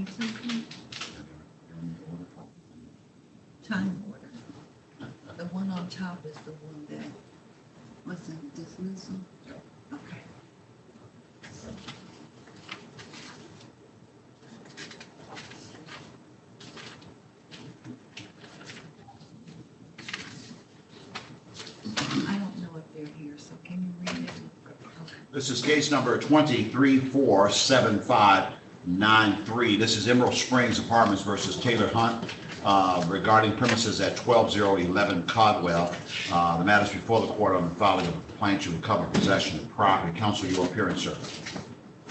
something? Time order. The one on top is the one that was in dismissal? Okay. I don't know if they're here, so can you read it? Okay. This is case number 23-47593. This is Emerald Springs Apartments versus Taylor Hunt regarding premises at 12011 Codwell. The matter is before the court on the filing of a complaint to recover possession of property. Counsel, your appearance, sir.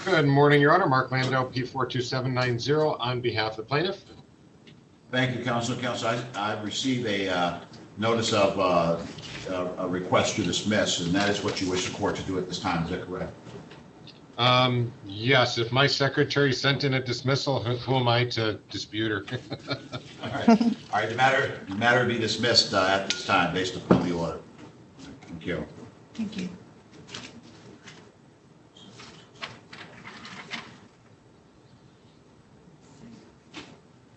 Good morning, Your Honor. Mark Landau, P42790, on behalf of the plaintiff. Thank you, Counsel. Counsel, I received a notice of a request to dismiss, and that is what you wish the court to do at this time. Is that correct? Yes, if my secretary sent in a dismissal, who am I to dispute her? All right. All right. The matter be dismissed at this time based upon the order. Thank you. Thank you.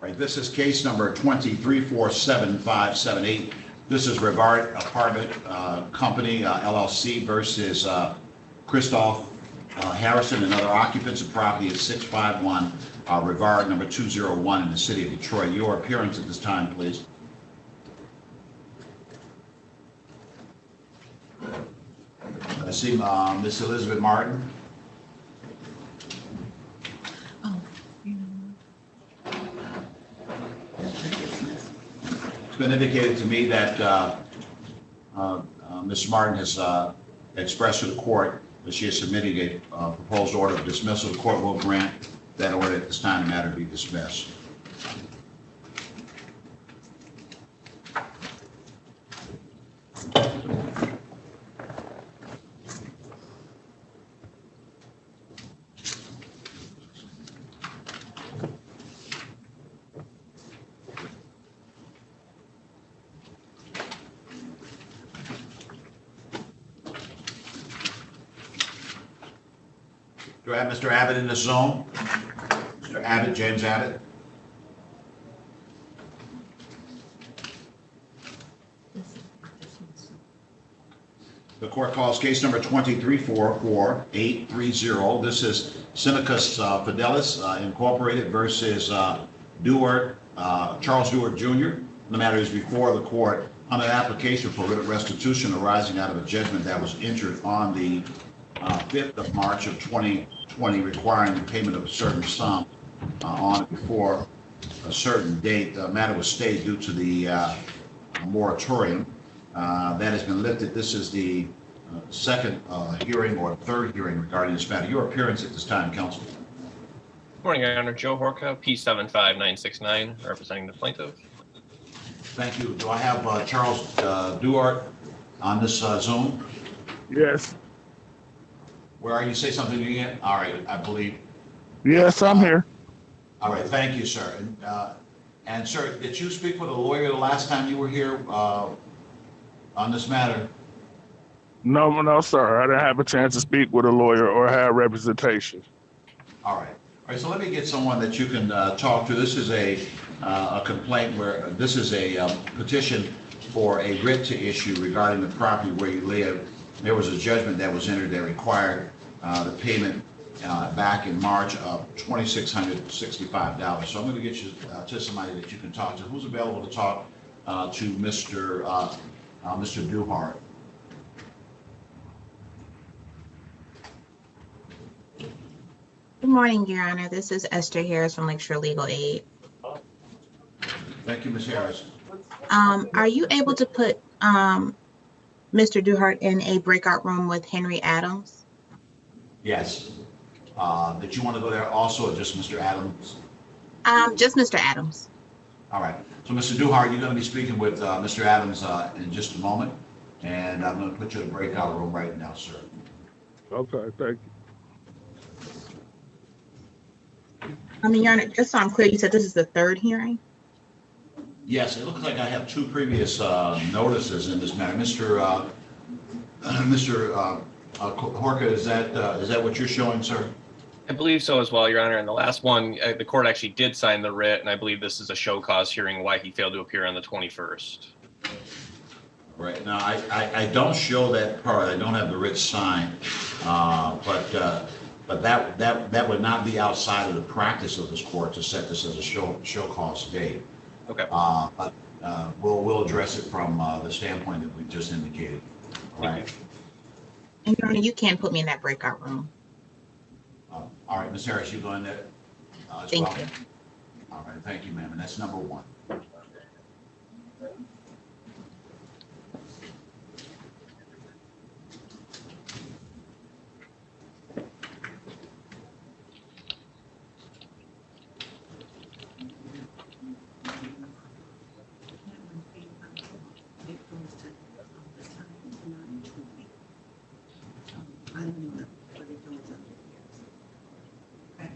All right, this is case number 23-47578. This is Rivard Apartment Company, LLC versus Christoph Harrison and other occupants of property at 651 Rivard number 201 in the city of Detroit. Your appearance at this time, please. I see Miss Elizabeth Martin. Oh, you know what? It's been indicated to me that Ms. Martin has expressed to the court that she is submitting a proposed order of dismissal. The court will grant that order at this time. The matter be dismissed. Do I have Mr. Abbott in the zone? Mr. Abbott, James Abbott? The court calls case number 23-44830. This is Syndicus Fidelis Incorporated versus Charles Dewart Jr. The matter is before the court on an application for writ of restitution arising out of a judgment that was entered on the 5th of March of 2020, requiring the payment of a certain sum on or before a certain date. The matter was stayed due to the moratorium that has been lifted. This is the second hearing or third hearing regarding this matter. Your appearance at this time, counsel. Good morning, Your Honor. Joe Horka, P75969, representing the plaintiff. Thank you. Do I have Charles Dewart on this Zoom? Yes. Where are you? Say something again. All right, I believe. Yes, I'm here. All right, thank you, sir. And sir, did you speak with a lawyer the last time you were here on this matter? No, sir. I didn't have a chance to speak with a lawyer or have representation. All right. All right, so let me get someone that you can talk to. This is a complaint where this is a petition for a writ to issue regarding the property where you live. There was a judgment that was entered that required the payment back in March of $2,665. So I'm going to get you to somebody that you can talk to. Who's available to talk to Mr. Duhart? Good morning, Your Honor. This is Esther Harris from Lakeshore Legal Aid. Thank you, Ms. Harris. Are you able to put Mr. Duhart in a breakout room with Henry Adams? Yes. Did you want to go there also, or just Mr. Adams? Just Mr. Adams. All right. So, Mr. Duhart, you're going to be speaking with Mr. Adams in just a moment, and I'm going to put you in a breakout room right now, sir. Okay, thank you. Your Honor, just so I'm clear, you said this is the third hearing? Yes, it looks like I have two previous notices in this matter. Mr. Horka, is that what you're showing, sir? I believe so as well, Your Honor. And the last one, the court actually did sign the writ, and I believe this is a show cause hearing why he failed to appear on the 21st. Right, now, I don't show that part, I don't have the writ signed, but that would not be outside of the practice of this court to set this as a show cause date. Okay. But we'll address it from the standpoint that we just indicated. All right. And Your Honor, you can put me in that breakout room. All right, Ms. Harris, you go in there as Thank well? you. All right, thank you, ma'am, and that's number one. It goes to the time 9:20. I don't know, but it goes under here. Okay.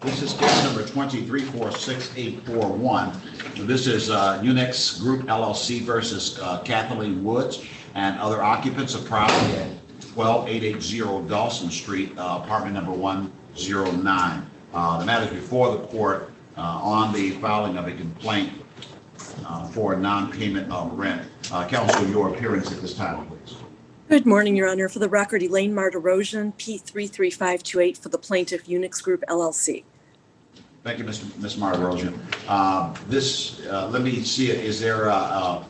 This is case number 234681. This is Unix Group LLC versus Kathleen Woods and other occupants of property at 12880 Dawson Street, apartment number 109. The matter is before the court on the filing of a complaint for non-payment of rent. Counsel, your appearance at this time, please. Good morning, Your Honor. For the record, Elaine Martirosian, P33528 for the plaintiff Unix Group LLC. Thank you, Ms. Martirosian. Let me see it. Is there a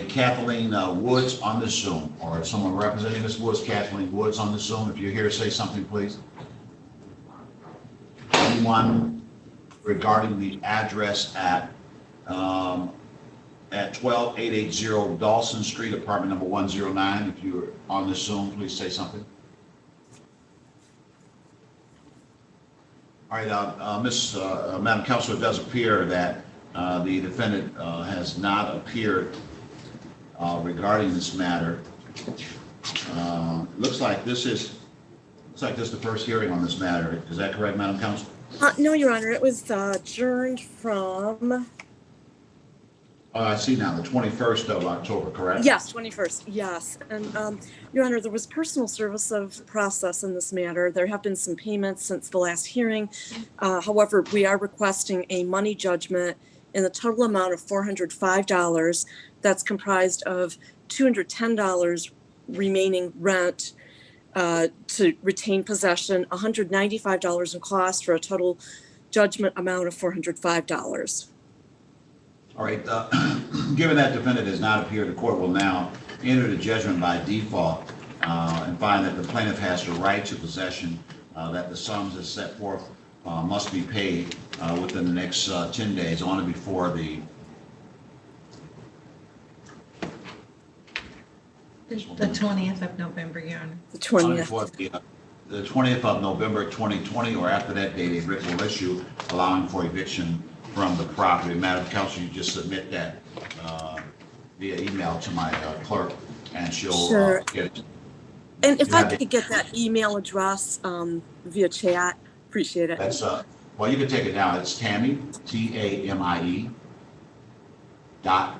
Kathleen Woods on the Zoom, or someone representing Ms. Woods, Kathleen Woods on the Zoom? If you're here, say something, please. Anyone regarding the address at 12880 Dawson Street, apartment number 109? If you're on the Zoom, please say something. All right, Madam Counselor, it does appear that the defendant has not appeared regarding this matter. Looks like this is the first hearing on this matter. Is that correct, Madam Counselor? No, Your Honor. It was adjourned from... I see now, the 21st of October, correct? Yes, 21st. Yes. And Your Honor, there was personal service of process in this matter. There have been some payments since the last hearing. However, we are requesting a money judgment in the total amount of $405. That's comprised of $210 remaining rent to retain possession, $195 in cost for a total judgment amount of $405. All right, given that defendant has not appeared, the court will now enter the judgment by default and find that the plaintiff has the right to possession, that the sums as set forth must be paid within the next 10 days on or before the 20th of November, Your Honor. The 20th. The 20th of November 2020, or after that date, a writ will issue allowing for eviction from the property. Madam Counsel, you just submit that via email to my clerk, and she'll Sure. get it. And if You I have could get that email address via chat, appreciate it. That's well, you can take it down. It's Tammy, TAMIE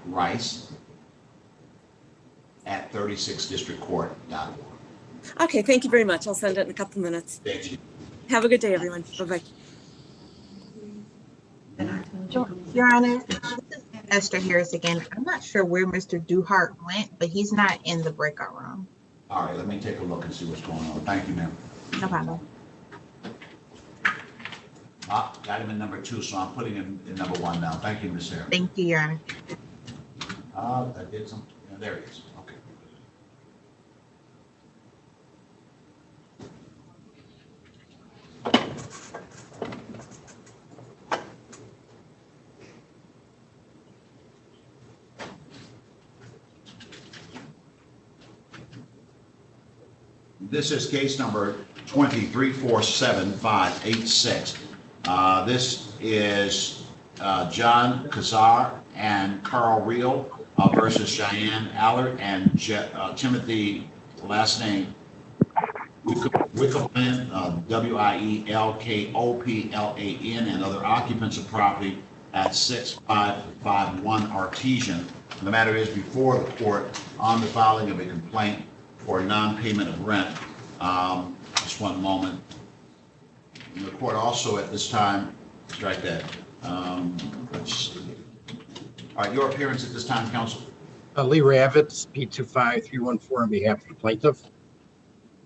.Rice at 36districtcourt.org. Okay, thank you very much. I'll send it in a couple minutes. Thank you. Have a good day, everyone. Bye-bye. And I told you. Your Honor, this is Esther Harris again. I'm not sure where Mr. Duhart went, but he's not in the breakout room. All right, let me take a look and see what's going on. Thank you, ma'am. No problem. Got him in number 2, so I'm putting him in number 1 now. Thank you, Ms. Sarah. Thank you, Your Honor. I did some. Yeah, there he is. Okay. This is case number 2347-586. This is John Kazar and Carl Reel versus Cheyenne Allard and Timothy, last name, Wickelman, Wilkoplan, and other occupants of property at 6551 Artesian. And the matter is before the court on the filing of a complaint for non-payment of rent. Just one moment. And the court also at this time, strike that. Let's see. All right, your appearance at this time, counsel. Lee Ravitz, P25314 on behalf of the plaintiff.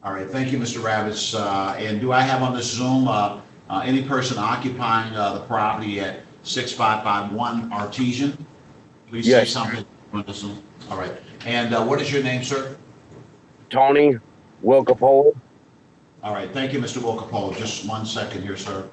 All right, thank you, Mr. Ravitz. And do I have on this Zoom any person occupying the property at 6551 Artesian? Please say Yes. something on the Zoom. All right. And what is your name, sir? Tony Wilkopole. All right, thank you, Mr. Wilkopole. Just 1 second here, sir.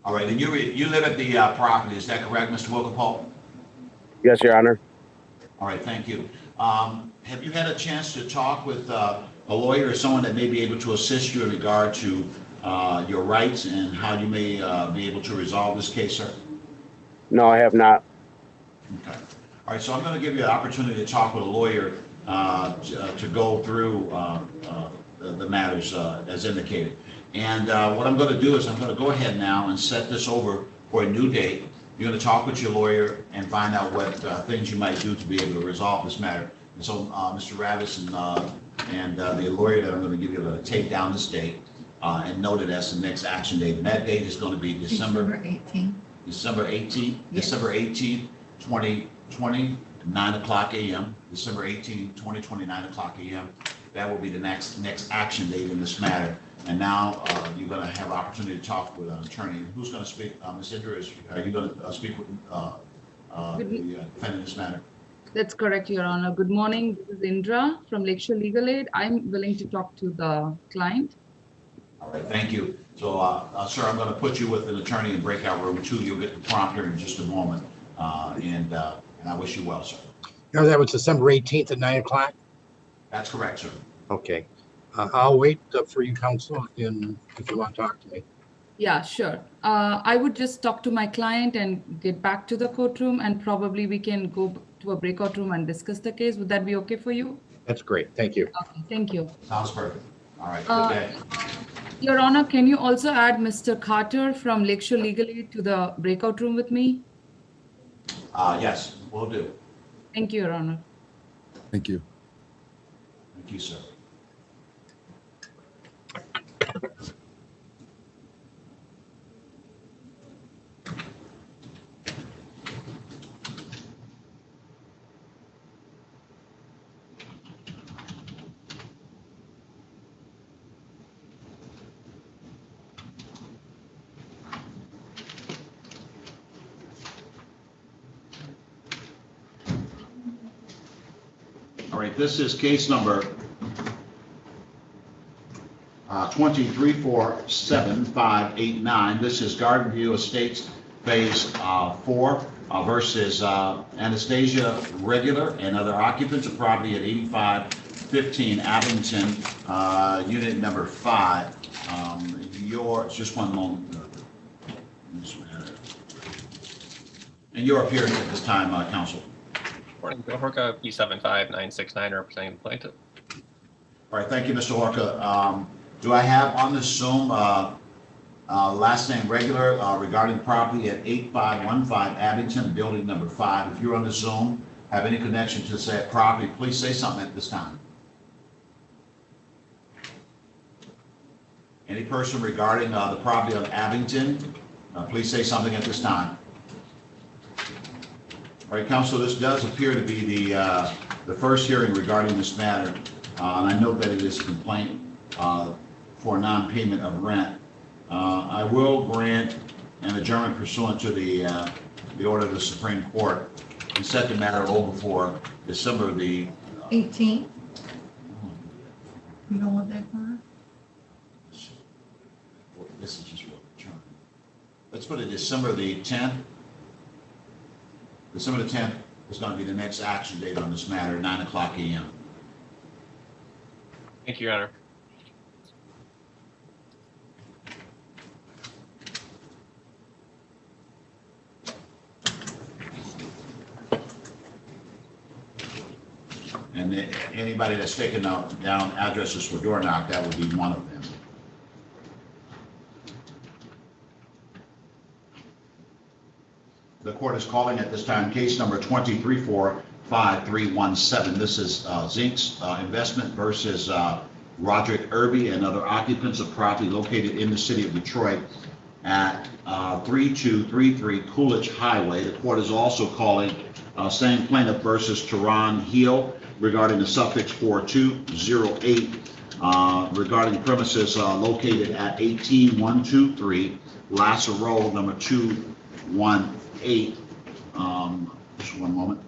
All right, and you live at the property, is that correct, Mr. Wilkopole? Yes, Your Honor. All right, thank you. Have you had a chance to talk with a lawyer or someone that may be able to assist you in regard to your rights and how you may be able to resolve this case, sir? No, I have not. Okay. All right, so I'm going to give you an opportunity to talk with a lawyer to go through the matters as indicated. And what I'm going to do is I'm going to go ahead now and set this over for a new date. You're going to talk with your lawyer and find out what things you might do to be able to resolve this matter. And so, Mr. Ravitz and the lawyer that I'm going to give you to take down this date and note it as the next action date. And that date is going to be December 18th. December 18th, yes. December 18th, 2020, 9 o'clock a.m. December 18th, 2020, 9 o'clock a.m. That will be the next action date in this matter. And now you're going to have opportunity to talk with an attorney. Who's going to speak? Ms. Indra, are you going to speak with the defendant in this matter? That's correct, Your Honor. Good morning. This is Indra from Lakeshore Legal Aid. I'm willing to talk to the client. All right, thank you. So, sir, I'm going to put you with an attorney in breakout room 2. You'll get the prompter in just a moment. And I wish you well, sir. No, that was December 18th at 9 o'clock? That's correct, sir. Okay. I'll wait for you, counsel, if you want to talk to me. Yeah, sure. I would just talk to my client and get back to the courtroom, and probably we can go to a breakout room and discuss the case. Would that be okay for you? That's great. Thank you. Okay, thank you. Sounds perfect. All right, good day. Your Honor, can you also add Mr. Carter from Lakeshore Legal Aid to the breakout room with me? Yes, we'll do. Thank you, Your Honor. Thank you. Thank you, sir. All right, this is case number 2347589. This is Garden View Estates Phase 4 versus Anastasia Regular and other occupants of property at 8515 Abington, unit number 5. Just one moment. And you're appearing at this time, counsel. Morning, Bill Horka, P75969, representing the plaintiff. All right, thank you, Mr. Horka. Do I have on this Zoom last name Regular regarding property at 8515 Abington, building number 5? If you're on the Zoom, have any connection to said property, please say something at this time. Any person regarding the property on Abington, please say something at this time. All right, counsel, this does appear to be the first hearing regarding this matter. And I note that it is a complaint for non-payment of rent. I will grant an adjournment pursuant to the order of the Supreme Court and set the matter over for December the 18th. You don't want that far? This is just what adjournment. Let's put it December the 10th. December the 10th is going to be the next action date on this matter, 9 o'clock a.m. Thank you, Your Honor. And anybody that's taken down addresses for door knock, that would be one of them. The court is calling at this time case number 23-45317. This is Zink's Investment versus Roderick Irby and other occupants of property located in the city of Detroit at 3233 Coolidge Highway. The court is also calling same plaintiff versus Teron Heel regarding the suffix 4208 regarding premises located at 18123 Lasser Road, number 218. Just one moment.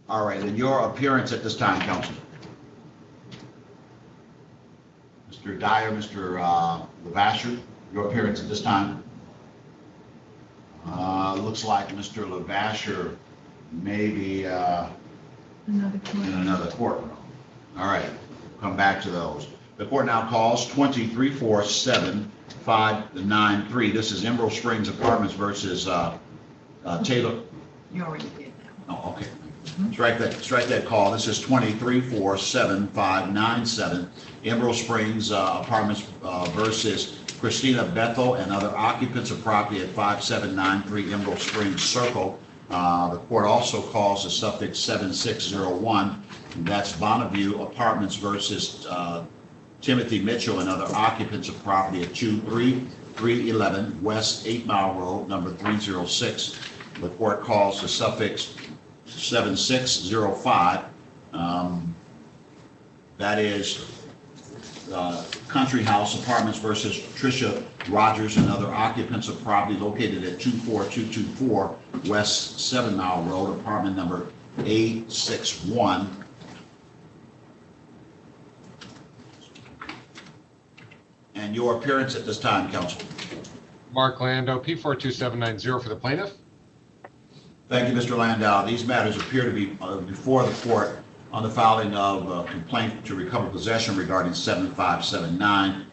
All right, and your appearance at this time, counsel. Mr. Dyer, Mr. Lavasher, your appearance at this time. Looks like Mr. Lavasher may be in another courtroom. All right, come back to those. The court now calls 23-47593. This is Emerald Springs Apartments versus Taylor. You already did that. Oh, okay. Strike that call. This is 23-47597. Emerald Springs Apartments versus Christina Bethel and other occupants of property at 5793 Emerald Springs Circle. The court also calls the suffix 7601. That's Bonneview Apartments versus Timothy Mitchell and other occupants of property at 23311 West 8 Mile Road, number 306. The court calls the suffix 7605. That is Country House Apartments versus Tricia Rogers and other occupants of property located at 24224 West 7 Mile Road, apartment number A61. And your appearance at this time, counsel. Mark Landau, P42790 for the plaintiff. Thank you, Mr. Landau. These matters appear to be before the court on the filing of a complaint to recover possession regarding 7579,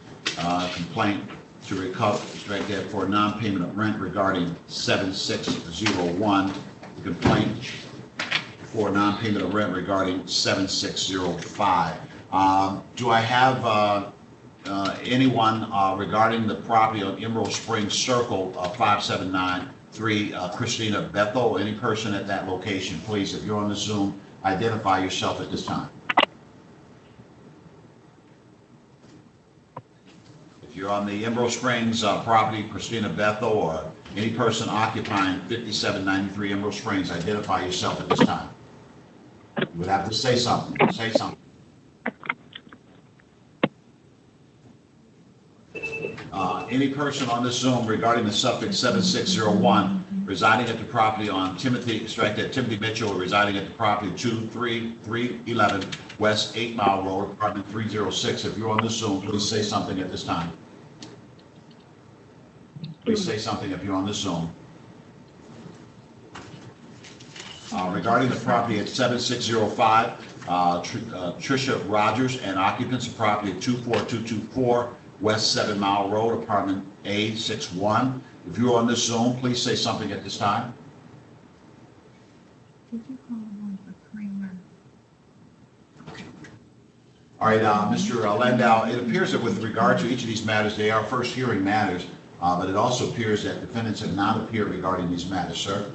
complaint to recover for non-payment of rent regarding 7601, complaint for non-payment of rent regarding 7605. Do I have anyone regarding the property on Emerald Springs Circle 5793 Christina Bethel? Any person at that location, please, if you're on the Zoom, identify yourself at this time. If you're on the Emerald Springs property, Christina Bethel, or any person occupying 5793 Emerald Springs, identify yourself at this time. You would have to say something. Say something. Any person on this Zoom regarding the suffix 7601 residing at the property on Timothy Mitchell, residing at the property 23311 West 8 Mile Road, apartment 306. If you're on this Zoom, please say something at this time. Please say something if you're on this Zoom. Regarding the property at 7605, Tricia Rogers and occupants of property at 24224 West 7 Mile Road, apartment A61. If you're on this Zoom, please say something at this time. Did you call him a Kramer? All right, Mr. Landau, it appears that with regard to each of these matters, they are first hearing matters, but it also appears that defendants have not appeared regarding these matters, sir.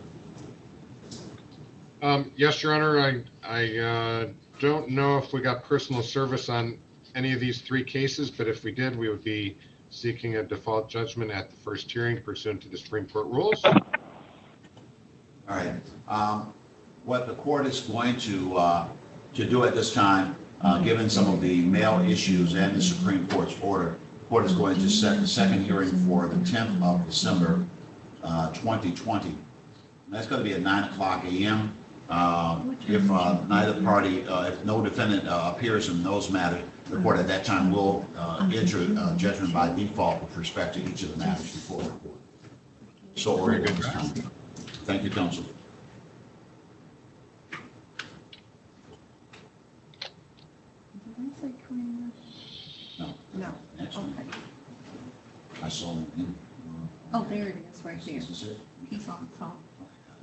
Yes, Your Honor, I don't know if we got personal service on any of these three cases, but if we did, we would be seeking a default judgment at the first hearing pursuant to the Supreme Court rules. All right. What the court is going to do at this time, given some of the mail issues and the Supreme Court's order, the court is going to set the second hearing for the 10th of December, 2020. And that's going to be at 9:00 a.m. If neither party, if no defendant appears in those matters, the court at that time will enter judgment by default with respect to each of the matters before the court. So ordered. Thank you, counsel. Did I say Kramer? No. No. Next one. Okay. I saw him in. Oh, there it is, right there. This is it? He's on the phone.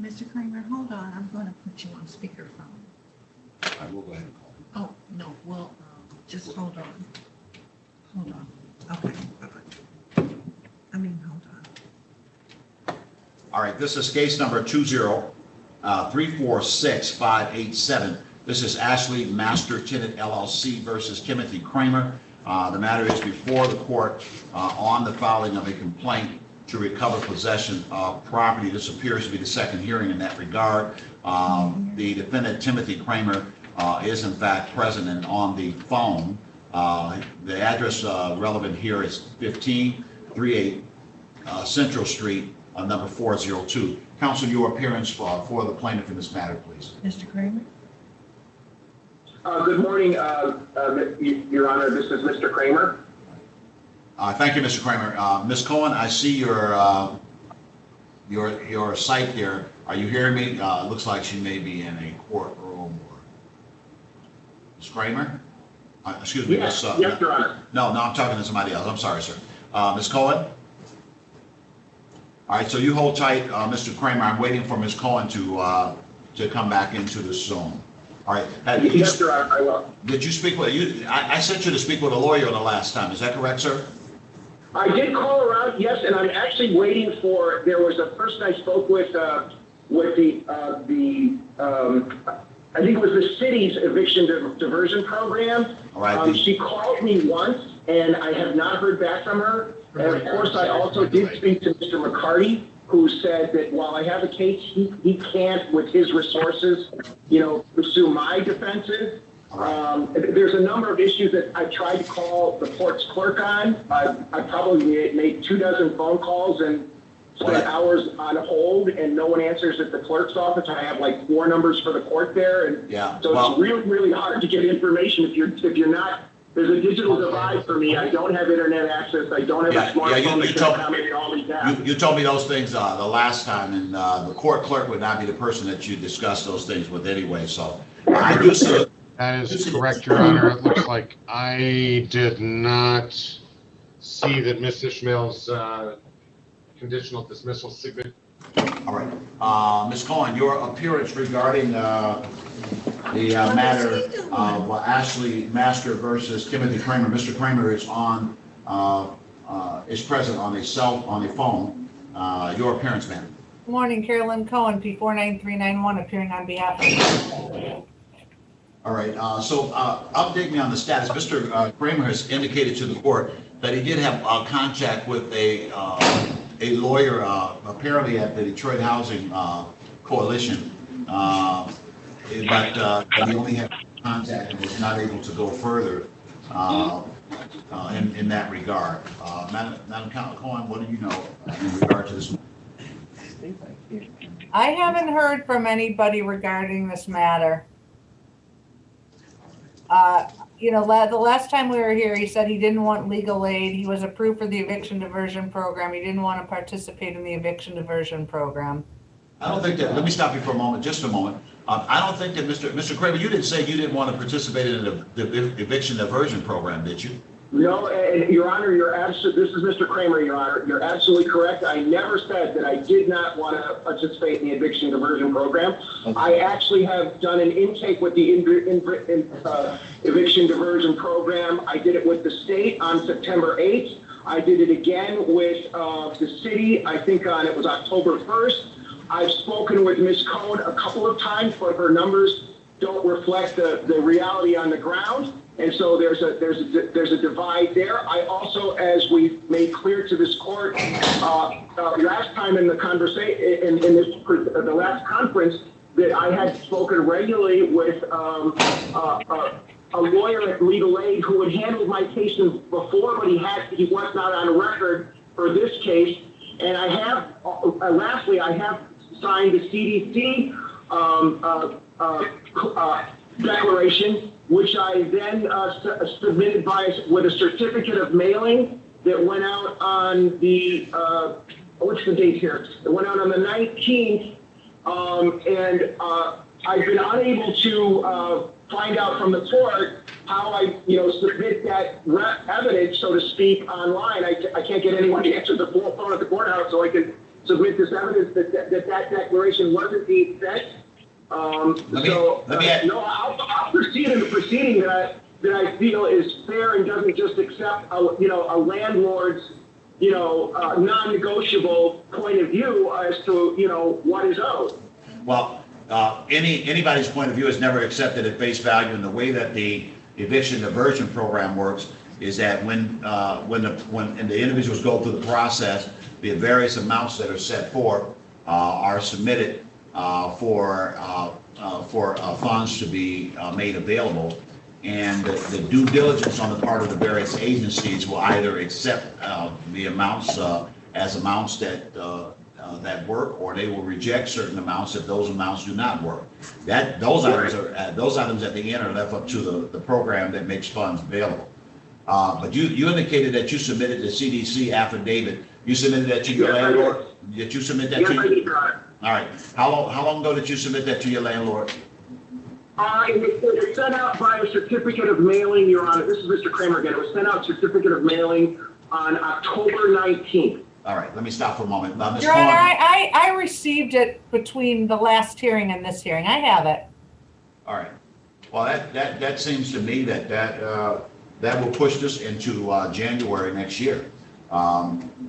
Mr. Kramer, hold on. I'm going to put you on speakerphone. I will go ahead and call him. Oh, no, well, just hold on. Hold on. Okay. Bye-bye. I mean, hold on. All right, this is case number 20346-587. This is Ashley Master Tenant LLC versus Timothy Kramer. The matter is before the court on the filing of a complaint to recover possession of property. This appears to be the second hearing in that regard. The defendant, Timothy Kramer, is in fact present and on the phone. The address relevant here is 1538 Central Street, number 402. Counsel, your appearance for the plaintiff in this matter, please. Mr. Kramer? Good morning, Your Honor. This is Mr. Kramer. Thank you, Mr. Kramer. Ms. Cohen, I see your site there. Are you hearing me? Looks like she may be in a courtroom. Ms. Kramer? Excuse me. Yes, Ms. yes, Your Honor. No, I'm talking to somebody else. I'm sorry, sir. Ms. Cohen? All right, so you hold tight, Mr. Kramer. I'm waiting for Ms. Cohen to come back into the Zoom. All right. Yes, Your Honor, I will. Did you speak with you? I sent you to speak with a lawyer the last time. Is that correct, sir? I did call around, yes, and I'm actually waiting for. There was a person I spoke with the I think it was the city's eviction diversion program. All right. She called me once, and I have not heard back from her. And of course, I also did speak to Mr. McCarty, who said that while I have a case, he can't, with his resources, pursue my defenses. There's a number of issues that I tried to call the court's clerk on. I probably made 24 phone calls and spent hours on hold, and no one answers at the clerk's office. I have like 4 numbers for the court there, and so it's really, really hard to get information if you're not. There's a digital divide for me. I don't have internet access. I don't have a smartphone that can accommodate all these apps. You told me those things the last time, and the court clerk would not be the person that you discussed those things with anyway. So I do see. That is correct, Your Honor. It looks like I did not see that Ms. Ishmael's conditional dismissal signature. All right. Ms. Cohen, your appearance regarding the matter of Ashley Master versus Timothy Kramer. Mr. Kramer is is present on the phone. Your appearance, ma'am. Good morning, Carolyn Cohen, P49391, appearing on behalf of. All right. So update me on the status. Mr. Kramer has indicated to the court that he did have contact with a lawyer, apparently at the Detroit Housing Coalition, but he only had contact and was not able to go further in that regard. Madam Cohen, what do you know in regard to this? I haven't heard from anybody regarding this matter. The last time we were here, he said he didn't want legal aid. He was approved for the eviction diversion program. He didn't want to participate in the eviction diversion program. I don't think that, let me stop you for a moment, just a moment. I don't think that Mr. Kramer, you didn't say you didn't want to participate in the eviction diversion program, did you? No, and Your Honor, this is Mr. Kramer, Your Honor. You're absolutely correct. I never said that I did not want to participate in the eviction diversion program. Okay. I actually have done an intake with the eviction diversion program. I did it with the state on September 8th. I did it again with the city, I think it was October 1st. I've spoken with Ms. Cohen a couple of times, but her numbers don't reflect the reality on the ground. And so there's a divide there. I also, as we made clear to this court last time in the conversation, the last conference, that I had spoken regularly with a lawyer at Legal Aid who had handled my cases before, but he was not on record for this case. And I have, lastly, I have signed the CDC declaration, which I then submitted with a certificate of mailing that went out on the, what's the date here? It went out on the 19th, and I've been unable to find out from the court how I, submit that evidence, so to speak, online. I can't get anyone to answer the phone at the courthouse so I can submit this evidence that declaration was indeed sent. I'll proceed in the proceeding that I feel is fair and doesn't just accept a landlord's non-negotiable point of view as to what is owed. Well, anybody's point of view is never accepted at face value, and the way that the eviction diversion program works is that when the individuals go through the process, the various amounts that are set forth are submitted for funds to be made available, and the due diligence on the part of the various agencies will either accept the amounts as amounts that work, or they will reject certain amounts if those amounts do not work. Those items at the end are left up to the program that makes funds available. But you indicated that you submitted the CDC affidavit. You submitted that to your landlord? Did you submit that to you? Yes, I did, Your Honor. All right. How long ago did you submit that to your landlord? It was sent out by a certificate of mailing, Your Honor. This is Mr. Kramer again. It was sent out certificate of mailing on October 19th. All right, let me stop for a moment. Ms. Your Honor, Coleman. I received it between the last hearing and this hearing. I have it. All right. Well, that seems to me that will push this into January next year.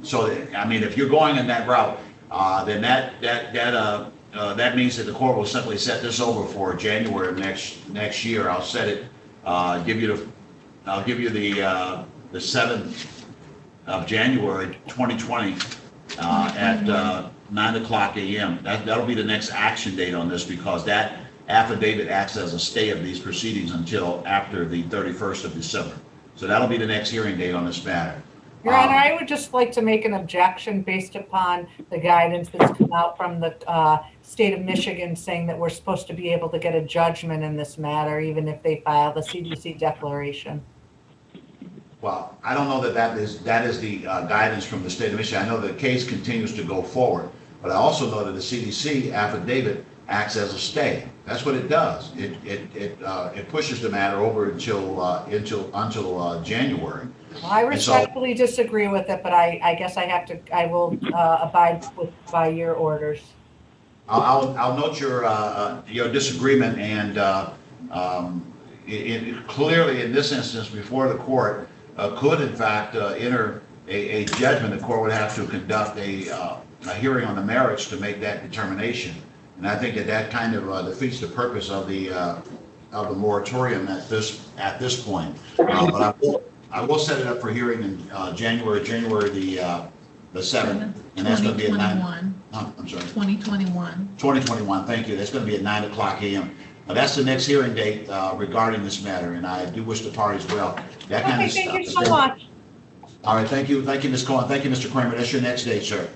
So, I mean, if you're going in that route, then that means that the court will simply set this over for January of next year. I'll set it. I'll give you the 7th of January 2020 at 9:00 a.m. That'll be the next action date on this, because that affidavit acts as a stay of these proceedings until after the 31st of December. So that'll be the next hearing date on this matter. Your Honor, I would just like to make an objection based upon the guidance that's come out from the state of Michigan saying that we're supposed to be able to get a judgment in this matter, even if they file the CDC declaration. Well, I don't know that is the guidance from the state of Michigan. I know the case continues to go forward, but I also know that the CDC affidavit acts as a stay. That's what it does. It pushes the matter over until January. Well, I respectfully disagree with it, but I guess I will abide by your orders. I'll note your disagreement, and clearly in this instance before the court could in fact enter a judgment. The court would have to conduct a hearing on the merits to make that determination, and I think that kind of defeats the purpose of the moratorium at this point. But I will set it up for hearing in January the 7th, and that's going to be at 9. I'm sorry. 2021. 2021. Thank you. That's going to be at 9:00 a.m. That's the next hearing date regarding this matter, and I do wish the parties well. That kind of thank you stuff. so much. All right. Thank you, Ms. Cohen. Thank you, Mr. Kramer. That's your next date, sir.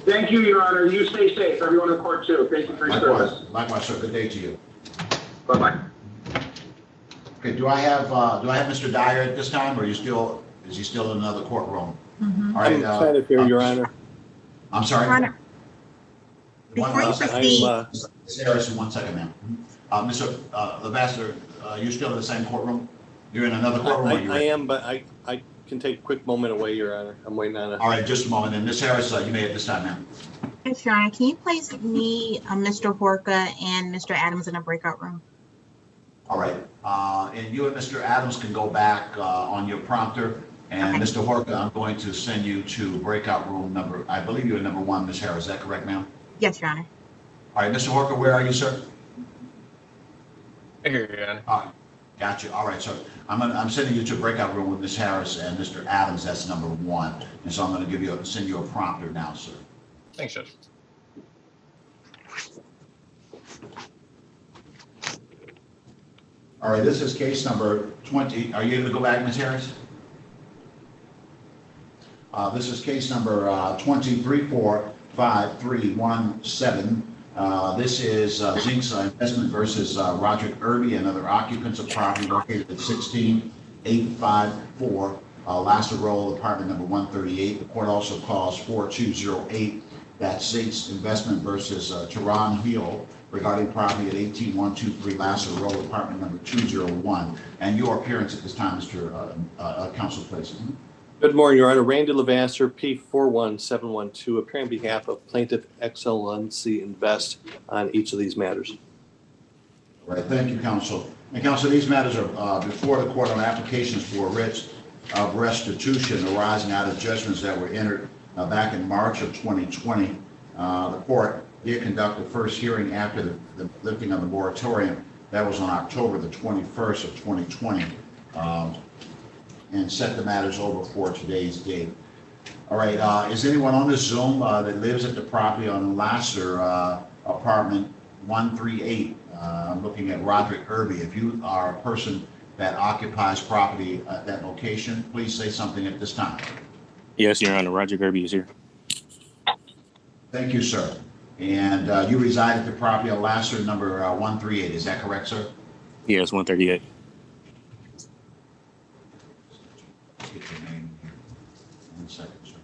Thank you, Your Honor. You stay safe. Everyone in the court too. Thank you for your service. Likewise, sir. Good day to you. Bye-bye. Okay. Do I have Mr. Dyer at this time, or is he still in another courtroom? Mm-hmm. All right. I'm kind of here, Your Honor. I'm sorry. Your Honor, before you proceed, Ms. Harrison, 1 second, ma'am. Mr. Levasseur, you still in the same courtroom? You're in another courtroom? I am, but I can take a quick moment away, Your Honor. I'm waiting on it. All right, just a moment. And Ms. Harris, you may at this time, ma'am. yes, Your Honor, can you place me, Mr. Horka, and Mr. Adams in a breakout room? All right. And you and Mr. Adams can go back on your prompter. And Okay. Mr. Horka, I'm going to send you to breakout room number, I believe you're number 1, Ms. Harris. Is that correct, ma'am? Yes, Your Honor. All right, Mr. Horka, where are you, sir? I hear you, Your Honor. All right. Got you. All right, so I'm sending you to a breakout room with Ms. Harris and Mr. Adams. That's number 1. And so I'm going to send you a prompter now, sir. Thanks, Judge. All right, this is case number 20. Are you able to go back, Ms. Harris? This is case number 2345317, This is Zink's Investment versus Roderick Irby and other occupants of property located at 16854 Lasser Road, apartment number 138. The court also calls 4208, that's Zink's Investment versus Tehran Hill, regarding property at 18123 Lasser Road, apartment number 201. And your appearance at this time, Mr. Counsel, please. Good morning, Your Honor. Randy Levasseur, P41712, appearing on behalf of Plaintiff XLNC Invest on each of these matters. All right, thank you, Counsel. And Counsel, these matters are before the court on applications for writs of restitution arising out of judgments that were entered back in March of 2020. The court did conduct the first hearing after the lifting of the moratorium. That was on October the 21st of 2020. And set the matters over for today's date. All right, is anyone on this Zoom that lives at the property on Lasser, apartment 138? I'm looking at Roderick Irby. If you are a person that occupies property at that location, please say something at this time. Yes, Your Honor, Roderick Irby is here. Thank you, sir. And you reside at the property on Lasser number 138, is that correct, sir? Yes, 138. Get your name here. 1 second, sir.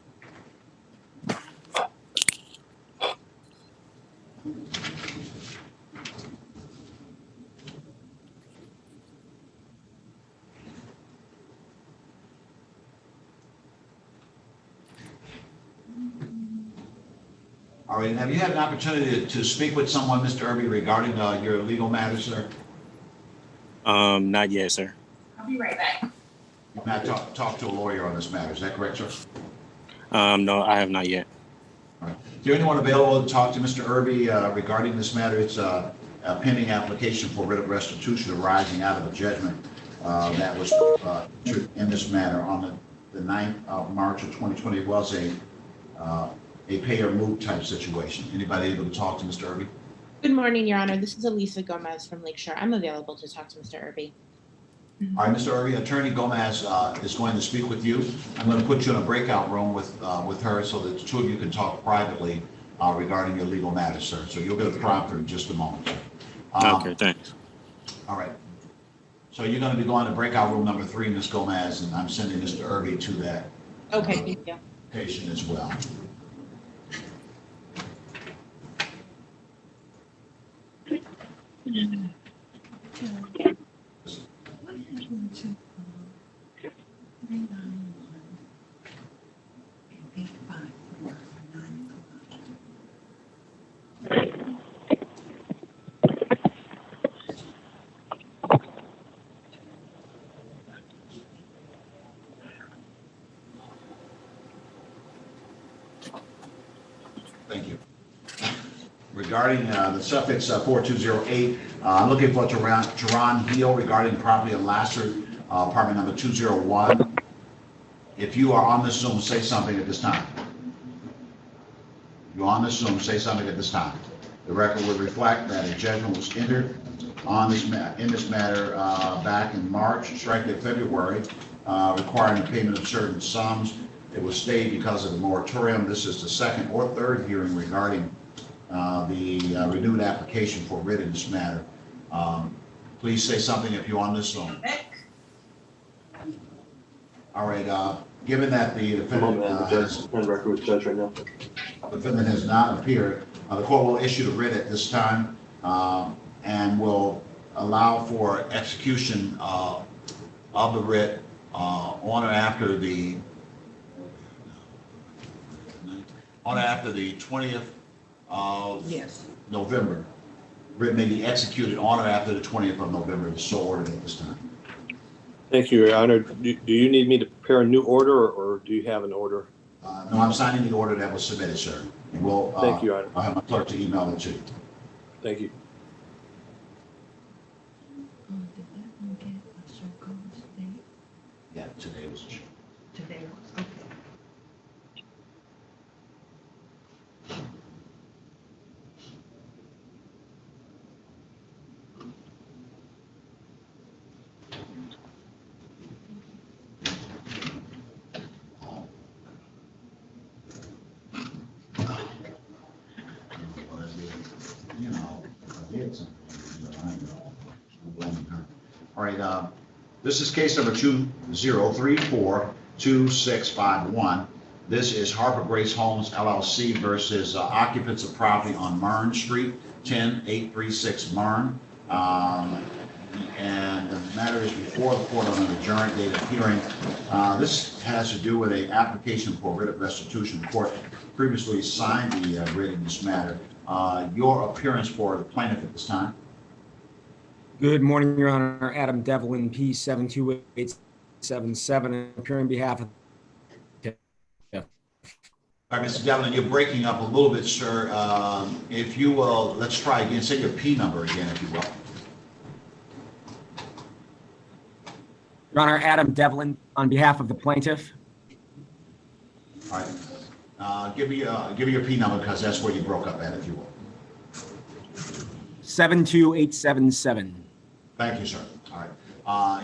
All right, have you had an opportunity to speak with someone, Mr. Irby, regarding your legal matters, sir? Not yet, sir. I'll be right back. You've not talked to a lawyer on this matter, is that correct, sir? No, I have not yet. All right. Is there anyone available to talk to Mr. Irby regarding this matter? It's a pending application for writ of restitution arising out of a judgment that was entered in this matter on the 9th of March of 2020. It was a pay or move type situation. Anybody able to talk to Mr. Irby? Good morning, Your Honor. This is Elisa Gomez from Lakeshore. I'm available to talk to Mr. Irby. All right, Mr. Irby, Attorney Gomez is going to speak with you. I'm going to put you in a breakout room with her so that the two of you can talk privately regarding your legal matters, sir. So you'll get a prompter in just a moment. Okay, thanks. All right. So you're going to be going to breakout room number 3, Ms. Gomez, and I'm sending Mr. Irby to that Okay, thank you. patient as well. What happened to 391 and 854 Thank you. Regarding the suffix 4208, I'm looking for Tehran Hill regarding property of Lasser, apartment number 201. If you are on this Zoom, say something at this time. If you're on this Zoom, say something at this time. The record will reflect that a judgment was entered on this in this matter back in March, strike at February, requiring the payment of certain sums. It was stayed because of the moratorium. This is the second or third hearing regarding the renewed application for writ in this matter. Please say something if you're on this Zoom. All right, given that the defendant has not appeared, the court will issue the writ at this time and will allow for execution of the writ on or after the 20th of November. Writ may be executed on or after the 20th of November. It's so ordered at this time. Thank you, Your Honor. Do you need me to prepare a new order, or do you have an order? No, I'm signing the order that was submitted, sir. And we'll, Thank you, Your Honor. I'll have my clerk to email it to you. Thank you. Did that one get a so-called date? Yeah, today was. Today was, okay. All right, this is case number 20342651. This is Harper Grace Homes LLC versus occupants of property on Mern Street, 10836 Mern. And the matter is before the court on an adjourned date of hearing. This has to do with an application for writ of restitution. The court previously signed the writ in this matter. Your appearance for the plaintiff at this time. Good morning, Your Honor. Adam Devlin, P72877, appearing on behalf of. All right, Mr. Devlin, you're breaking up a little bit, sir. If you will, let's try again. Say your P number again, if you will. Your Honor, Adam Devlin, on behalf of the plaintiff. All right. Give me your P number because that's where you broke up at, if you will. 72877. Thank you, sir. All right.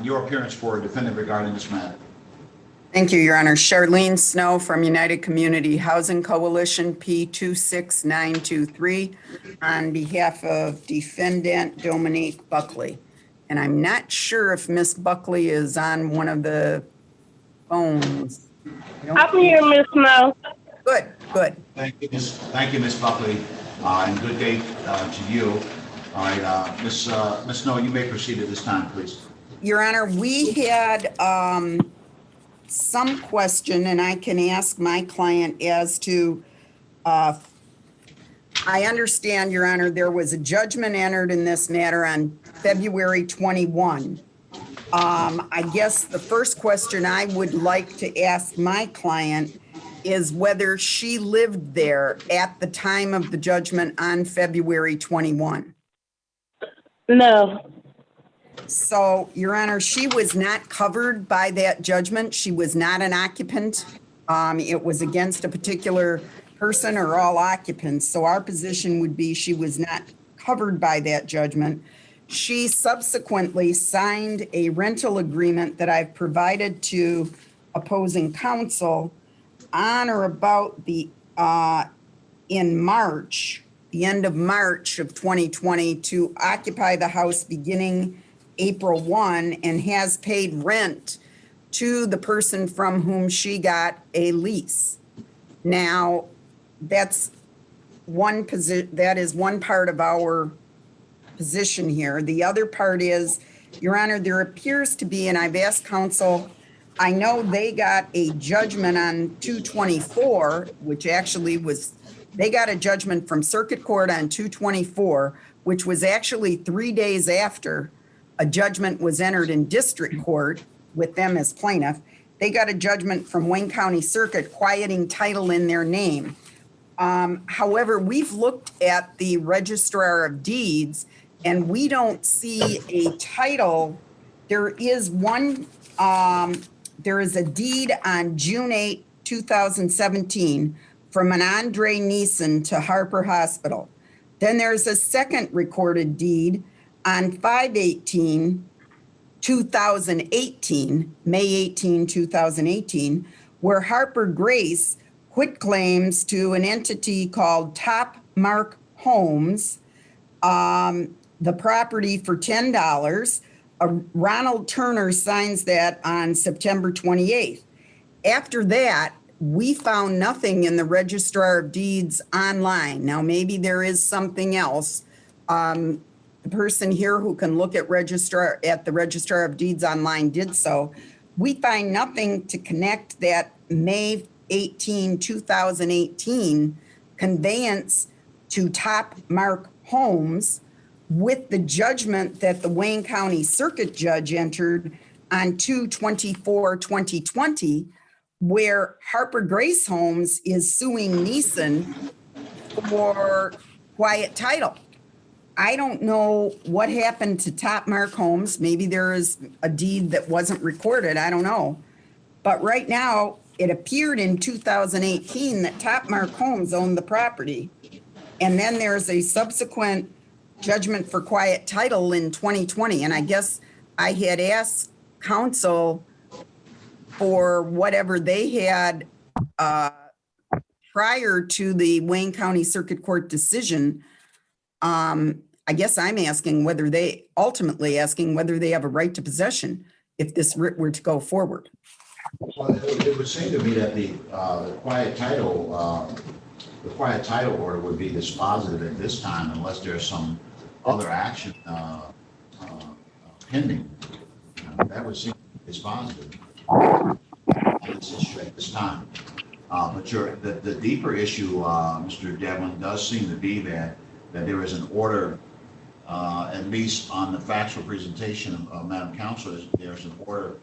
Your appearance for a defendant regarding this matter. Thank you, Your Honor. Charlene Snow from United Community Housing Coalition, P26923, on behalf of defendant Dominique Buckley. And I'm not sure if Miss Buckley is on one of the phones. I'm here, Miss Snow. Good, good. Thank you, Miss Buckley, and good day to you. All right, Miss Snow, you may proceed at this time, please. Your Honor, we had some question, and I can ask my client as to, I understand, Your Honor, there was a judgment entered in this matter on February 21. I guess the first question I would like to ask my client is whether she lived there at the time of the judgment on February 21. No. So, Your Honor, she was not covered by that judgment. She was not an occupant. It was against a particular person or all occupants. So our position would be she was not covered by that judgment. She subsequently signed a rental agreement that I've provided to opposing counsel on or about in March, the end of March of 2020, to occupy the house beginning April 1, and has paid rent to the person from whom she got a lease. Now, that's one position, that is one part of our position here. The other part is, Your Honor, there appears to be, and I've asked counsel, I know they got a judgment on 224, which actually was, they got a judgment from circuit court on 224, which was actually 3 days after a judgment was entered in district court with them as plaintiff. They got a judgment from Wayne County Circuit quieting title in their name. However, we've looked at the registrar of deeds and we don't see a title. There is one, there is a deed on June 8, 2017 from an Andre Neeson to Harper Hospital. Then there's a second recorded deed on 5/18/2018, May 18, 2018, where Harper Grace quit claims to an entity called Top Mark Homes, the property for $10. Ronald Turner signs that on September 28th. After that, we found nothing in the registrar of deeds online. Now, maybe there is something else. The person here who can look at the registrar of deeds online did so. We find nothing to connect that May 18, 2018 conveyance to Top Mark Homes with the judgment that the Wayne County Circuit Judge entered on 2/24/2020, where Harper Grace Homes is suing Neeson for quiet title. I don't know what happened to Top Mark Homes. Maybe there is a deed that wasn't recorded. I don't know. But right now, it appeared in 2018 that Top Mark Homes owned the property. And then there's a subsequent judgment for quiet title in 2020. And I guess I had asked counsel for whatever they had prior to the Wayne County Circuit Court decision. I guess I'm asking whether they, ultimately asking whether they have a right to possession if this writ were to go forward. Well, it would seem to me that the quiet title order would be dispositive at this time unless there's some other action pending. That would seem dispositive on this issue at this time. But the deeper issue, Mr. Devlin, does seem to be that there is an order, at least on the factual presentation of Madam Counsel, there's an order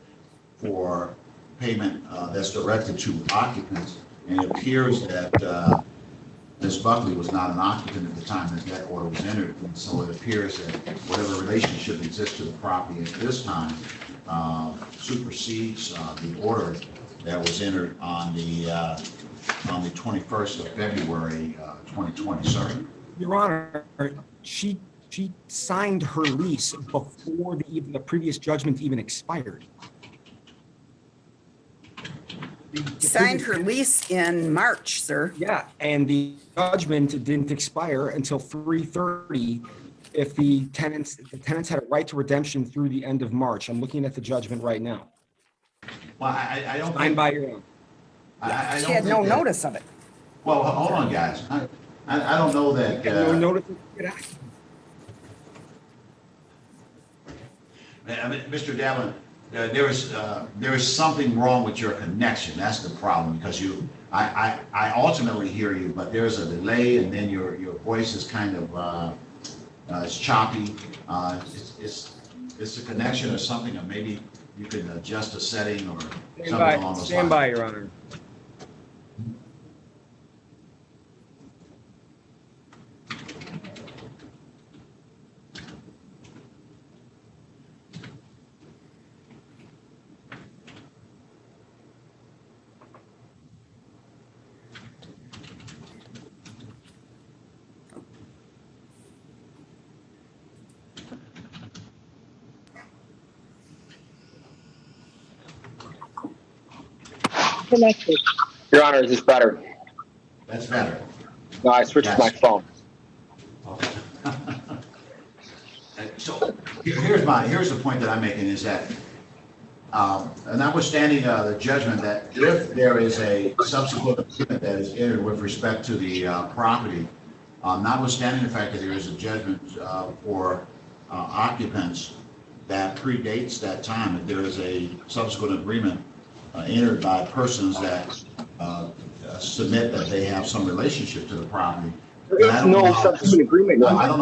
for payment that's directed to occupants, and it appears that Ms. Buckley was not an occupant at the time that order was entered, and so it appears that whatever relationship exists to the property at this time supersedes the order that was entered on the 21st of February, 2020. Sir. Your Honor, she signed her lease before the previous judgment even expired. Signed her lease in March, sir. Yeah, and the judgment didn't expire until 3/30 if the tenants had a right to redemption through the end of March. I'm looking at the judgment right now. Well, I don't Signed by your own. I She had no notice of it. Well, hold on, guys. I don't know that. No notice of it. I mean, Mr. Devlin, there is something wrong with your connection. That's the problem, because I ultimately hear you, but there's a delay, and then your voice is kind of it's choppy. It's a connection or something, or maybe you can adjust a setting or something along those lines. Stand by, Your Honor. Connected. Your Honor, is this better? That's better. No, I switched my phone. Okay. So here's the point that I'm making is that, notwithstanding the judgment that if there is a subsequent agreement that is entered with respect to the property, notwithstanding the fact that there is a judgment for occupants that predates that time, if there is a subsequent agreement entered by persons that submit that they have some relationship to the property. There is no subsequent agreement. I don't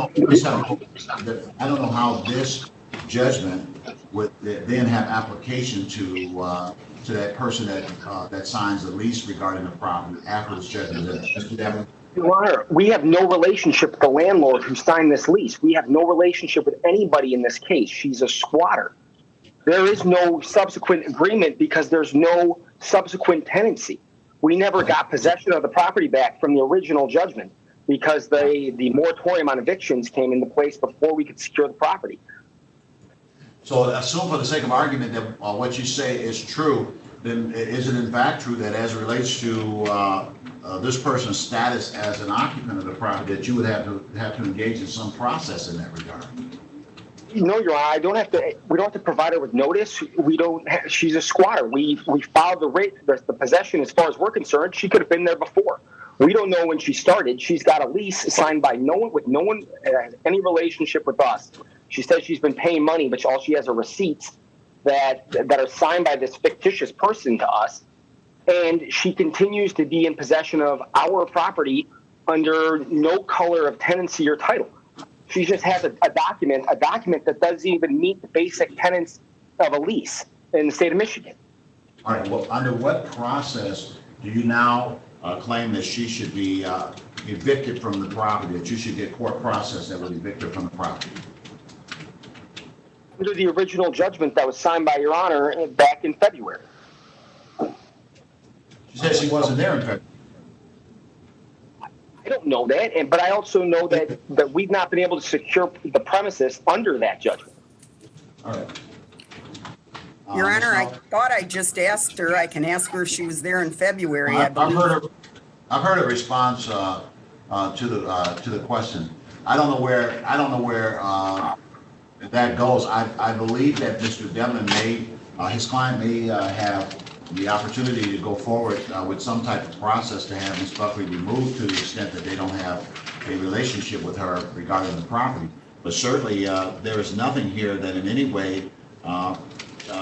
know how this judgment would then have application to that person that signs the lease regarding the property after this judgment is entered. Mr. Devlin? Your Honor, we have no relationship with the landlord who signed this lease. We have no relationship with anybody in this case. She's a squatter. There is no subsequent agreement because there's no subsequent tenancy. We never got possession of the property back from the original judgment because the moratorium on evictions came into place before we could secure the property. So assume for the sake of argument that what you say is true, then is it in fact true that as it relates to this person's status as an occupant of the property that you would have to engage in some process in that regard? No, Your Honor, we don't have to provide her with notice. She's a squatter. We filed the possession as far as we're concerned. She could have been there before. We don't know when she started. She's got a lease signed by no one has any relationship with us. She says she's been paying money, but all she has are receipts that are signed by this fictitious person to us. And she continues to be in possession of our property under no color of tenancy or title. She just has a document that doesn't even meet the basic tenets of a lease in the state of Michigan. All right, well, under what process do you now claim that she should be evicted from the property, that you should get court process that would evict her from the property? Under the original judgment that was signed by Your Honor back in February. She said she wasn't there in February. I don't know that, but I also know that we've not been able to secure the premises under that judgment. All right. Your Honor, I thought I just asked her. I can ask her if she was there in February. I've heard a response to the question. I don't know where that goes. I believe that Mr. Devlin his client may have the opportunity to go forward with some type of process to have Ms. Buckley removed to the extent that they don't have a relationship with her regarding the property. But certainly there is nothing here that in any way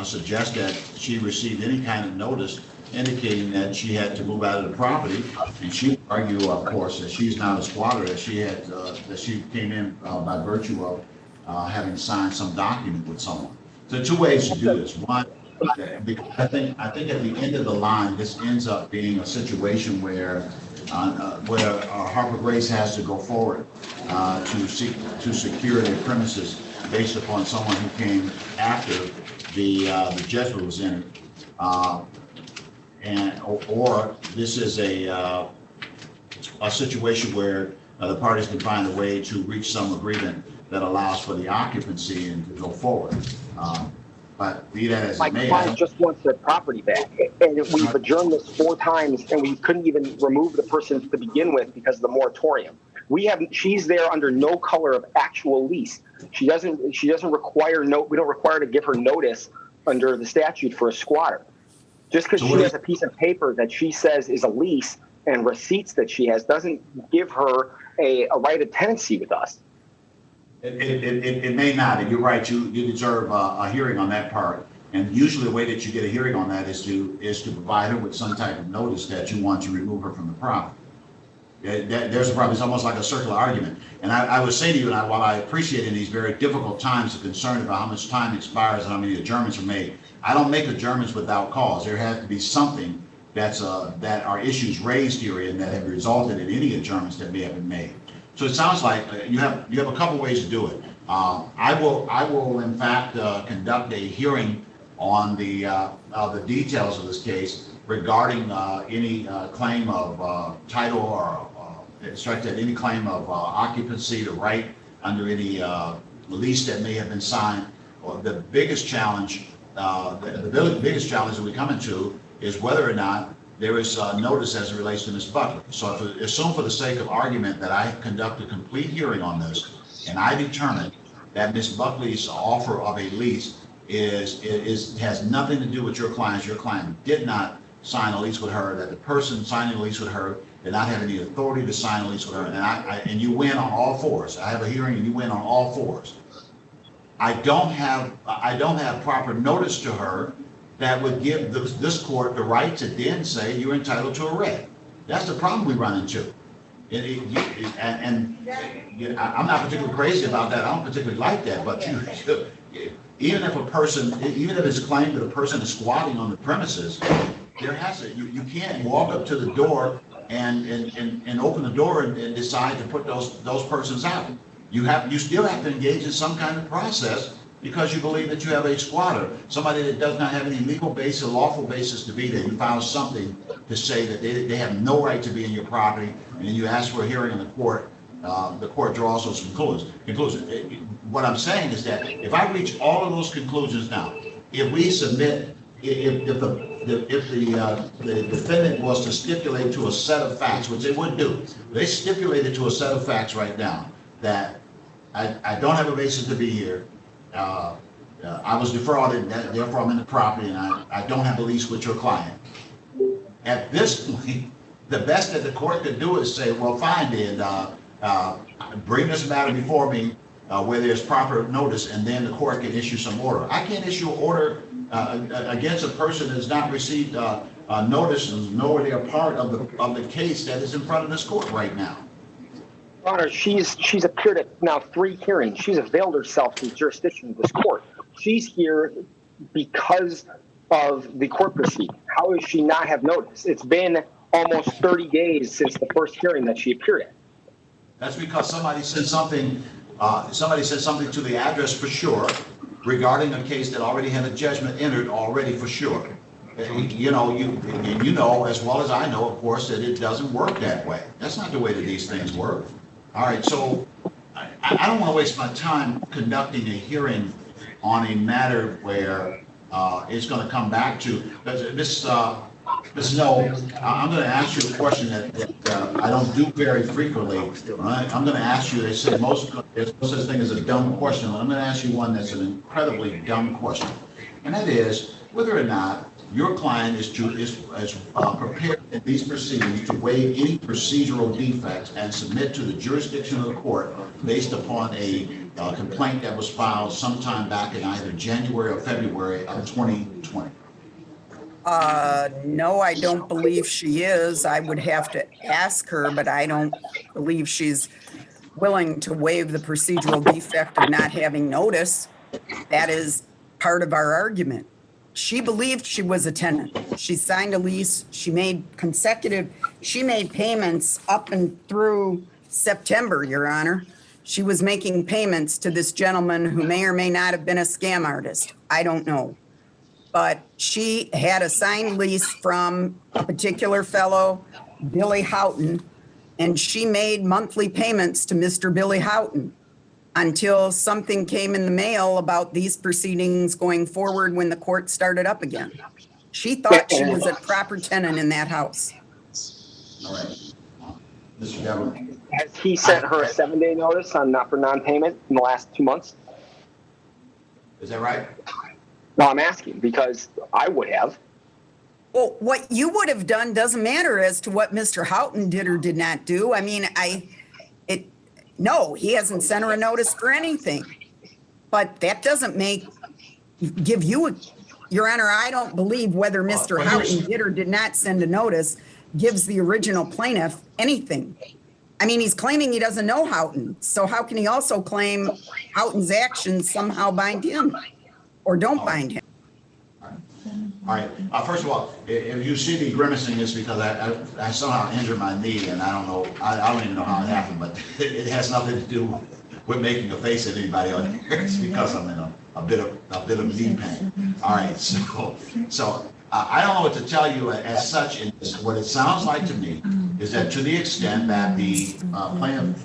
suggests that she received any kind of notice indicating that she had to move out of the property. And she would argue, of course, that she's not a squatter, that she came in by virtue of having signed some document with someone. So there are two ways to do this. One, I think at the end of the line, this ends up being a situation where Harper Grace has to go forward to secure their premises based upon someone who came after the judgment was entered, or this is a situation where the parties can find a way to reach some agreement that allows for the occupancy and to go forward. But be that as it may, my client just wants their property back, and we've adjourned this 4 times, and we couldn't even remove the person to begin with because of the moratorium. She's there under no color of actual lease. She doesn't require we don't require to give her notice under the statute for a squatter. Just because she has a piece of paper that she says is a lease and receipts that she has doesn't give her a right of tenancy with us. It may not, and you're right. You deserve a hearing on that part. And usually, the way that you get a hearing on that is to provide her with some type of notice that you want to remove her from the property. There's a problem. It's almost like a circular argument. And I would say to you, and while I appreciate in these very difficult times the concern about how much time expires and how many adjournments are made, I don't make adjournments without cause. There has to be something that are issues raised here and that have resulted in any adjournments that may have been made. So it sounds like you have a couple ways to do it. I will in fact conduct a hearing on the details of this case regarding any claim of title or any claim of occupancy to right under any lease that may have been signed. The biggest challenge, the biggest challenge that we come into is whether or not there is notice as it relates to Ms. Buckley. So assume for the sake of argument that I conduct a complete hearing on this, and I determine that Ms. Buckley's offer of a lease has nothing to do with your client. Your client did not sign a lease with her, that the person signing a lease with her did not have any authority to sign a lease with her, and you win on all fours. I have a hearing and you win on all fours. I don't have proper notice to her that would give this court the right to then say you're entitled to a writ. That's the problem we run into. I'm not particularly crazy about that. I don't particularly like that. But even if it's claimed that a person is squatting on the premises, you can't walk up to the door and open the door and decide to put those persons out. You still have to engage in some kind of process because you believe that you have a squatter, somebody that does not have any legal basis, lawful basis to be there. You file something to say that they have no right to be in your property, and then you ask for a hearing in the court draws those conclusions. What I'm saying is that if I reach all of those conclusions now, if we submit, if the defendant was to stipulate to a set of facts, which they would do, they stipulated to a set of facts right now that I don't have a basis to be here. I was defrauded, therefore I'm in the property, and I don't have a lease with your client. At this point, the best that the court could do is say, well, fine, then bring this matter before me where there's proper notice, and then the court can issue some order. I can't issue an order against a person that has not received notice, nor they are part of the case that is in front of this court right now. Your Honor, she's appeared at now 3 hearings. She's availed herself to the jurisdiction of this court. She's here because of the court proceeding. How does she not have notice? It's been almost 30 days since the first hearing that she appeared at. That's because somebody said something to the address for sure regarding a case that already had a judgment entered already for sure. You know as well as I know, of course, that it doesn't work that way. That's not the way that these things work. All right, so I don't want to waste my time conducting a hearing on a matter where it's going to come back to Ms. Ms. Snow, I'm going to ask you a question that I don't do very frequently. I'm going to ask you, they say there's no such thing as a dumb question. I'm going to ask you one that's an incredibly dumb question. And that is whether or not your client is prepared in these proceedings to waive any procedural defects and submit to the jurisdiction of the court based upon a complaint that was filed sometime back in either January or February of 2020. No, I don't believe she is. I would have to ask her, but I don't believe she's willing to waive the procedural defect of not having notice. That is part of our argument. She believed she was a tenant. She signed a lease. She made payments up and through September, Your Honor. She was making payments to this gentleman who may or may not have been a scam artist. I don't know. But she had a signed lease from a particular fellow, Billy Houghton, and she made monthly payments to Mr. Billy Houghton until something came in the mail about these proceedings going forward when the court started up again. She thought she was a proper tenant in that house. All right. Mr. Devlin. Has he sent her a 7-day notice for non-payment in the last 2 months? Is that right? No, I'm asking because I would have. Well, what you would have done doesn't matter as to what Mr. Houghton did or did not do. I mean, no, he hasn't sent her a notice for anything. But that doesn't give you Your Honor, I don't believe whether Mr. Houghton did or did not send a notice gives the original plaintiff anything. I mean, he's claiming he doesn't know Houghton. So how can he also claim Houghton's actions somehow bind him or don't bind him? All right. First of all, if you see me grimacing, it's because I somehow injured my knee, and I don't know. I don't even know how it happened, but it has nothing to do with making a face at anybody on here. It's because I'm in a bit of knee pain. All right. So I don't know what to tell you as such. What it sounds like to me is that to the extent that the plaintiff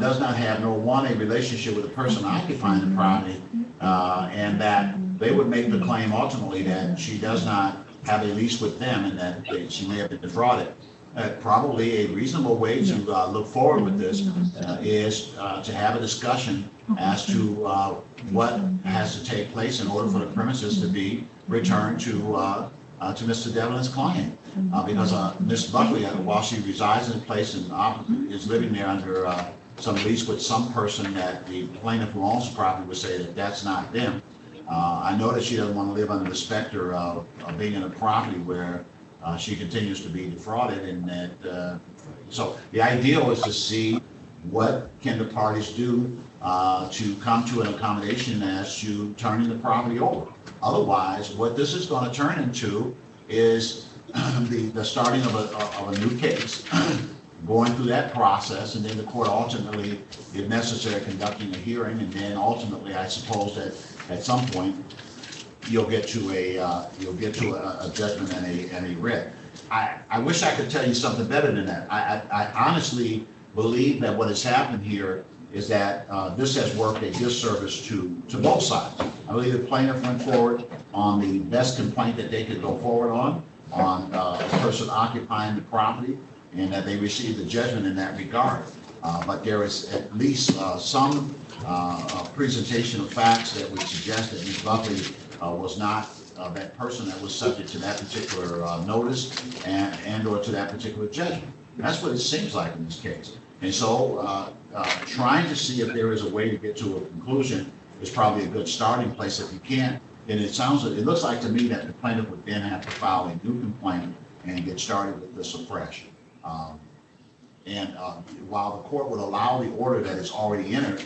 does not have nor want a relationship with the person occupying the property, and that they would make the claim ultimately that she does not have a lease with them and that she may have been defrauded. Probably a reasonable way to look forward with this is to have a discussion as to what has to take place in order for the premises to be returned to Mr. Devlin's client. Because Ms. Buckley, while she resides in a place and is living there under some lease with some person that the plaintiff who owns the property would say that that's not them. I know that she doesn't want to live under the specter of being in a property where she continues to be defrauded, and that so the ideal is to see what can the parties do to come to an accommodation as to turning the property over. Otherwise, what this is going to turn into is the starting of a new case, going through that process, and then the court ultimately, if necessary, conducting a hearing, and then ultimately, I suppose that at some point you'll get to a judgment and a writ. I wish I could tell you something better than that. I honestly believe that what has happened here is that this has worked a disservice to both sides. I believe the plaintiff went forward on the best complaint that they could go forward on a person occupying the property, and that they received a judgment in that regard. But there is at least some presentation of facts that would suggest that Ms. Buckley was not that person that was subject to that particular notice and or to that particular judgment. That's what it seems like in this case. And so trying to see if there is a way to get to a conclusion is probably a good starting place. If you can't, then it looks like to me that the plaintiff would then have to file a new complaint and get started with this afresh. While the court would allow the order that is already entered,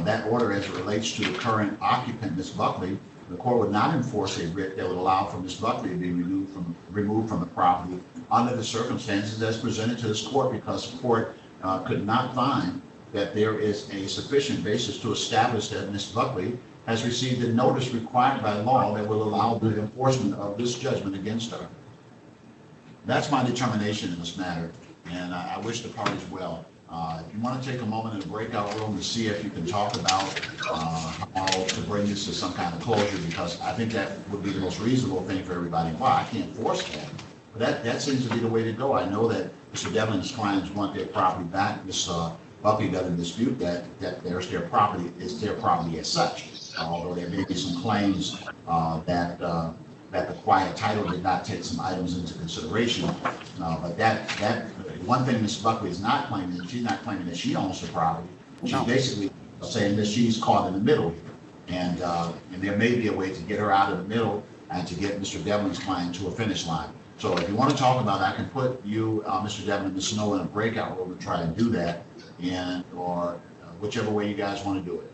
that order as it relates to the current occupant, Ms. Buckley, the court would not enforce a writ that would allow for Ms. Buckley to be removed from the property under the circumstances as presented to this court, because the court could not find that there is a sufficient basis to establish that Ms. Buckley has received a notice required by law that will allow the enforcement of this judgment against her. That's my determination in this matter, and I wish the parties well. If you want to take a moment in the breakout room to see if you can talk about how to bring this to some kind of closure, because I think that would be the most reasonable thing for everybody. Well, I can't force that, But that seems to be the way to go. I know that Mr. Devlin's clients want their property back. Ms. Buckley doesn't dispute that there's their property, it's their property as such. Although there may be some claims that the quiet title did not take some items into consideration. But that one thing Ms. Buckley is not claiming, she's not claiming that she owns the property. She's basically saying that she's caught in the middle. And there may be a way to get her out of the middle and to get Mr. Devlin's client to a finish line. So if you want to talk about it, I can put you, Mr. Devlin, and Ms. Snow in a breakout room and try and do that, or whichever way you guys want to do it.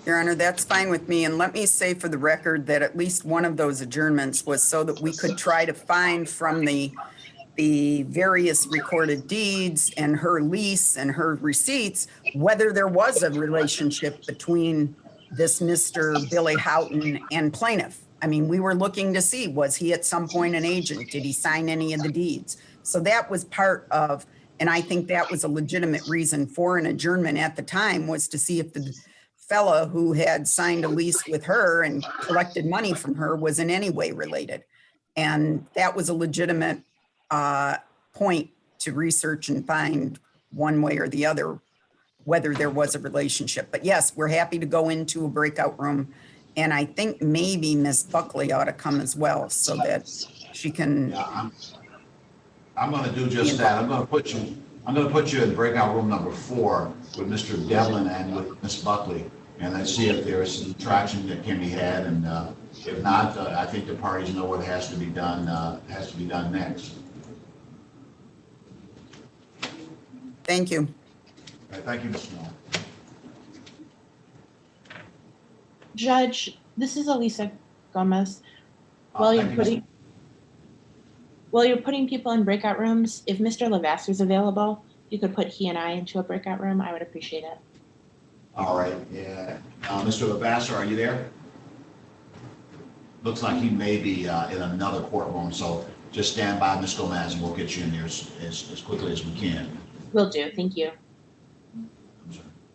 Your Honor, that's fine with me. And let me say for the record that at least one of those adjournments was so that we could try to find from the various recorded deeds and her lease and her receipts, whether there was a relationship between this Mr. Billy Houghton and plaintiff. I mean, we were looking to see, was he at some point an agent? Did he sign any of the deeds? So that was part of, and I think that was a legitimate reason for an adjournment at the time, was to see if the fella who had signed a lease with her and collected money from her was in any way related. And that was a legitimate point to research and find one way or the other whether there was a relationship. But yes, we're happy to go into a breakout room. And I think maybe Ms. Buckley ought to come as well so that she can. Yeah, I'm going to do just that. I'm going to put you in breakout room number 4 with Mr. Devlin and with Ms. Buckley, and let's see if there is some traction that can be had. And if not, I think the parties know what has to be done. Next. Thank you. All right, thank you, Ms. Snow. Judge, this is Elisa Gomez. While you're putting people in breakout rooms, if Mr. Lavasser is available, you could put he and I into a breakout room. I would appreciate it. All right, yeah. Mr. Lavasser, are you there? Looks like he may be in another courtroom, so just stand by, Ms. Gomez, and we'll get you in there as quickly as we can. Will do. Thank you.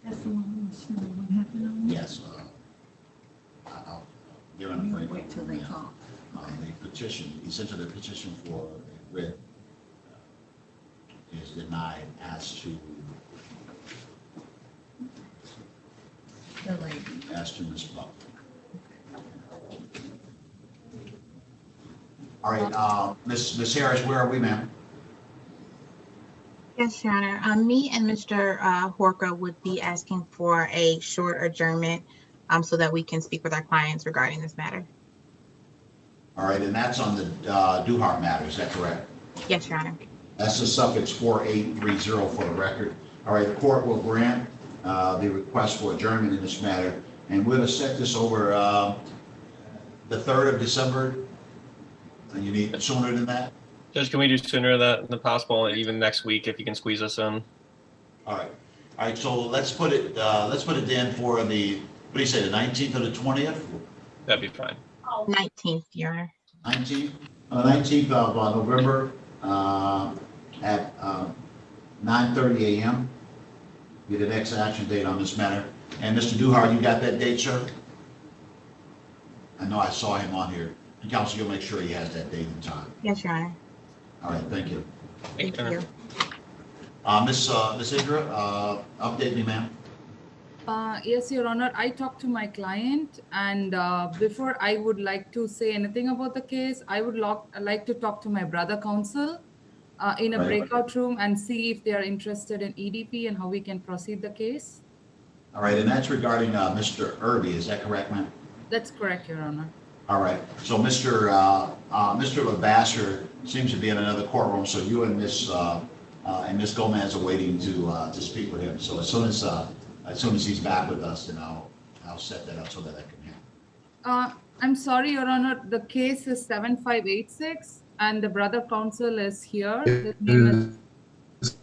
That's the one with Snow. What happened on that? Yes. You're in a break. Wait till they call. The petition, essentially the petition for a writ is denied as to The lady. Ms. Buck. All right, Ms. Harris, where are we, ma'am? Yes, Your Honor. Me and Mr. Horka would be asking for a short adjournment so that we can speak with our clients regarding this matter. All right, and that's on the Duhart matter, is that correct? Yes, Your Honor. That's the suffix 4830 for the record. All right, the court will grant the request for adjournment in this matter, and we're going to set this over the 3rd of December. And you need sooner than that? Judge, can we do sooner than possible, even next week if you can squeeze us in? All right, so let's put it in for the, what do you say, the 19th or the 20th? That'd be fine. 19th, Your Honor. 19th of November at 9:30 a.m. Be the next action date on this matter. And Mr. Duhart, you got that date, sir? I know I saw him on here. And counsel, you'll make sure he has that date and time. Yes, Your Honor. All right, thank you. Thank you. Miss Indra, update me, ma'am. Yes, Your Honor. I talked to my client, and before I would like to say anything about the case, I would like to talk to my brother counsel in a breakout room and see if they are interested in EDP and how we can proceed the case. All right, and that's regarding Mr. Irby, is that correct, ma'am? That's correct, Your Honor. All right, so Mr. Lavasser seems to be in another courtroom, so you and Miss Gomez are waiting to speak with him. So as soon as he's back with us, then I'll set that up so that I can hear. I'm sorry, Your Honor. The case is 7586, and the brother counsel is here. His name is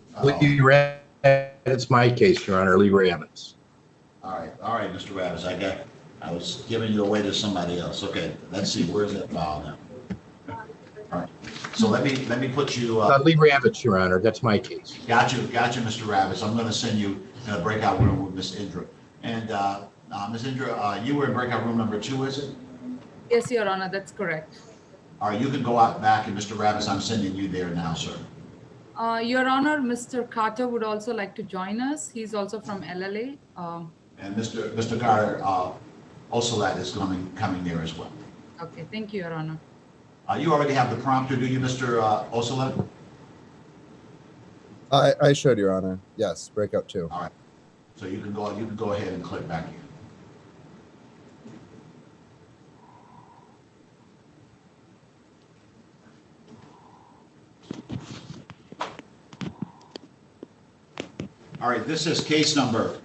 It's my case, Your Honor, Lee Evans. All right, Mr. Ravis, I was giving you away to somebody else. Okay, let's see, where's that file now? All right, so let me put you. Lee Ravitz, Your Honor, that's my case. Got you, Mr. Ravis. I'm going to send you in a breakout room with Miss Indra. And Miss Indra, you were in breakout room number 2, is it? Yes, Your Honor, that's correct. All right, you can go out back, and Mr. Ravis, I'm sending you there now, sir. Your Honor, Mr. Carter would also like to join us. He's also from LLA. And Mr. Carter, Osalat is coming there as well. Okay, thank you, Your Honor. You already have the prompter, do you, Mr. Osalat? I should, Your Honor. Yes, breakout 2. All right. So you can go ahead and click back in. All right, this is case number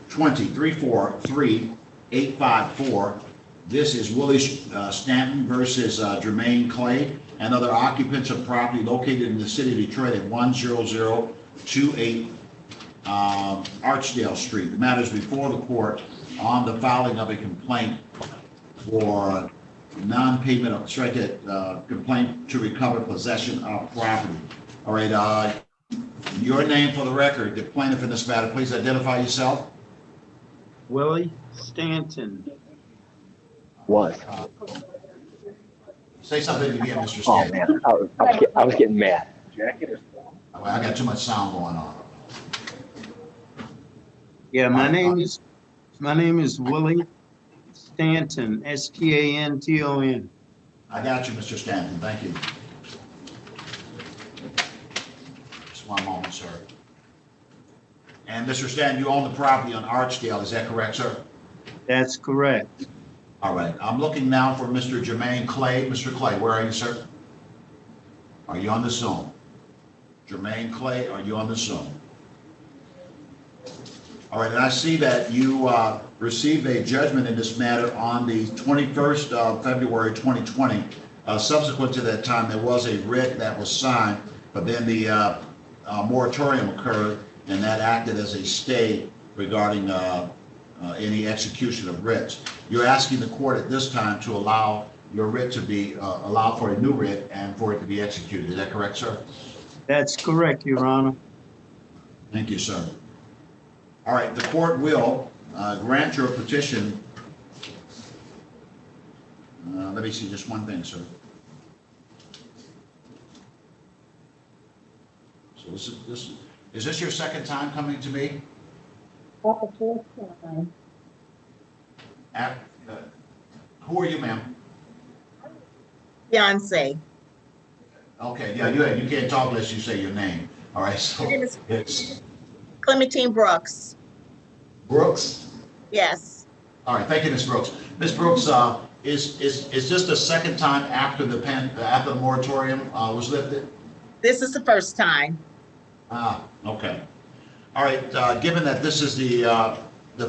2343854. This is Willie Stanton versus Jermaine Clay and other occupants of property located in the city of Detroit at 10028 Archdale Street. The matter is before the court on the filing of a complaint for non-payment of complaint to recover possession of property. All right, your name for the record, the plaintiff in this matter, please identify yourself. Willie Stanton. Was. Say something again, Mr. Oh Stanton. man, I was getting mad. I got too much sound going on. Yeah, my name is Willie Stanton, Stanton. I got you, Mr. Stanton. Thank you. Just one moment, sir. And Mr. Stanton, you own the property on Archdale, is that correct, sir? That's correct. All right, I'm looking now for Mr. Jermaine Clay. Mr. Clay, where are you, sir? Are you on the Zoom? Jermaine Clay, are you on the Zoom? All right, and I see that you received a judgment in this matter on the 21st of February 2020. Subsequent to that time, there was a writ that was signed, but then the moratorium occurred, and that acted as a stay regarding any execution of writs. You're asking the court at this time to allow your writ to be, allow for a new writ and for it to be executed. Is that correct, sir? That's correct, Your Honor. Thank you, sir. All right, the court will grant your petition. Let me see just one thing, sir. So is this your second time coming to me? That's the fourth time. Who are you, ma'am? Beyonce. Okay, yeah, you can't talk unless you say your name. All right, so it's Clementine Brooks. Brooks? Yes. All right, thank you, Ms. Brooks. Ms. Brooks, is this the second time after the moratorium was lifted? This is the first time. Ah, okay. All right, given that this is the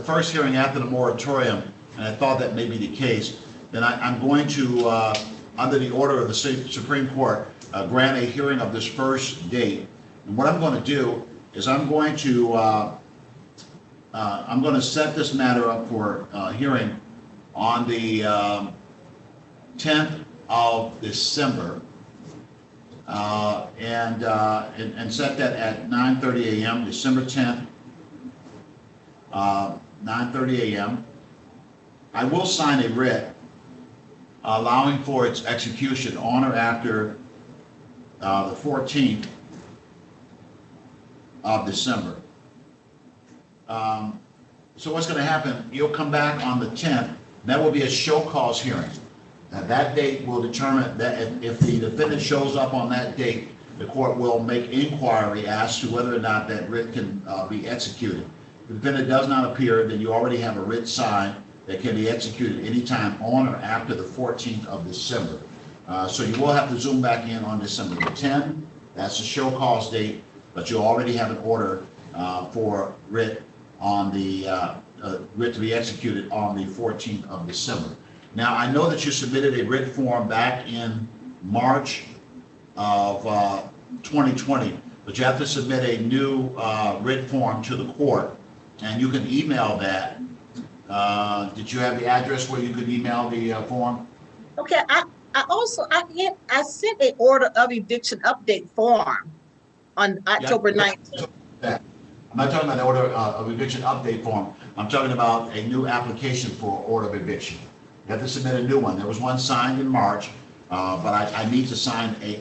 first hearing after the moratorium, and I thought that may be the case, then I'm going to, under the order of the Supreme Court, grant a hearing of this first date. And what I'm going to do is I'm going to set this matter up for hearing on the 10th of December, and set that at 9:30 a.m., December 10th, 9:30 a.m. I will sign a writ allowing for its execution on or after the 14th of December. So what's going to happen, you'll come back on the 10th, that will be a show cause hearing. Now that date will determine that if the defendant shows up on that date, the court will make inquiry as to whether or not that writ can be executed. If the defendant does not appear, then you already have a writ signed that can be executed anytime on or after the 14th of December. So you will have to zoom back in on December the 10th. That's the show cause date, but you already have an order for writ on the writ to be executed on the 14th of December. Now, I know that you submitted a writ form back in March of 2020, but you have to submit a new writ form to the court, and you can email that. Did you have the address where you could email the form? Okay, I sent an order of eviction update form on October 19th. I'm not talking about the order of eviction update form. I'm talking about a new application for order of eviction. You have to submit a new one. There was one signed in March, but I need to sign a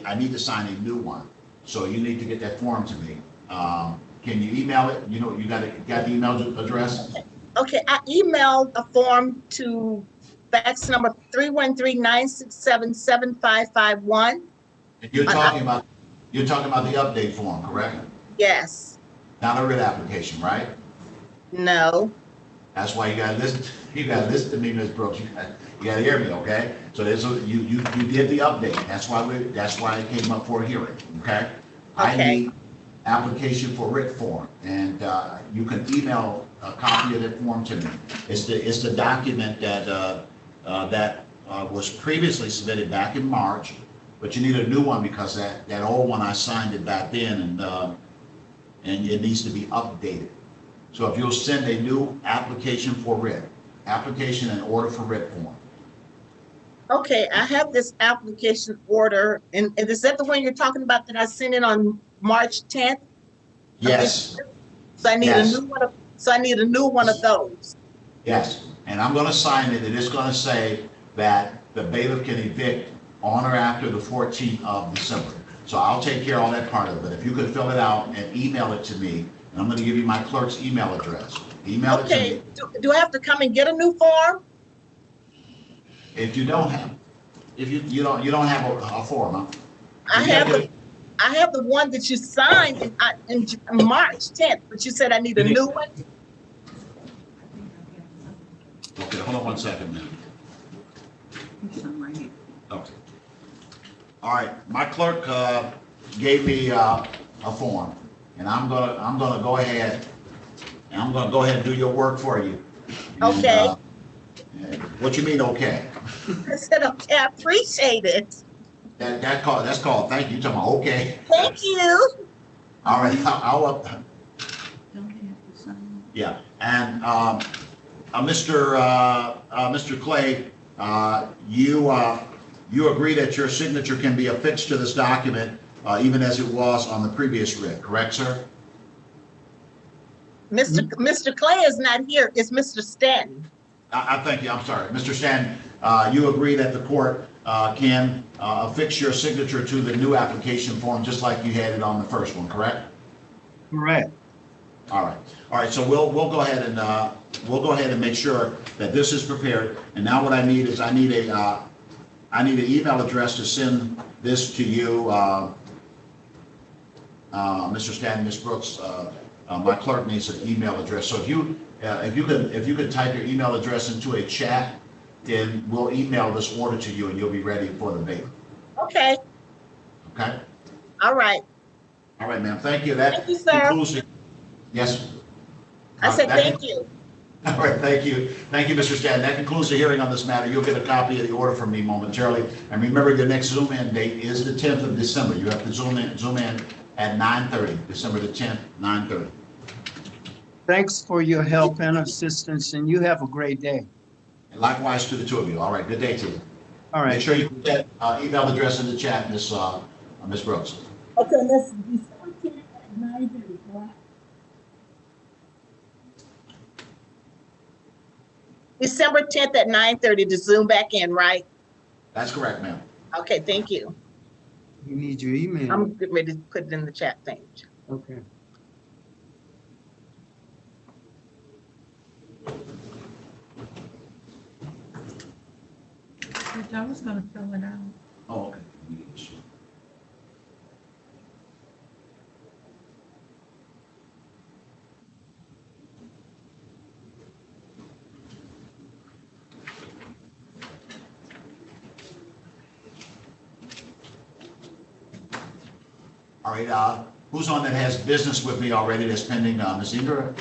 new one. So you need to get that form to me. Can you email it? You know, you got the email address? Okay, I emailed a form to fax number 313-967-7551. And you're talking about the update form, correct? Yes. Not a writ application, right? No. That's why you gotta listen to me, Ms. Brooks. You gotta hear me, okay? So you did the update. That's why it came up for a hearing, okay? I need application for writ form, and you can email a copy of that form to me. It's the document that was previously submitted back in March, but you need a new one because that old one I signed it back then, and it needs to be updated. So if you'll send a new application for writ, application and order for writ form. Okay, I have this application order, and is that the one you're talking about that I sent in on March 10th? Yes. So I need a new one. So I need a new one of those. Yes, and I'm going to sign it, and it's going to say that the bailiff can evict on or after the 14th of December. So I'll take care of all that part of it. If you could fill it out and email it to me, and I'm going to give you my clerk's email address. Email it to me. Do I have to come and get a new form? If you don't have, you don't have a form, huh? I have the one that you signed in March 10th, but you said I need a new one. Okay, hold on one second, man. Okay. All right, my clerk gave me a form, and I'm gonna go ahead and do your work for you. And, okay. What you mean, okay? I said okay. I appreciate it. That's called thank you. You're talking about okay. Thank you. All right, I'll yeah, and Mr. Clay, you agree that your signature can be affixed to this document, even as it was on the previous writ, correct, sir? Mr. Clay is not here. It's Mr. Stanton. I thank you. I'm sorry, Mr. Stanton. You agree that the court can affix your signature to the new application form, just like you had it on the first one, correct? Correct. All right. So we'll go ahead and make sure that this is prepared. And now what I need is I need an email address to send this to you, Mr. Stanton, Ms. Brooks. My clerk needs an email address. So if you could type your email address into a chat, then we'll email this order to you, and you'll be ready for the bailiff. Okay. Okay. All right. All right, ma'am. Thank you. That thank you, sir. concludes it. Yes. I said thank you. All right, thank you. Thank you, Mr. Stanton. That concludes the hearing on this matter. You'll get a copy of the order from me momentarily. And remember, your next Zoom-in date is the 10th of December. You have to Zoom in at 9:30, December the 10th, 9:30. Thanks for your help and assistance, and you have a great day. And likewise to the two of you. All right, good day to you. All right. Make sure you put that email address in the chat, Ms. Brooks. Okay, let's December 10th at 9:30, correct? December 10th at 9:30 to Zoom back in, right? That's correct, ma'am. Okay, thank you. You need your email. I'm getting ready to put it in the chat thing. Okay. I was gonna fill it out. Oh, okay. All right, who's on that has business with me already that's pending, Ms. Indra?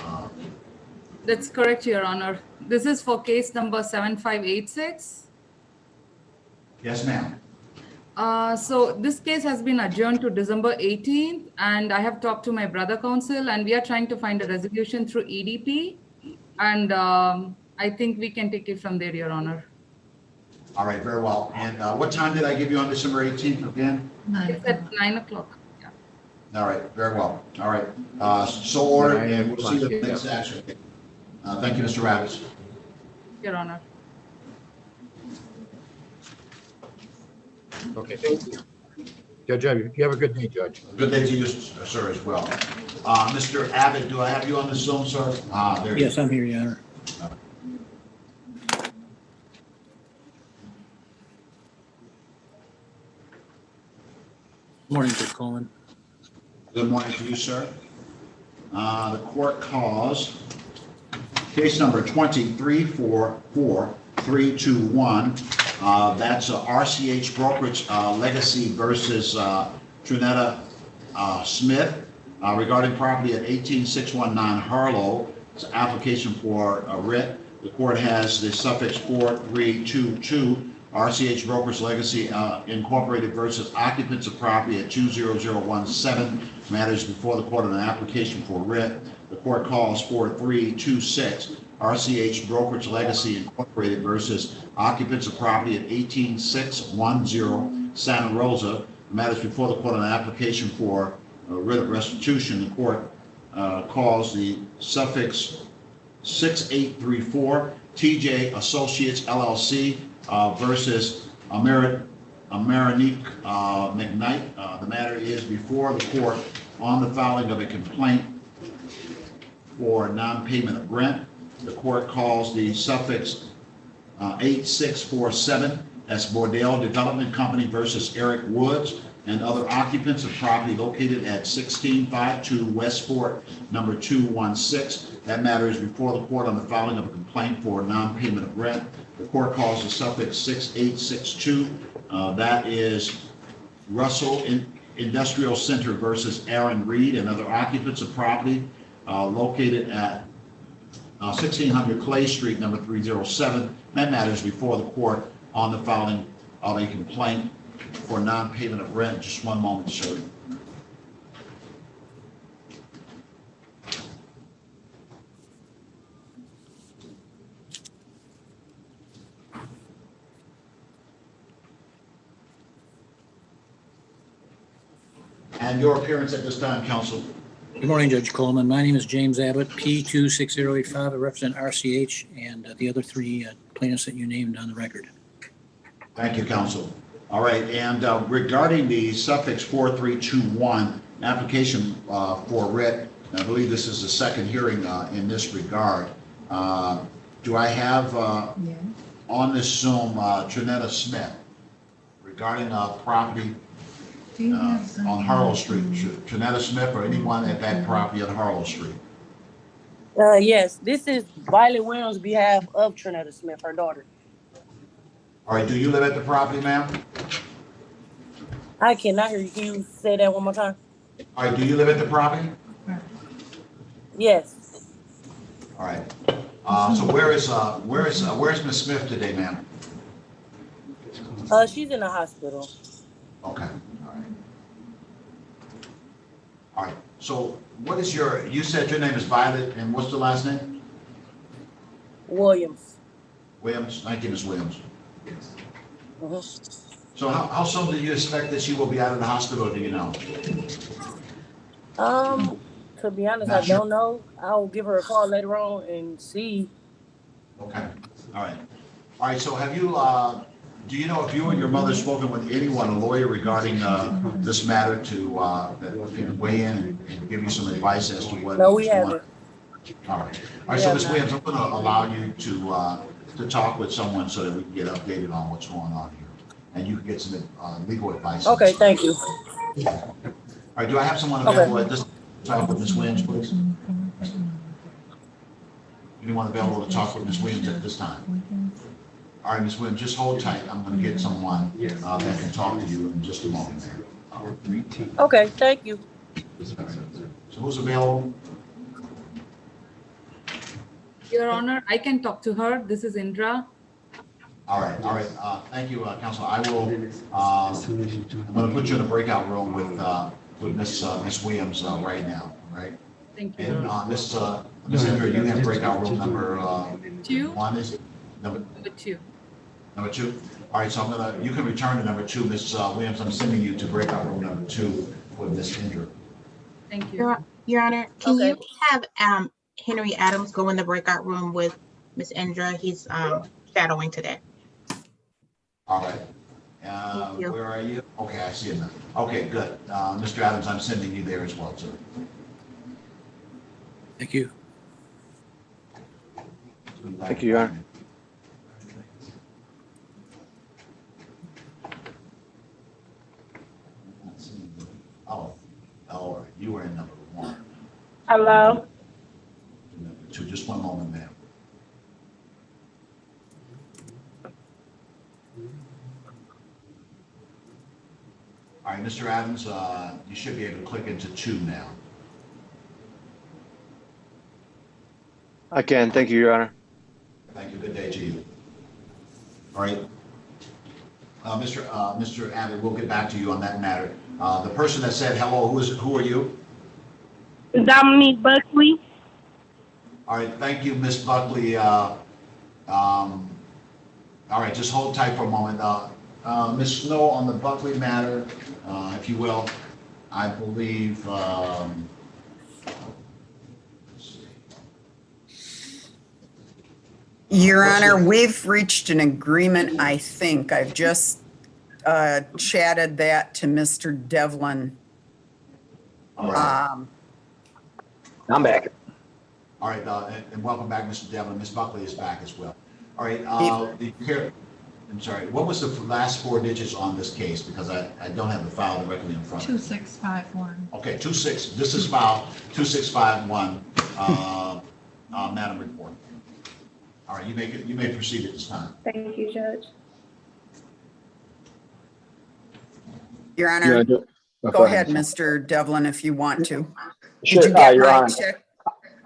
That's correct, Your Honor. This is for case number 7586. Yes, ma'am. So this case has been adjourned to December 18th, and I have talked to my brother counsel, and we are trying to find a resolution through EDP. And I think we can take it from there, Your Honor. All right, very well. And what time did I give you on December 18th again? It's at 9 o'clock. Yeah. All right, very well. All right, so ordered, and we'll see you next action. Thank you, Mr. Rabbits. Your Honor. Okay, thank you. Judge, you have a good day, Judge. Good day to you, sir, as well. Mr. Abbott, do I have you on the Zoom, sir? There you Yes, go. I'm here, Your Honor. Morning, Judge Coleman. Good morning to you, sir. The court calls case number 2344321. That's RCH Brokerage Legacy versus Trinetta Smith regarding property at 18619 Harlow. It's an application for a writ. The court has the suffix 4322. RCH Brokers Legacy Incorporated versus occupants of property at 20017. Matters before the court on an application for writ. The court calls 4326. RCH Brokerage Legacy Incorporated versus occupants of property at 18610 Santa Rosa. Matters before the court on an application for writ of restitution. The court calls the suffix 6834 TJ Associates LLC versus Amerinique McKnight. The matter is before the court on the filing of a complaint for non-payment of rent. The court calls the suffix 8647. That's Bordale Development Company versus Eric Woods and other occupants of property located at 1652 West Fort, number 216. That matter is before the court on the filing of a complaint for non-payment of rent. The court calls the suffix 6862. That is Russell Industrial Center versus Aaron Reed and other occupants of property located at 1600 Clay Street, number 307. That matter is before the court on the filing of a complaint for non-payment of rent. Just one moment, sir. And your appearance at this time, counsel. Good morning, Judge Coleman. My name is James Abbott, P26085. I represent RCH and the other three plaintiffs that you named on the record. Thank you, counsel. All right, and regarding the suffix 4321, application for writ, I believe this is the second hearing in this regard. Do I have on this Zoom Trinetta Smith regarding property on Harlow Street? Trinetta Smith or anyone at that property on Harlow Street? Yes, this is Violet Williams' behalf of Trinetta Smith, her daughter. All right, do you live at the property, ma'am? I cannot hear you. Can you say that one more time? All right, do you live at the property? Yes. All right. So where's Miss Smith today, ma'am? She's in the hospital. Okay. All right. All right. So what is you said your name is Violet, and what's the last name? Williams. Williams. Thank you, Ms. Williams. Uh-huh. So how soon do you expect that she will be out of the hospital, do you know? To be honest, I don't know. I'll give her a call later on and see. Okay. All right. All right. So have you, do you know if you and your mother spoken with anyone, a lawyer, regarding this matter that can weigh in and give you some advice as to what? No, we haven't. All right. All right. So Ms. Williams, I'm going to allow you to talk with someone so that we can get updated on what's going on here, and you can get some legal advice. Okay. Thank you. All right. Do I have someone available at this time with Ms. Williams, please? Anyone available to talk with Ms. Williams at this time? All right, Ms. Williams, just hold tight. I'm going to get someone that can talk to you in just a moment there. Okay, thank you. So who's available? Your Honor, I can talk to her. This is Indra. All right. Thank you, Counsel. I will. I'm going to put you in a breakout room with Miss Williams right now. Right. Thank you. And Miss Indra, you have breakout room number 2. One is number 2. Number 2. All right. So you can return to number 2, Miss Williams. I'm sending you to breakout room number 2 with Miss Indra. Thank you. Your Honor, can you have Henry Adams go in the breakout room with Miss Indra? He's shadowing today. All right. Thank you. Where are you? Okay, I see it now. Okay, good. Mr. Adams, I'm sending you there as well, sir. Thank you. Thank you, Your Honor. Oh, you were in number 1. Hello? Number 2, just one moment, ma'am. All right, Mr. Adams, you should be able to click into 2 now. I can. Thank you, Your Honor. Thank you. Good day to you. All right. Mr. Abbott, we'll get back to you on that matter. The person that said hello, who are you? Dominique Buckley. All right, thank you, Miss Buckley. All right, just hold tight for a moment. Ms. Snow, on the Buckley matter, if you will, I believe, Your Honor, we've reached an agreement, I think. I've just chatted that to Mr. Devlin. All right. I'm back. All right, and welcome back, Mr. Devlin. Ms. Buckley is back as well. All right, I'm sorry, what was the last 4 digits on this case? Because I don't have the file directly in front of me. 2651. Okay, this is file 2651, Madam Report. All right, you may proceed at this time. Thank you, Judge. Your Honor, Yeah, go ahead, Mr. Devlin, if you want to. Sure, Did you get Your my Honor. check?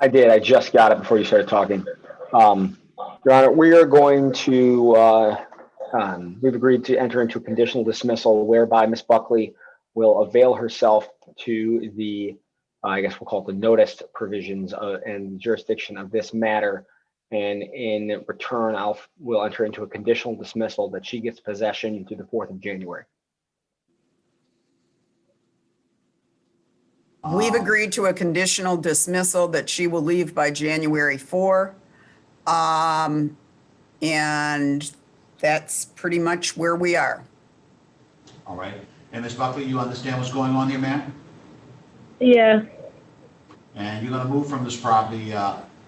I did. I just got it before you started talking. Your Honor, we are going to, we've agreed to enter into a conditional dismissal whereby Ms. Buckley will avail herself to the, I guess we'll call it the notice provisions and jurisdiction of this matter. And in return, we'll enter into a conditional dismissal that she gets possession through the 4th of January. We've agreed to a conditional dismissal that she will leave by January 4. And that's pretty much where we are. All right, and Ms. Buckley, you understand what's going on here, ma'am? Yeah. And you're going to move from this property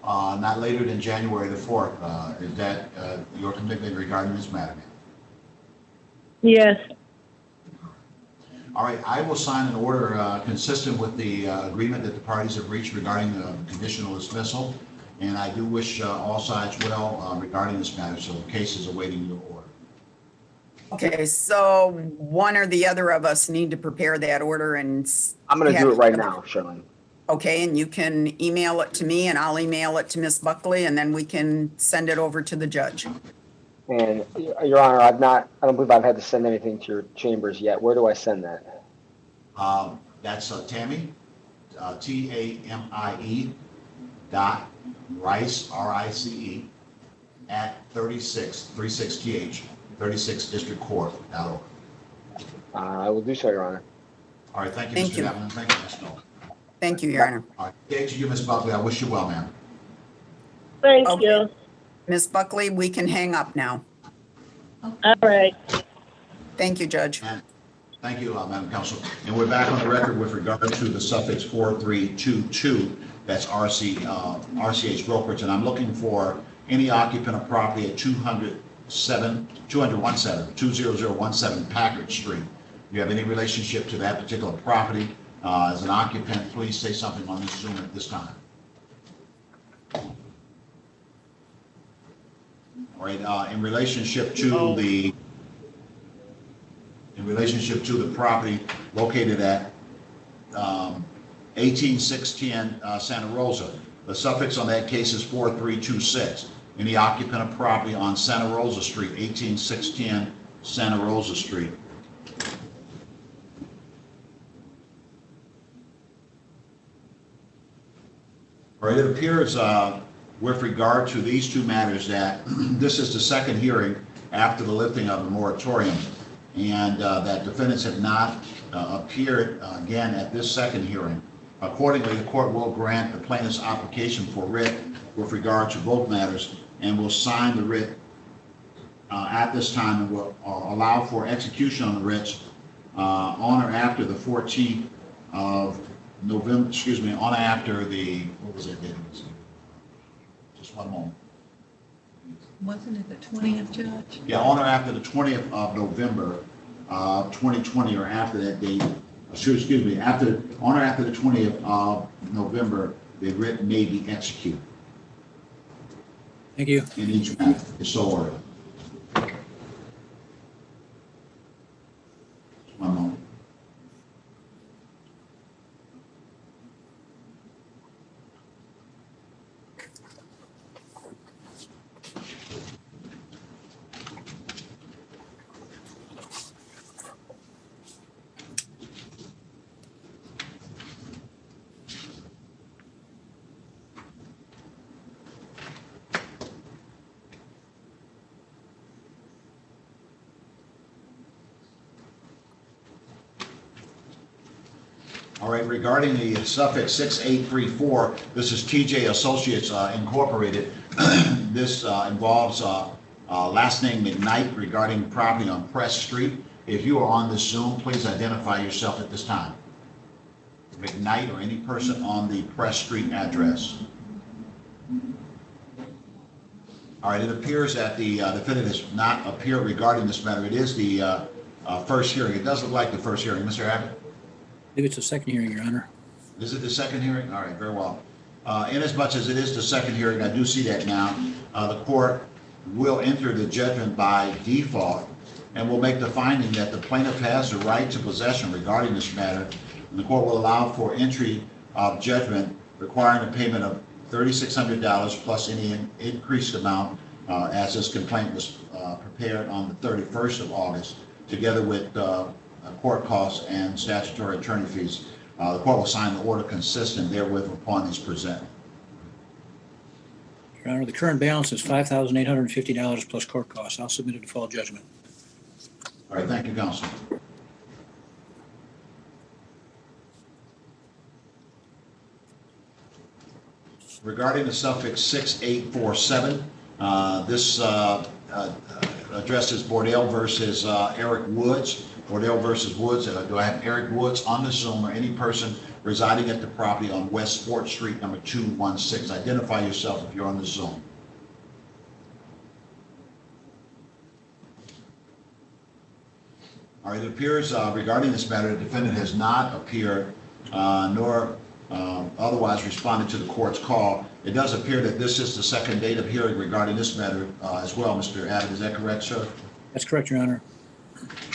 not later than January the 4th. Is that your commitment regarding this matter, ma'am? Yes. All right, I will sign an order consistent with the agreement that the parties have reached regarding the conditional dismissal. And I do wish all sides well regarding this matter, so the case is awaiting your order. Okay, so one or the other of us need to prepare that order and. I'm going to do it right now, Shirley. Okay, and you can email it to me and I'll email it to Ms. Buckley and then we can send it over to the judge. And Your Honor, I don't believe I've had to send anything to your chambers yet. Where do I send that? That's Tammy, TAMIE .Rice, RICE, at 36th, 36 District Court, .org. I will do so, Your Honor. All right, thank you, Thank Mr. you. Devlin. Thank you, Ms. Snow. Thank you, Your Honor. All right, day to you, Ms. Buckley. I wish you well, ma'am. Thank Okay. you. Ms. Buckley, we can hang up now. All right. Thank you, Judge. Thank you, Madam Counsel. And we're back on the record with regard to the suffix 4322. That's RCH Brokerage, and I'm looking for any occupant of property at 2017 Packard Street. If you have any relationship to that particular property as an occupant, please say something on this Zoom at this time. All right, in relationship to the property located at 18610 Santa Rosa. The suffix on that case is 4326. Any occupant of property on Santa Rosa Street, 18610 Santa Rosa Street. All right, it appears with regard to these two matters that this is the second hearing after the lifting of the moratorium, and that defendants have not appeared again at this second hearing. Accordingly, the court will grant the plaintiff's application for writ with regard to both matters and will sign the writ at this time and will allow for execution on the writs on or after the 14th of November, excuse me, on or after the, what was that date? Just one moment. Wasn't it the 20th, Judge? Yeah, on or after the 20th of November, 2020, or after that date, excuse me, on or after the 20th of November, the writ may be executed. Thank you. In each matter, is so ordered. One moment. All right, regarding the suffix 6834, this is TJ Associates Incorporated. This involves last name McKnight regarding property on Press Street. If you are on this Zoom, please identify yourself at this time. McKnight or any person on the Press Street address. All right, it appears that the defendant has not appeared regarding this matter. It is the first hearing. It does look like the first hearing. Mr. Abbott? I believe it's the second hearing, Your Honor. Is it the second hearing? All right, very well. Inasmuch as it is the second hearing, I do see that now. The court will enter the judgment by default and will make the finding that the plaintiff has the right to possession regarding this matter. And the court will allow for entry of judgment requiring a payment of $3,600 plus any increased amount as this complaint was prepared on the 31st of August, together with court costs and statutory attorney fees. The court will sign the order consistent therewith upon its presented. Your Honor, the current balance is $5,850 plus court costs. I'll submit a default judgment. All right, thank you, counsel. Regarding the suffix 6847, this addresses Bordell versus Eric Woods. Bordell versus Woods. Do I have Eric Woods on the Zoom or any person residing at the property on West 4th Street, number 216? Identify yourself if you're on the Zoom. All right, it appears regarding this matter, the defendant has not appeared nor otherwise responded to the court's call. It does appear that this is the second date of hearing regarding this matter as well, Mr. Abbott. Is that correct, sir? That's correct, Your Honor.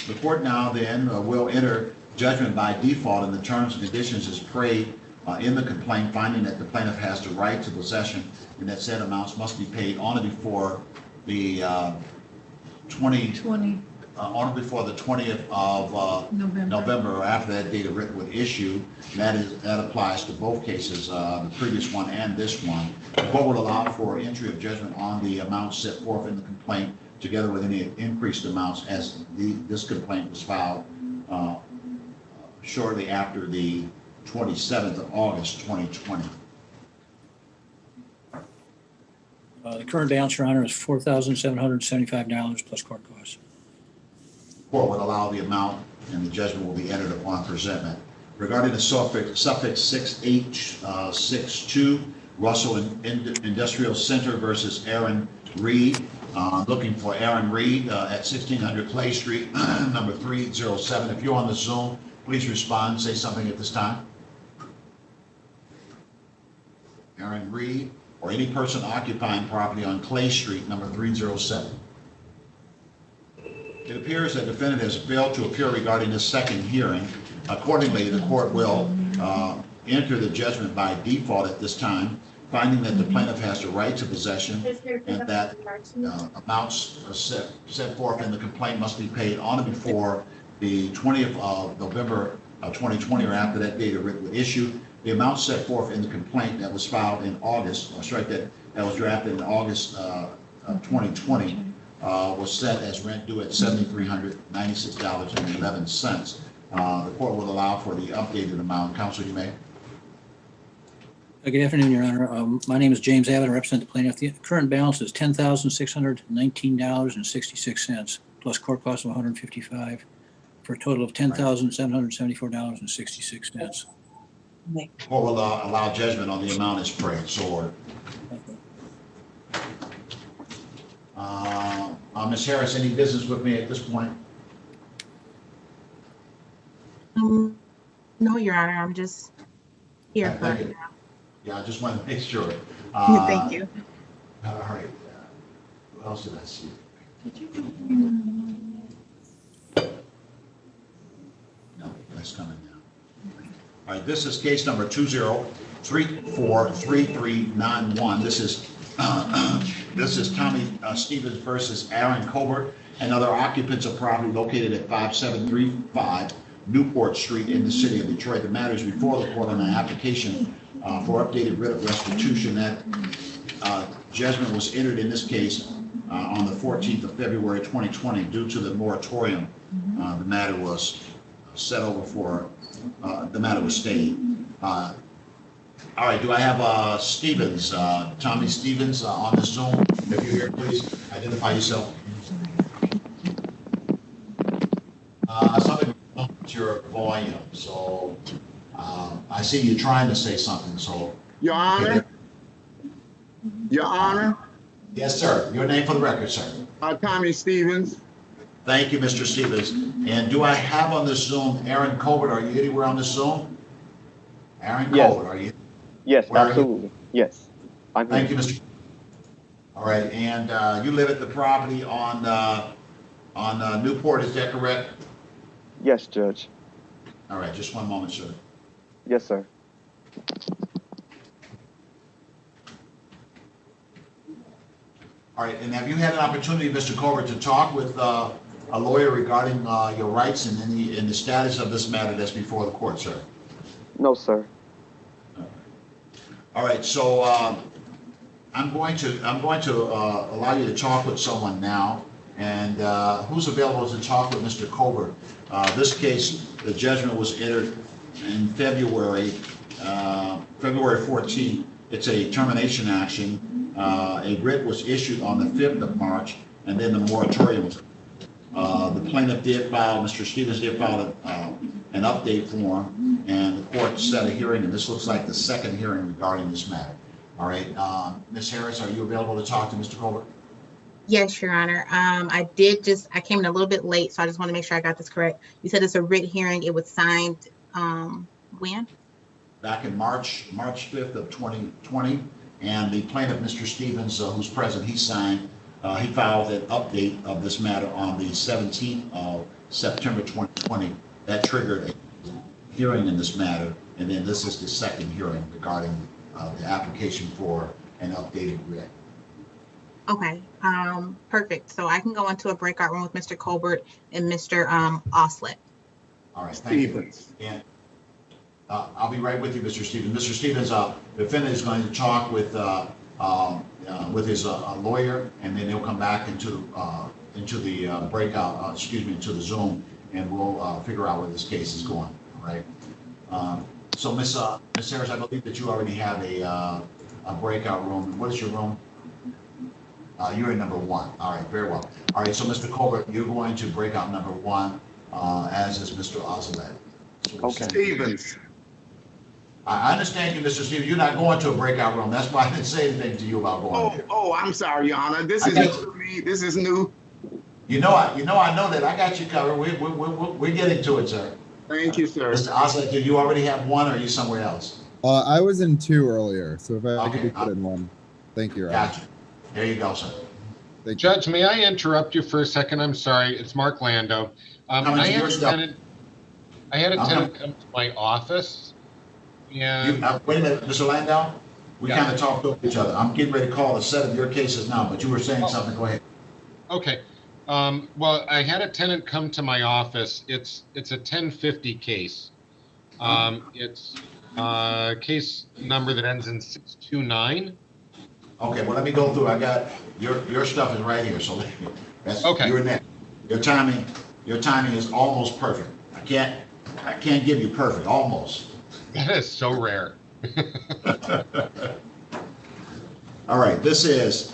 The court now then will enter judgment by default in the terms and conditions as prayed in the complaint, finding that the plaintiff has the right to possession and that said amounts must be paid on or before the 20th of November or after that date of written with issue. That applies to both cases, the previous one and this one. The court will allow for entry of judgment on the amounts set forth in the complaint, together with any increased amounts as this complaint was filed shortly after the 27th of August, 2020. The current balance, Your Honor, is $4,775 plus court costs. The court would allow the amount and the judgment will be entered upon presentment. Regarding the suffix 6862, Russell Industrial Center versus Aaron Reed. Looking for Aaron Reed at 1600 Clay Street, number 307. If you're on the Zoom, please respond, say something at this time. Aaron Reed, or any person occupying property on Clay Street, number 307. It appears that the defendant has failed to appear regarding this second hearing. Accordingly, the court will enter the judgment by default at this time, finding that the plaintiff has the right to possession and that amounts set forth in the complaint must be paid on or before the 20th of November 2020 or after that date of written issue. The amount set forth in the complaint that was filed in August, or strike that was drafted in August of 2020, was set as rent due at $7,396.11. The court will allow for the updated amount. Counsel, you may. Good afternoon, Your Honor. My name is James Abbott. I represent the plaintiff. The current balance is $10,619.66 plus court costs of $155 for a total of $10,774.66. Court will allow judgment on the amount as prayed. So ordered. Ms. Harris, any business with me at this point? No, Your Honor, I'm just here for Thank you. Yeah, I just wanted to make sure. Thank you. All right. What else did I see? No, that's coming now. All right, this is case number 20343391. This is Tommy Stevens versus Aaron Colbert and other occupants of property located at 5735 Newport Street in the city of Detroit. The matter is before the court on an application for updated writ of restitution. That judgment was entered in this case on the 14th of February 2020 due to the moratorium. The matter was set over for, the matter was stayed. All right, do I have Stevens, Tommy Stevens on the Zoom? If you're here, please identify yourself. Something with your volume, so I see you trying to say something, so. Your Honor? Your Honor? Yes, sir. Your name for the record, sir. Tommy Stevens. Thank you, Mr. Stevens. And do I have on the Zoom Aaron Colbert? Are you anywhere on the Zoom? Aaron Colbert, are you? Yes, Where absolutely. Yes. Thank you, Mr. All right, and you live at the property on Newport, is that correct? Yes, Judge. All right, just one moment, sir. Yes, sir. All right, and have you had an opportunity, Mr. Colbert, to talk with a lawyer regarding your rights and the status of this matter that's before the court, sir? No, sir. All right, so I'm going to allow you to talk with someone now, and who's available to talk with Mr. Colbert? This case, the judgment was entered in February 14th. It's a termination action. A writ was issued on the 5th of March, and then the moratorium was. The plaintiff did file, Mr. Stevens did file an update form, and the court set a hearing, and this looks like the second hearing regarding this matter. All right, Ms. Harris, are you available to talk to Mr. Colbert? Yes, Your Honor. I came in a little bit late, so I just want to make sure I got this correct. You said it's a writ hearing. It was signed when? Back in March 5th of 2020, and the plaintiff, Mr. Stevens, who's present, he signed, he filed an update of this matter on the 17th of September 2020. That triggered a hearing in this matter, and then this is the second hearing regarding the application for an updated writ. Okay, perfect. So I can go into a breakout room with Mr. Colbert and Mr. Oslet. All right, thank you. And I'll be right with you, Mr. Stevens. Mr. Stevens, the defendant is going to talk with his lawyer, and then he'll come back into the breakout, into the Zoom, and we'll figure out where this case is going. All right. So, Ms. Harris, I believe that you already have a breakout room. What is your room? You're in number 1. All right, very well. All right, so Mr. Colbert, you're going to breakout number 1, as is Mr. Oslet. So Okay. Stevens. I understand you, Mr. Stevens. You're not going to a breakout room. That's why I didn't say anything to you about going there. Oh, I'm sorry, Your Honor. This is new to me. This is new. I know that. I got you covered. We're getting to it, sir. Thank you, sir. Mr. Oslet, do you already have 1, or are you somewhere else? I was in 2 earlier, so if I could be put in 1. Thank you, Your Honor. Gotcha. There you go, sir. Judge, may I interrupt you for a second? I'm sorry. It's Mark Lando. I had a tenant come to my office. And wait a minute, Mr. Landau. We kind of talked over each other. I'm getting ready to call a set of your cases now, but you were saying something. Go ahead. Okay. Well, I had a tenant come to my office. It's a 1050 case. It's a case number that ends in 629. Okay, well, let me go through. I got your stuff is right here, so that's okay. You're next. Your timing is almost perfect. I can't give you perfect, almost. That is so rare. All right, this is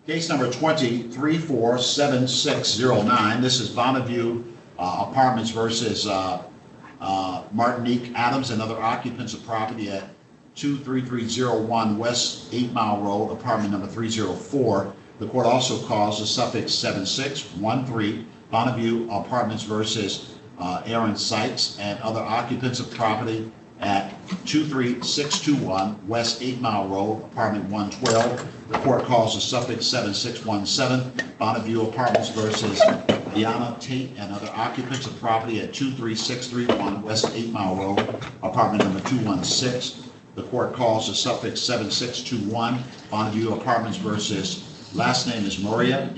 case number 23-47609. This is Bonneview Apartments versus Martinique Adams and other occupants of property at 23301 West 8 Mile Road, apartment number 304. The court also calls the suffix 7613 Bonneview Apartments versus Aaron Sykes and other occupants of property at 23621 West 8 Mile Road, apartment 112. The court calls the suffix 7617 Bonneview Apartments versus Deanna Tate and other occupants of property at 23631 West 8 Mile Road, apartment number 216. The court calls the suffix 7621 Bonneview Apartments versus last name is Maria,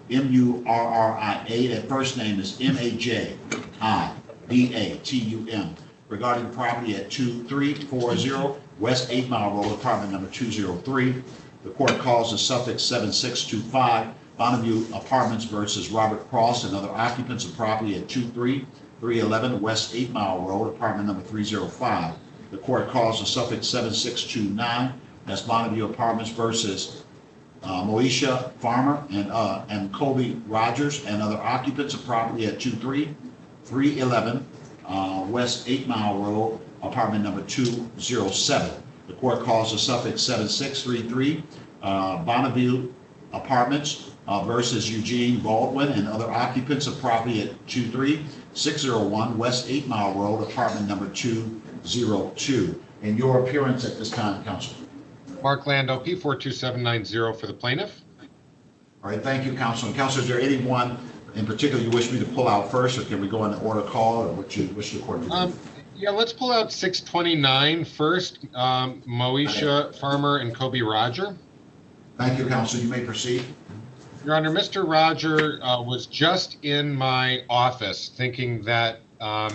M-U-R-R-I-A, and first name is M-A-J-I-B-A-T-U-M, regarding property at 2340 West 8 Mile Road, apartment number 203. The court calls the suffix 7625 Bonneview Apartments versus Robert Cross and other occupants of property at 23311 West 8 Mile Road, apartment number 305. The court calls the suffix 7629 as Bonneview Apartments versus Moesha Farmer and Colby Rogers and other occupants of property at 23311 West 8 Mile Road, apartment number 207. The court calls the suffix 7633 Bonneview Apartments versus Eugene Baldwin and other occupants of property at 23601 West 8 Mile Road, apartment number 202. And your appearance at this time, counsel. Mark Lando, P42790 for the plaintiff. All right, thank you, counsel. And counsel, is there anyone in particular you wish me to pull out first, or can we go in the order call, or what you wish the court to do? Yeah, let's pull out 629 first, Moesha Farmer and Kobe Roger. Thank you, counsel. You may proceed. Your Honor, Mr. Roger was just in my office thinking that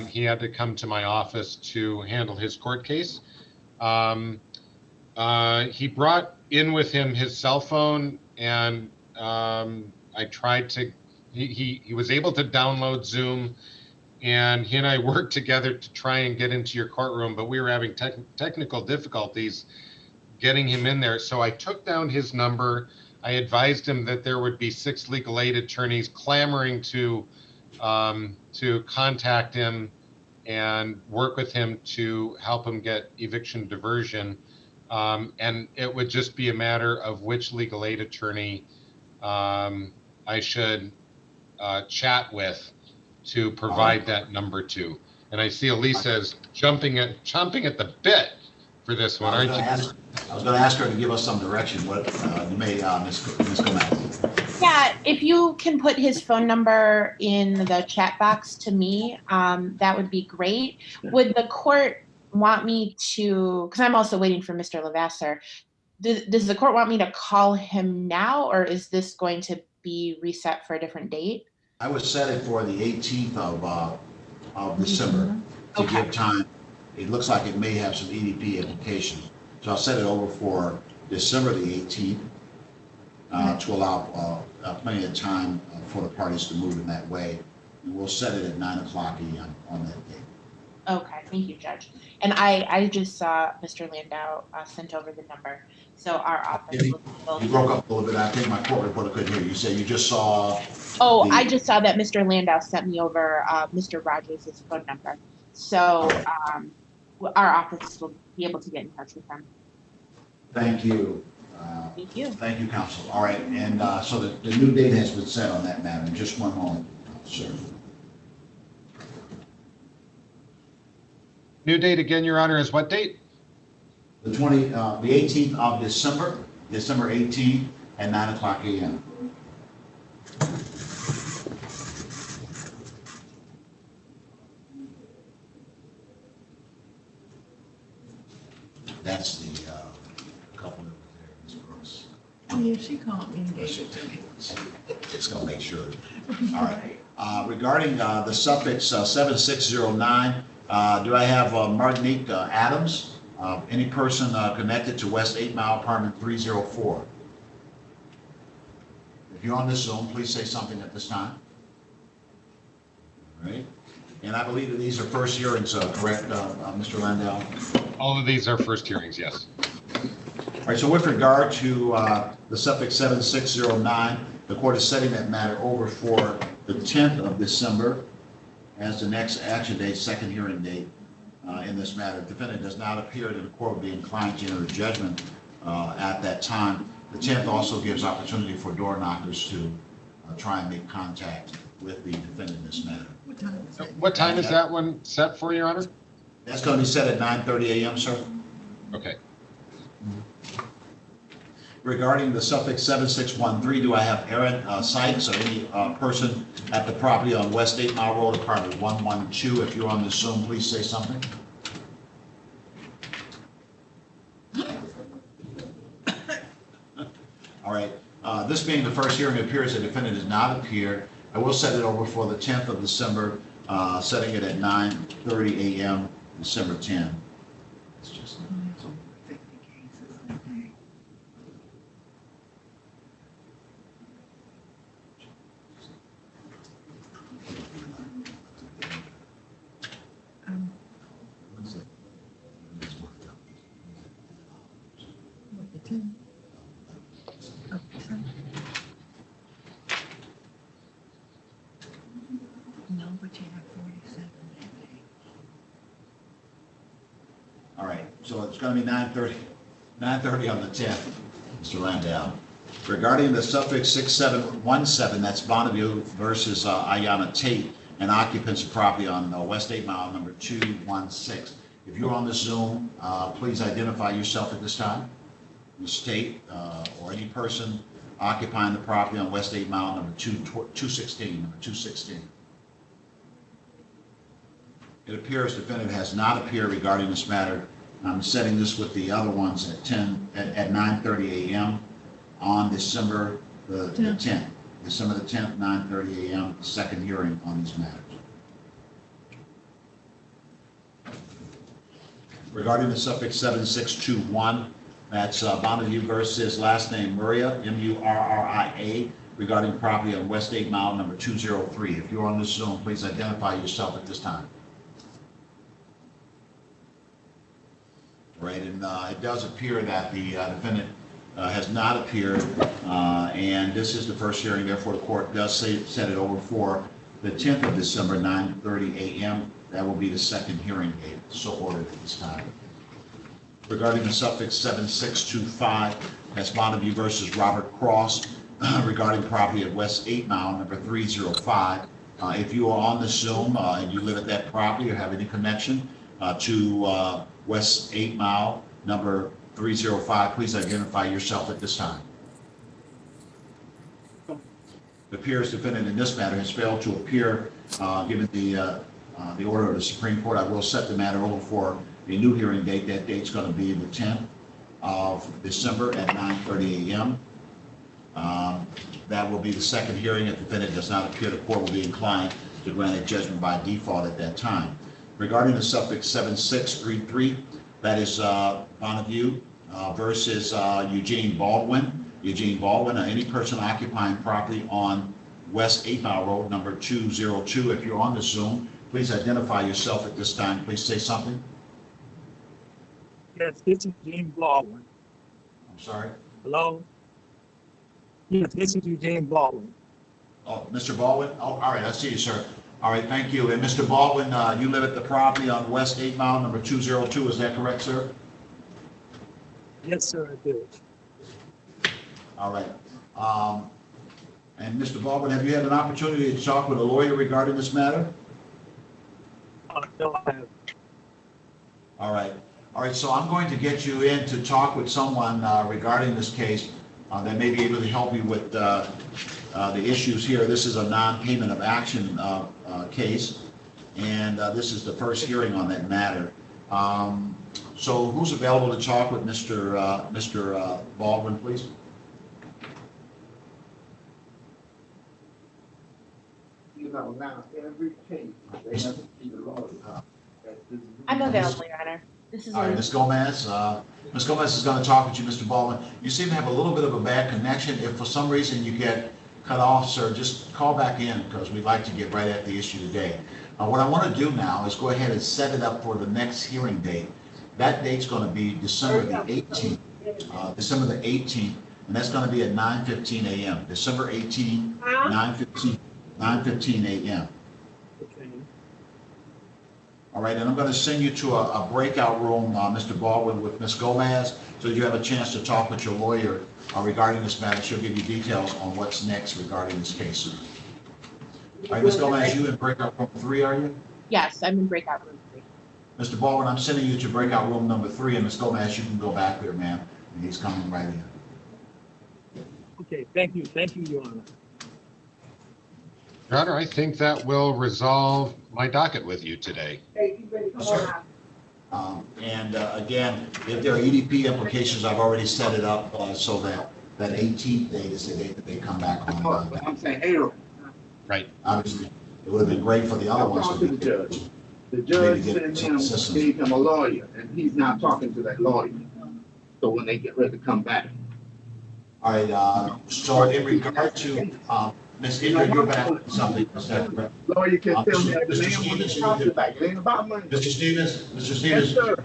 he had to come to my office to handle his court case. He brought in with him his cell phone, and I tried to, he was able to download Zoom, and he and I worked together to try and get into your courtroom, but we were having technical difficulties getting him in there. So I took down his number. I advised him that there would be 6 legal aid attorneys clamoring to contact him and work with him to help him get eviction diversion. And it would just be a matter of which legal aid attorney I should chat with to provide that number to. And I see Elisa is chomping at the bit for this one, aren't you? I was going to ask her to give us some direction. What you may, Ms. Coleman. Yeah, if you can put his phone number in the chat box to me, that would be great. Would the court want me to, because I'm also waiting for Mr. Levasseur, does the court want me to call him now, or is this going to be reset for a different date? I would set it for the 18th of December to give time. It looks like it may have some EDP implications. So I'll set it over for December the 18th to allow plenty of time for the parties to move in that way. And we'll set it at 9 o'clock a.m. on that day. Okay, thank you, Judge. And I just saw Mr. Landau sent over the number. So our office will... You broke up a little bit. I think my court reporter couldn't hear you. You said you just saw... Oh, I just saw that Mr. Landau sent me over Mr. Rogers' phone number. So our office will be able to get in touch with them. Thank you. Thank you. Thank you, counsel. All right, and so the new date has been set on that matter. In just one moment, sir. New date again, Your Honor, is what date? The 18th of December 18th at 9 o'clock a.m. That's the couple that was there, Ms. Brooks. Yeah, she called me and gave it to me. Just gonna make sure. All right. Regarding the suffix 7609, do I have Martinique Adams? Any person connected to West 8 Mile Apartment 304? If you're on this Zoom, please say something at this time. All right. And I believe that these are first hearings, correct, Mr. Landau? All of these are first hearings, yes. All right, so with regard to the suffix 7609, the court is setting that matter over for the 10th of December as the next action date, second hearing date in this matter. The defendant does not appear, and the court will be inclined to enter a judgment at that time. The 10th also gives opportunity for door knockers to try and make contact with the defendant in this matter. What time is that one set for, Your Honor? That's going to be set at 9:30 a.m., sir. Okay. Regarding the suffix 7613, do I have Aaron Sykes or any person at the property on West 8 Mile Road, apartment 112? If you're on the Zoom, please say something. All right. This being the first hearing, it appears the defendant has not appeared. I will set it over for the 10th of December, setting it at 9:30 a.m. December 10. It's just No, but you have 47. all right. So it's going to be 9:30 on the 10th, Mr. Landau. Regarding the suffix 6717, that's Bonneville versus Ayanna Tate, and occupants of property on West 8 Mile, number 216. If you're on the Zoom, please identify yourself at this time. Ms. Tate, or any person occupying the property on West 8 Mile, number 216. It appears the defendant has not appeared regarding this matter. I'm setting this with the other ones at 9:30 a.m. on December the 10th. December the 10th, 9:30 a.m., second hearing on these matters. Regarding the suffix 7621, that's Bonneville versus last name Murria, M-U-R-R-I-A, regarding property on West 8 Mile, number 203. If you're on this Zoom, please identify yourself at this time. Right, and it does appear that the defendant has not appeared, and this is the first hearing. Therefore, the court does set it over for the 10th of December, 9:30 a.m. That will be the second hearing date, so ordered at this time. Regarding the suffix 7625, that's Bonneville versus Robert Cross, regarding property at West 8 Mile, number 305. If you are on the Zoom and you live at that property or have any connection to West 8 Mile, number 305, please identify yourself at this time. It appears the defendant in this matter has failed to appear, given the order of the Supreme Court. I will set the matter over for a new hearing date. That date's going to be the 10th of December at 9:30 a.m. That will be the second hearing. If the defendant does not appear, the court will be inclined to grant a judgment by default at that time. Regarding the suffix 7633, that is Bonneville versus Eugene Baldwin. Eugene Baldwin, any person occupying property on West 8 Mile Road, number 202. If you're on the Zoom, please identify yourself at this time. Please say something. Yes, this is Eugene Baldwin. I'm sorry? Hello? Yes, this is Eugene Baldwin. Oh, Mr. Baldwin? Oh, all right, I see you, sir. All right, thank you. And Mr. Baldwin, you live at the property on West 8 Mile, number 202. Is that correct, sir? Yes, sir, I do. All right. And Mr. Baldwin, have you had an opportunity to talk with a lawyer regarding this matter? No, I haven't. All right. All right, so I'm going to get you in to talk with someone regarding this case that may be able to help you with the issues here. This is a non-payment of action case, and this is the first hearing on that matter. So who's available to talk with Mr. Baldwin, please? You know, now every case, they have to be the lawyer. I'm available, Your Honor. This is All right, Ms. Gomez. Ms. Gomez is going to talk with you, Mr. Baldwin. You seem to have a little bit of a bad connection. If for some reason you get cut off, sir, just call back in because we'd like to get right at the issue today. What I want to do now is go ahead and set it up for the next hearing date. That date's going to be December the 18th, December the 18th, and that's going to be at 9:15 a.m. December 18th, 9:15 a.m. All right, and I'm going to send you to a breakout room, Mr. Baldwin, with Ms. Gomez, so you have a chance to talk with your lawyer regarding this matter. She'll give you details on what's next regarding this case. All right, Ms. Gomez, you in breakout room 3, are you? Yes, I'm in breakout room 3. Mr. Baldwin, I'm sending you to breakout room number 3, and Ms. Gomez, you can go back there, ma'am, and he's coming right in. Okay, thank you, Your Honor. Your Honor, I think that will resolve my docket with you today. Again, if there are EDP implications, I've already set it up so that 18th date is the date that they come back on. I'm saying, Harold. Right. Obviously, it would have been great for the other ones. Talk to the judge. The judge gave him a lawyer, and he's not talking to that lawyer. So when they get ready to come back. All right, so in regard to Ms. Indra, you're back with something. Is that correct? Lawyer can tell me Mr. the name when they talk about it. It ain't about money. Mr. Stevens? Yes, sir.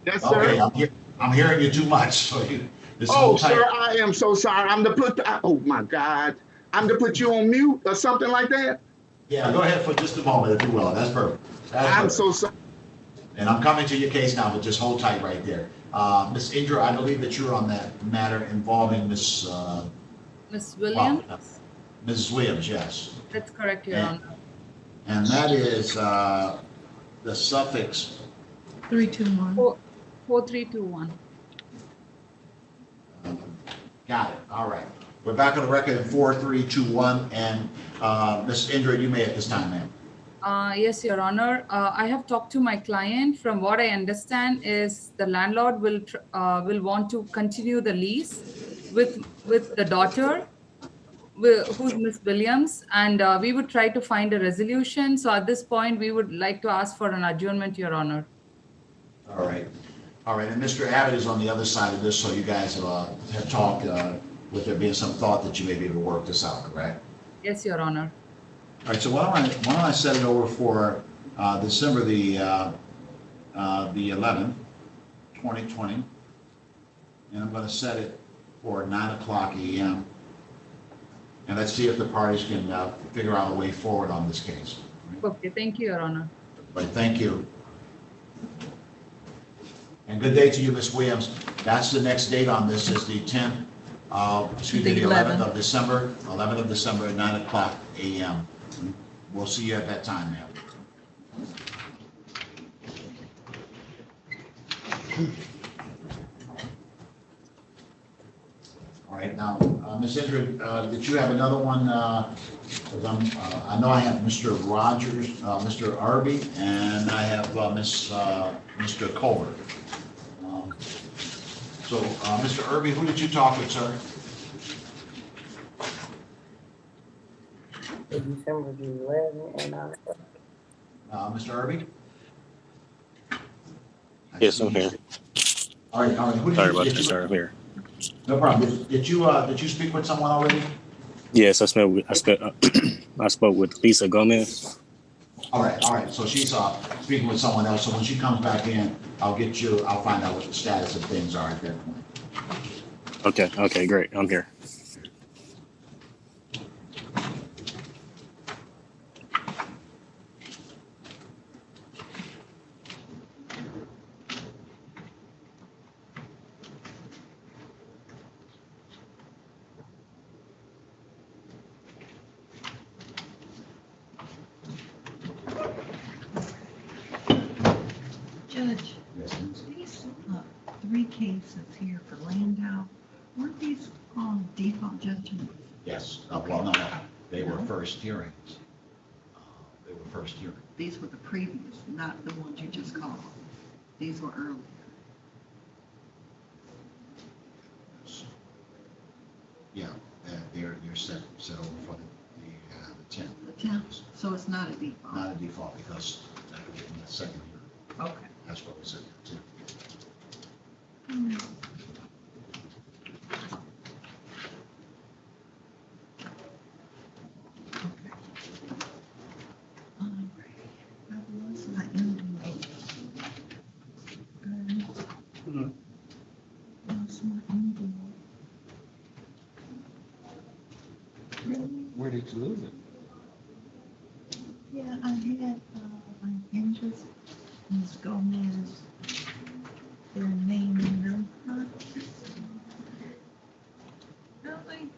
Yes, sir. Okay, I'm hearing you too much, so you. Oh, sir, I am so sorry. Oh my God. I'm to put you on mute or something like that? Yeah, go ahead for just a moment if you will. That's perfect. I'm so sorry. And I'm coming to your case now, but just hold tight right there. Ms. Indra, I believe that you're on that matter involving Ms. Williams? Mrs. Williams, yes. That's correct, Your Honor. And that is the suffix 321. 4321. Got it. All right. We're back on the record at 4321. And Ms. Indra, you may at this time, ma'am. Yes, Your Honor. I have talked to my client. From what I understand is the landlord will want to continue the lease with the daughter, who's Miss Williams, and we would try to find a resolution. So at this point, we would like to ask for an adjournment, Your Honor. All right. All right. And Mr. Abbott is on the other side of this, so you guys have talked with there being some thought that you may be able to work this out, correct? Yes, Your Honor. All right, so why don't I set it over for December the 11th, 2020, and I'm going to set it for 9:00 a.m. And let's see if the parties can figure out a way forward on this case. Okay, thank you, Your Honor. Right, thank you. And good day to you, Ms. Williams. That's the next date on this is the 10th, the 11th of December, 11th of December at 9:00 a.m. We'll see you at that time, ma'am. All right, now, Ms. Indra, did you have another one? I know I have Mr. Rogers, Mr. Arby, and I have Mr. Coleman. So, Mr. Irby, who did you talk with, sir? December the 11th and Mr. Irby? Yes, I'm here. All right, all right. Sorry about that, sir. I'm here. No problem. Did you speak with someone already? Yes, I spoke with Lisa Gomez. All right. So she's speaking with someone else. So when she comes back in, I'll find out what the status of things are at that point. Okay, great. I'm here. Judge, these 3 cases here for Landau, weren't these on default judgments? Yes. Well, no. They were first hearings. These were the previous, not the ones you just called. These were earlier. Yeah, they're set over for the 10th. The 10th, so it's not a default. Not a default because that would be the second hearing. Okay. That's what we said, too. Yeah, I had an interest, Ms. Gomez, their name in them. Huh? Really?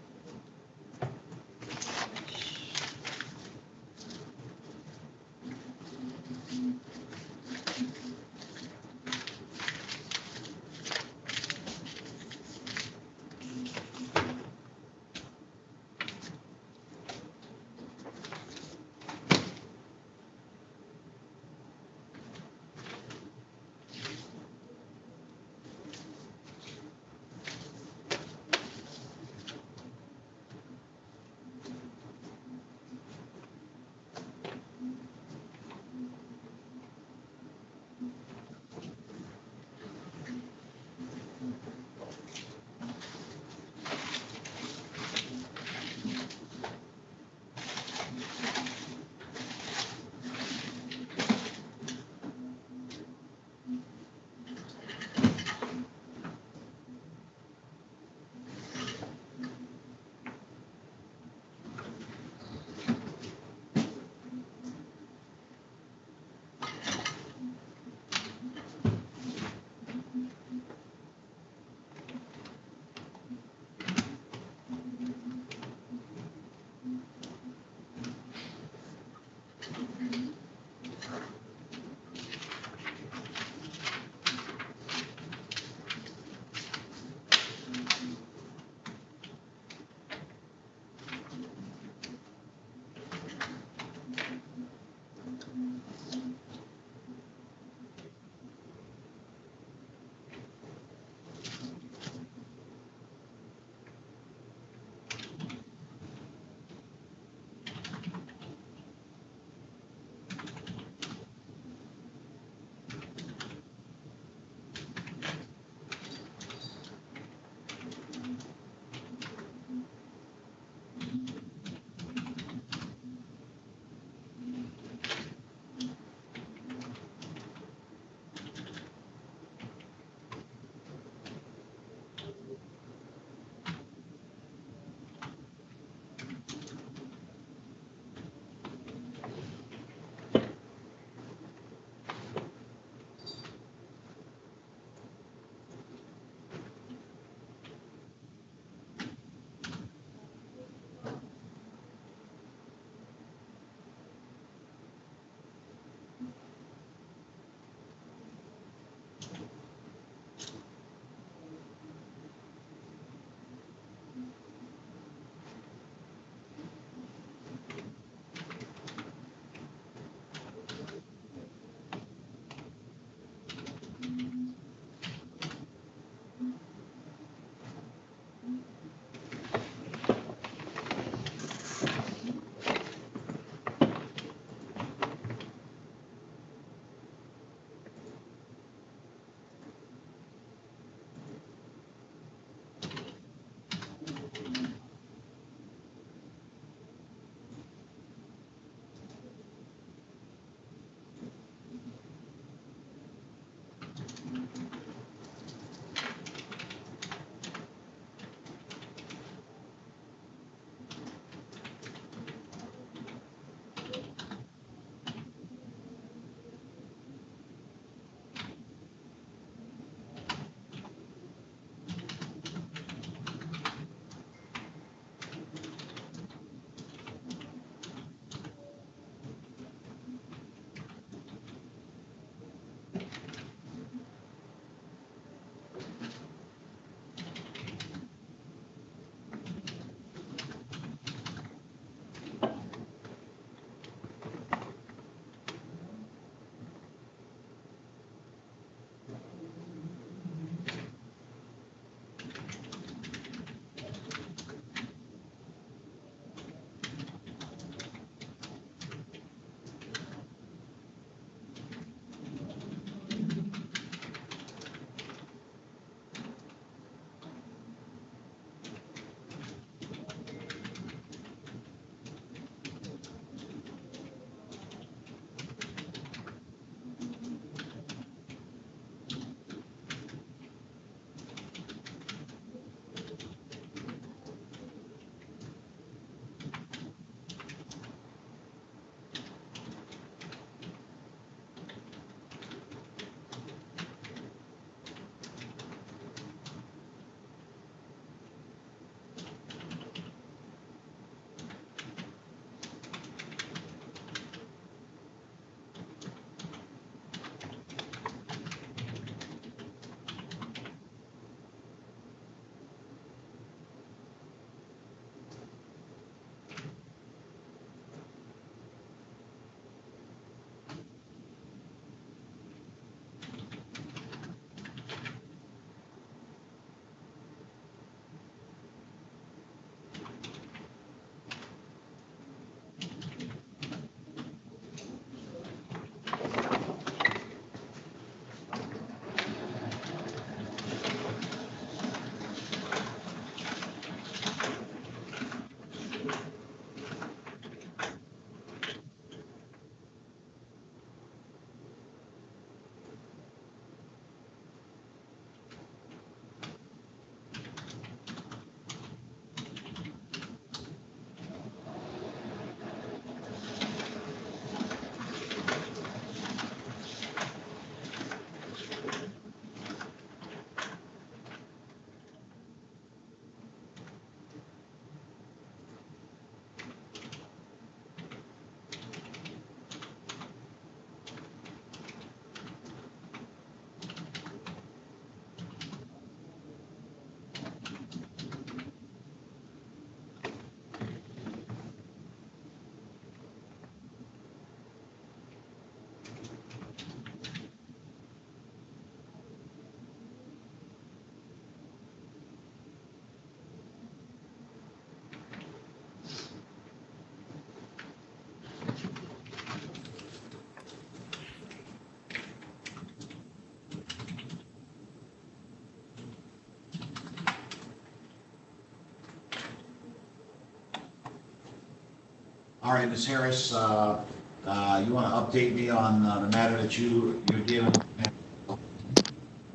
All right, Ms. Harris, you want to update me on the matter that you're dealing with?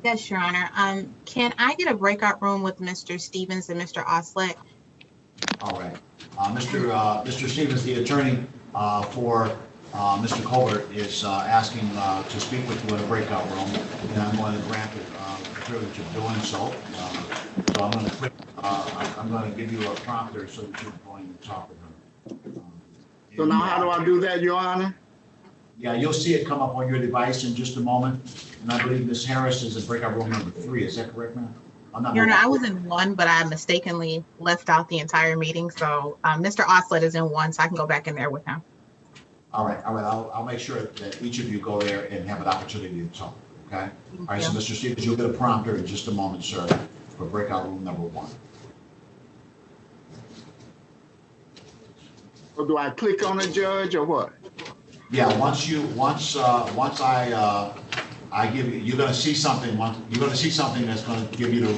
Yes, Your Honor. Can I get a breakout room with Mr. Stevens and Mr. Oslet? All right. Mr. Stevens, the attorney for Mr. Colbert is asking to speak with you in a breakout room, and I'm going to grant the privilege of doing so. So I'm going to give you a prompter so that you're going to talk with her. So now how do I do that, Your Honor? Yeah, you'll see it come up on your device in just a moment. And I believe Ms. Harris is in breakout room number 3. Is that correct, ma'am? Your Honor, I was in 1, but I mistakenly left out the entire meeting. So Mr. Oslet is in 1, so I can go back in there with him. All right. I'll make sure that each of you go there and have an opportunity to talk. Okay. All right. So, Mr. Stevens, you'll get a prompter in just a moment, sir, for breakout room number 1. Or do I click on the judge or what? Yeah. Once I give you, you're going to see something. You're going to see something that's going to give you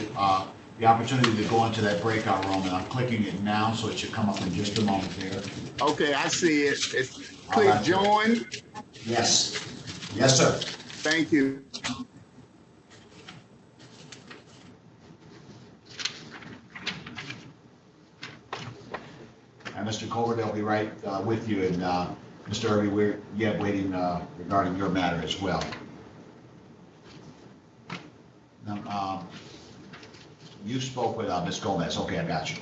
the opportunity to go into that breakout room, and I'm clicking it now, so it should come up in just a moment there. Okay, I see it. Click join. Yes. Yes, sir. Thank you. And Mr. Colbert, they'll be right with you, and Mr. Irby, we're yet waiting regarding your matter as well. Now, you spoke with Ms. Gomez. Okay, I got you.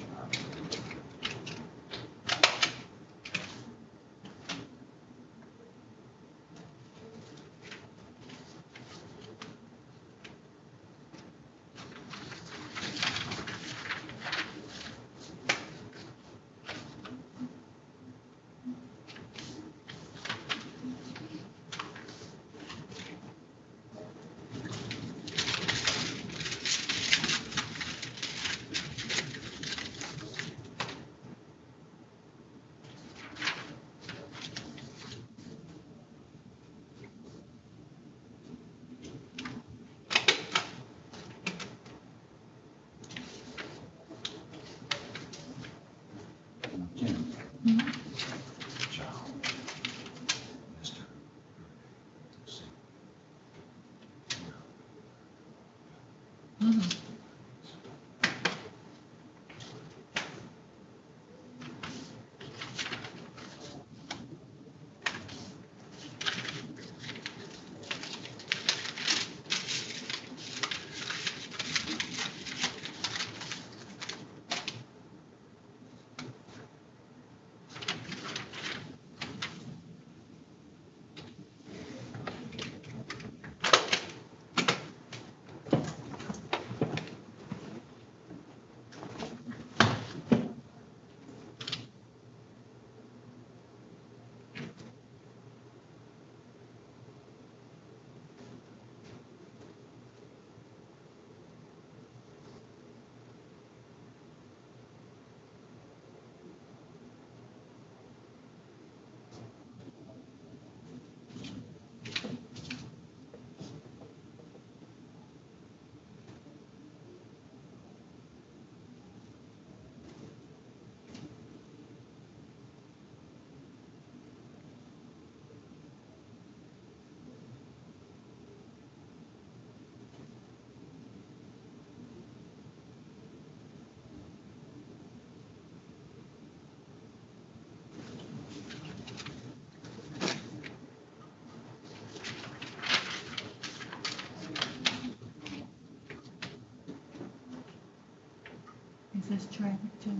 Is this traffic judge?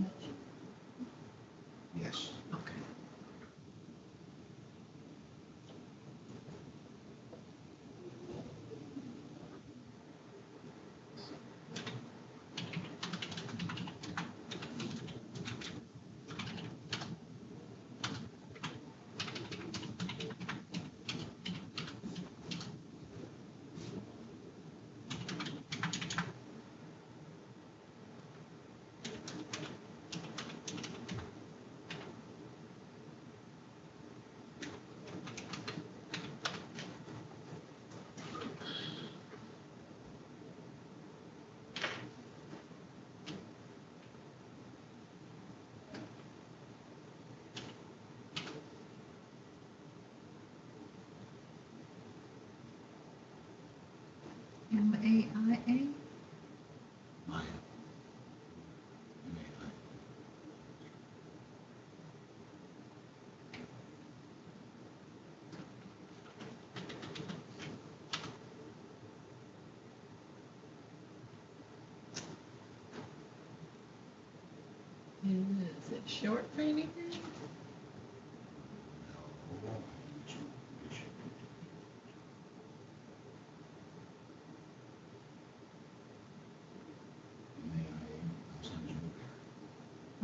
Yes. Okay. MAIA? Is it short for anything?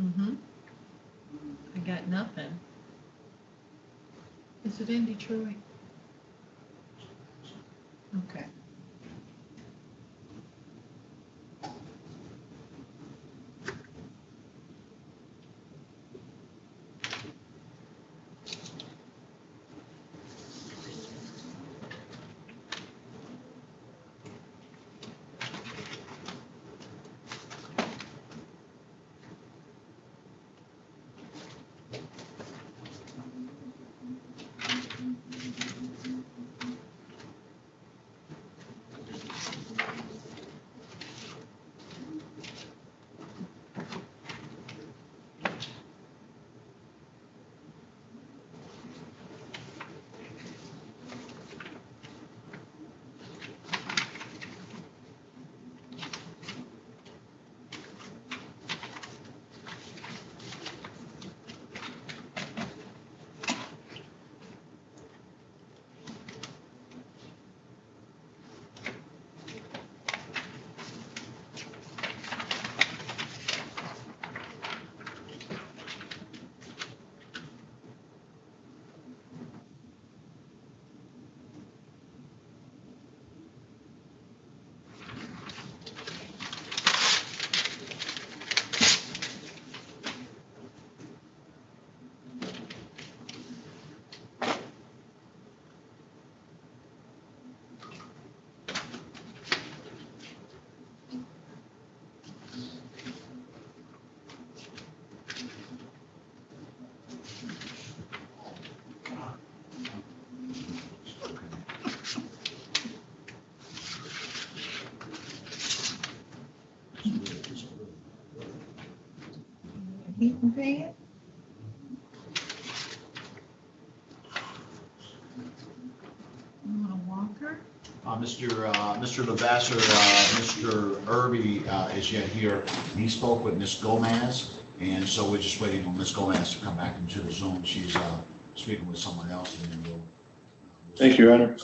Mm-hmm. I got nothing. Is it in Detroit? Okay. Heating pad? You want a walker? Mr. Lavasser, Mr. Irby is yet here. He spoke with Ms. Gomez, and so we're just waiting for Ms. Gomez to come back into the Zoom. She's speaking with someone else, and then we'll. Thank you, Your Honor.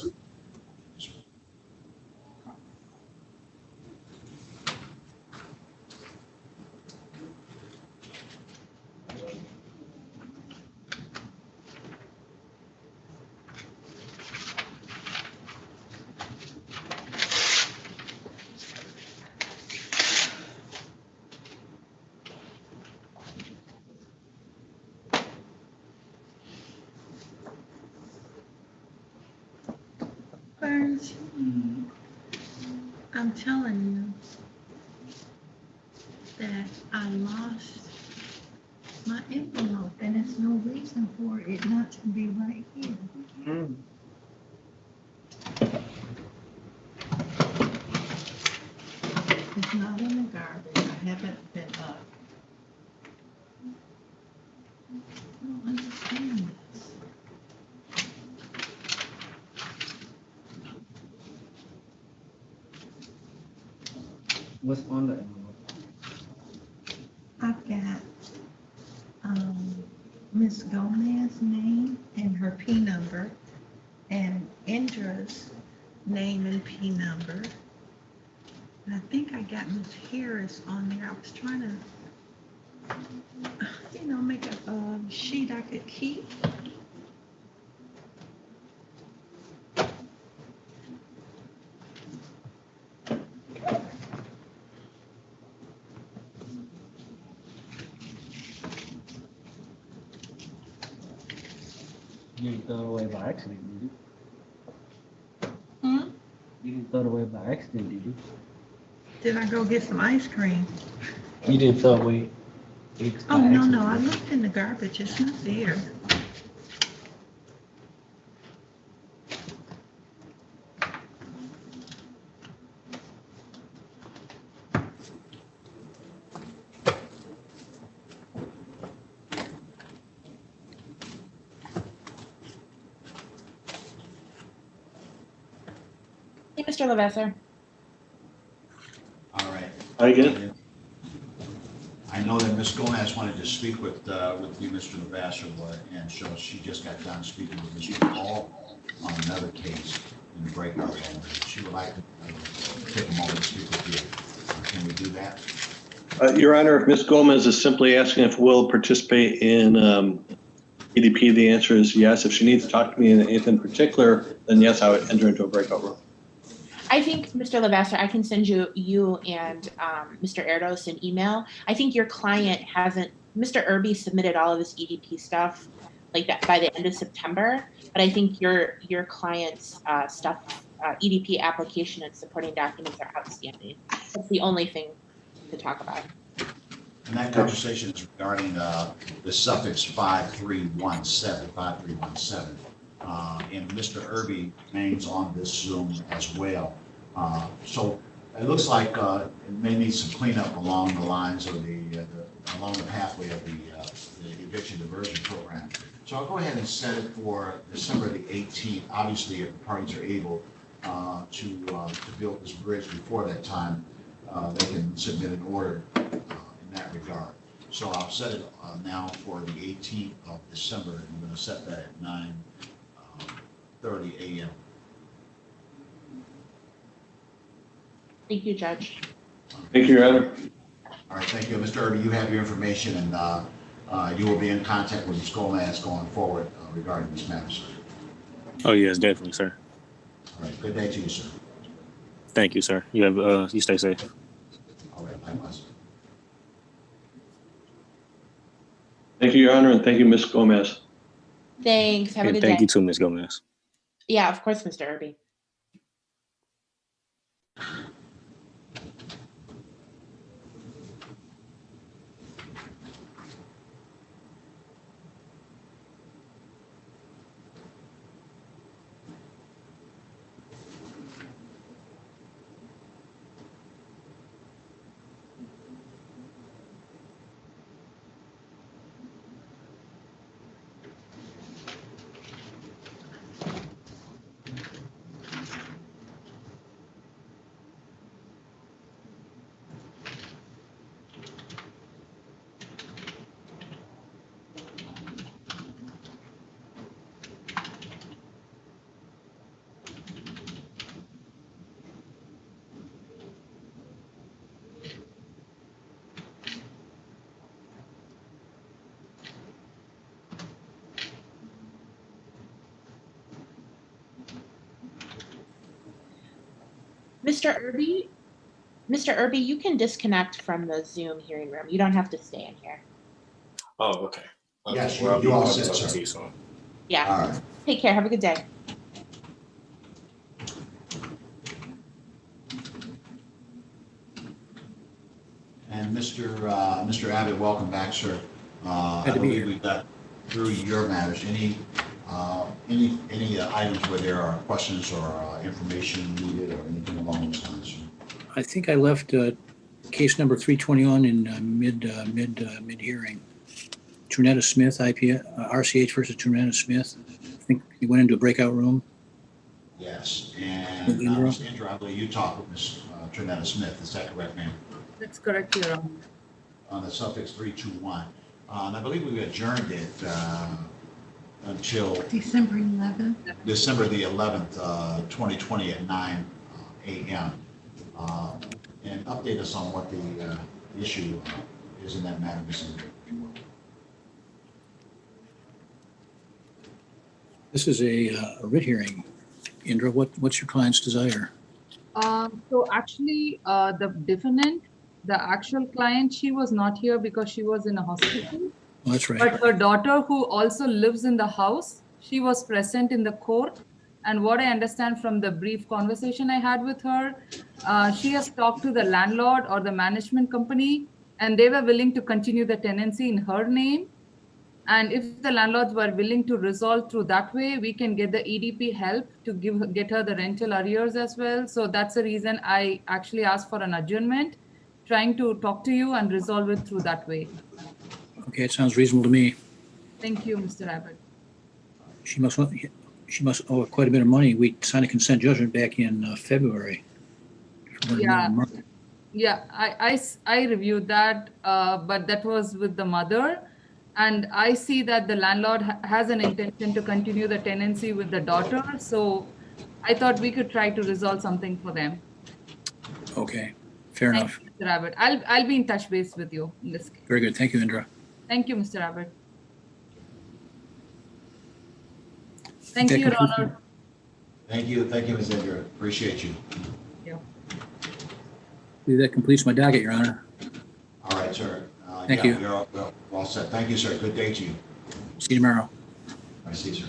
Burns, I'm telling you that I lost my envelope, and there's no reason for it not to be right here. It's not in the garbage. I haven't been up. I don't understand this. What's on the envelope? I've got Miss Gomez's name and her P number, and Indra's name and P number. And I think I got Miss Harris on there. I was trying to, make a sheet I could keep. You didn't throw it away by accident, did you? Hmm? You didn't throw it away by accident, did you? Did I go get some ice cream? You didn't throw it away. Oh, no, I looked in the garbage. It's not there. Hey, Mr. Lavesser. All right. I get it. I know that Ms. Gomez wanted to speak with you, Mr. Lavasser, and so she just got done speaking with Mr. Paul on another case in the breakout room. She would like to take a moment to speak with you. Can we do that? Your Honor, if Ms. Gomez is simply asking if we'll participate in EDP, the answer is yes. If she needs to talk to me in anything particular, then yes, I would enter into a breakout room. I think, Mr. Lavasser, I can send you and Mr. Erdos an email. I think your client hasn't, Mr. Irby submitted all of his EDP stuff like that by the end of September, but I think your client's stuff, EDP application and supporting documents are outstanding. That's the only thing to talk about. And that conversation is regarding the suffix 5317. And Mr. Irby remains on this Zoom as well. So it looks like it may need some cleanup along the lines of along the pathway of the eviction diversion program. So I'll go ahead and set it for December the 18th. Obviously, if the parties are able to build this bridge before that time, they can submit an order in that regard. So I'll set it now for the 18th of December. I'm going to set that at 9:30 a.m. Thank you, Judge. Thank you, Your Honor. All right, thank you. Mr. Irby, you have your information, and you will be in contact with Ms. Coleman going forward regarding this matter, sir. Oh, yes, definitely, sir. All right, good day to you, sir. Thank you, sir. You stay safe. All right, likewise. Thank you, Your Honor, and thank you, Ms. Gomez. Thanks. Have a And good day. thank you too, Ms. Gomez. Yeah, of course, Mr. Irby. Mr. Irby, you can disconnect from the Zoom hearing room. You don't have to stay in here. Oh, okay. Yes, you all set, sir. Yeah. All right. Take care. Have a good day. And Mr. Abbott, welcome back, sir. I Glad to be believe here. we got through your matters. Any items where there are questions or information needed or anything along those lines? Sir? I think I left case number 321 in mid hearing. Trunetta Smith, RCH versus Trunetta Smith. I think he went into a breakout room. Yes, and Indra? Mr. Indra, I believe you talked with Ms. Trunetta Smith. Is that correct, ma'am? That's correct, Your Honor. On the suffix 321. And I believe we adjourned it until December 11th. December the 11th, 2020 at 9 a.m. And update us on what the issue is in that matter, Ms. Indra, if you will. This is a writ hearing. Indra, what's your client's desire? So actually, the defendant, the actual client, she was not here because she was in a hospital. Oh, that's right. But her daughter, who also lives in the house, she was present in the court. And what I understand from the brief conversation I had with her, she has talked to the landlord or the management company, and they were willing to continue the tenancy in her name. And if the landlords were willing to resolve through that way, we can get the EDP help to get her the rental arrears as well. So that's the reason I actually asked for an adjournment, trying to talk to you and resolve it through that way. Okay, it sounds reasonable to me. Thank you, Mr. Abbott. She must want She must owe quite a bit of money. We signed a consent judgment back in February. For Yeah. a month. Yeah, I reviewed that, but that was with the mother. And I see that the landlord has an intention to continue the tenancy with the daughter. So I thought we could try to resolve something for them. Okay, fair Thank enough. you, Mr. Abbott. I'll be in touch base with you in this case. Very good. Thank you, Indra. Thank you, Mr. Abbott. Thank That you, Your concludes- Honor. Thank you, Ms. Indra. Appreciate you. Yeah. That completes my docket, Your Honor. All right, sir. Thank Yeah, you. we're all set. Thank you, sir. Good day to you. See you tomorrow. I see, sir.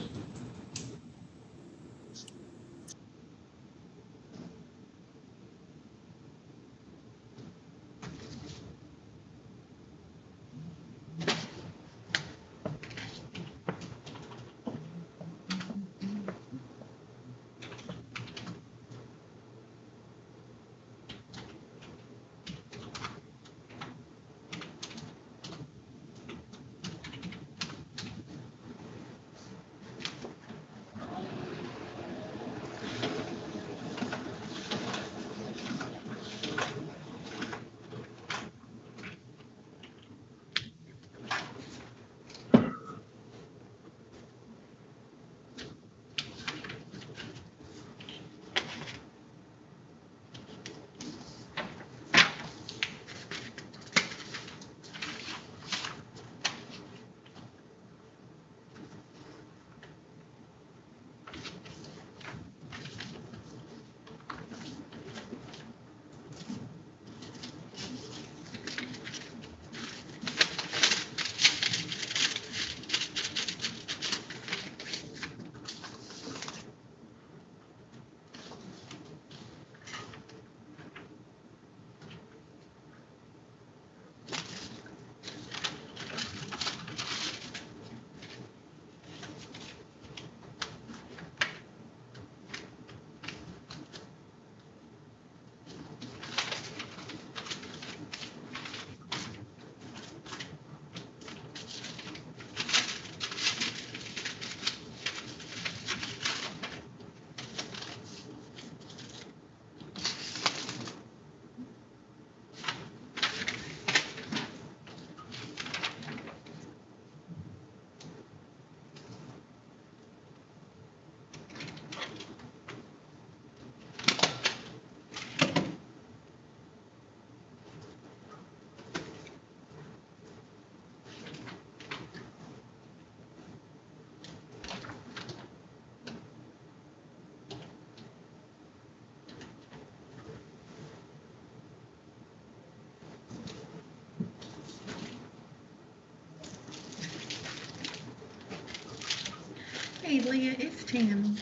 Hey, Leah, it's Tammy.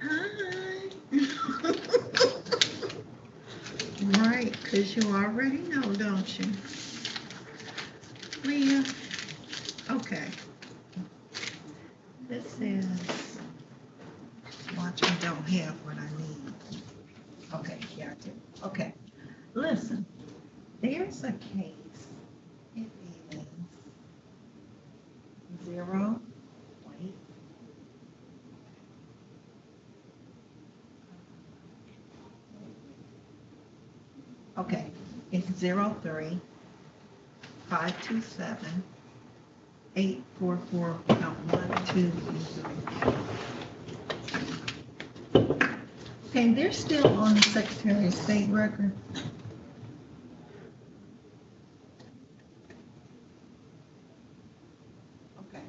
Hi. Right, because you already know, don't you? Leah, okay. This is, watch me don't have what I need. Okay, yeah, I do. Okay, listen, there's a case. It is 0. Wait. Okay, it's 03 527 844 count 1, 2, and 3. Okay, they're still on the Secretary of State record. Okay.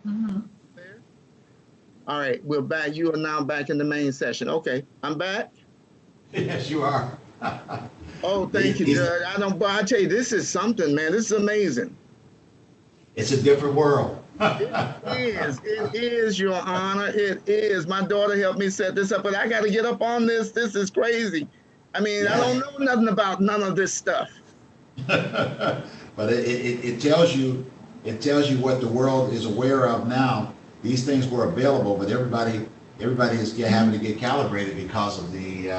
Mhm. All right, we're back. You are now back in the main session. Okay, I'm back. Yes, you are. Oh, thank you, Judge. I tell you, this is something, man. This is amazing. It's a different world. It is, Your Honor. It is. My daughter helped me set this up, but I got to get up on this. This is crazy. I mean, I don't know nothing about none of this stuff. But it tells you what the world is aware of now. These things were available, but everybody is having to get calibrated because of the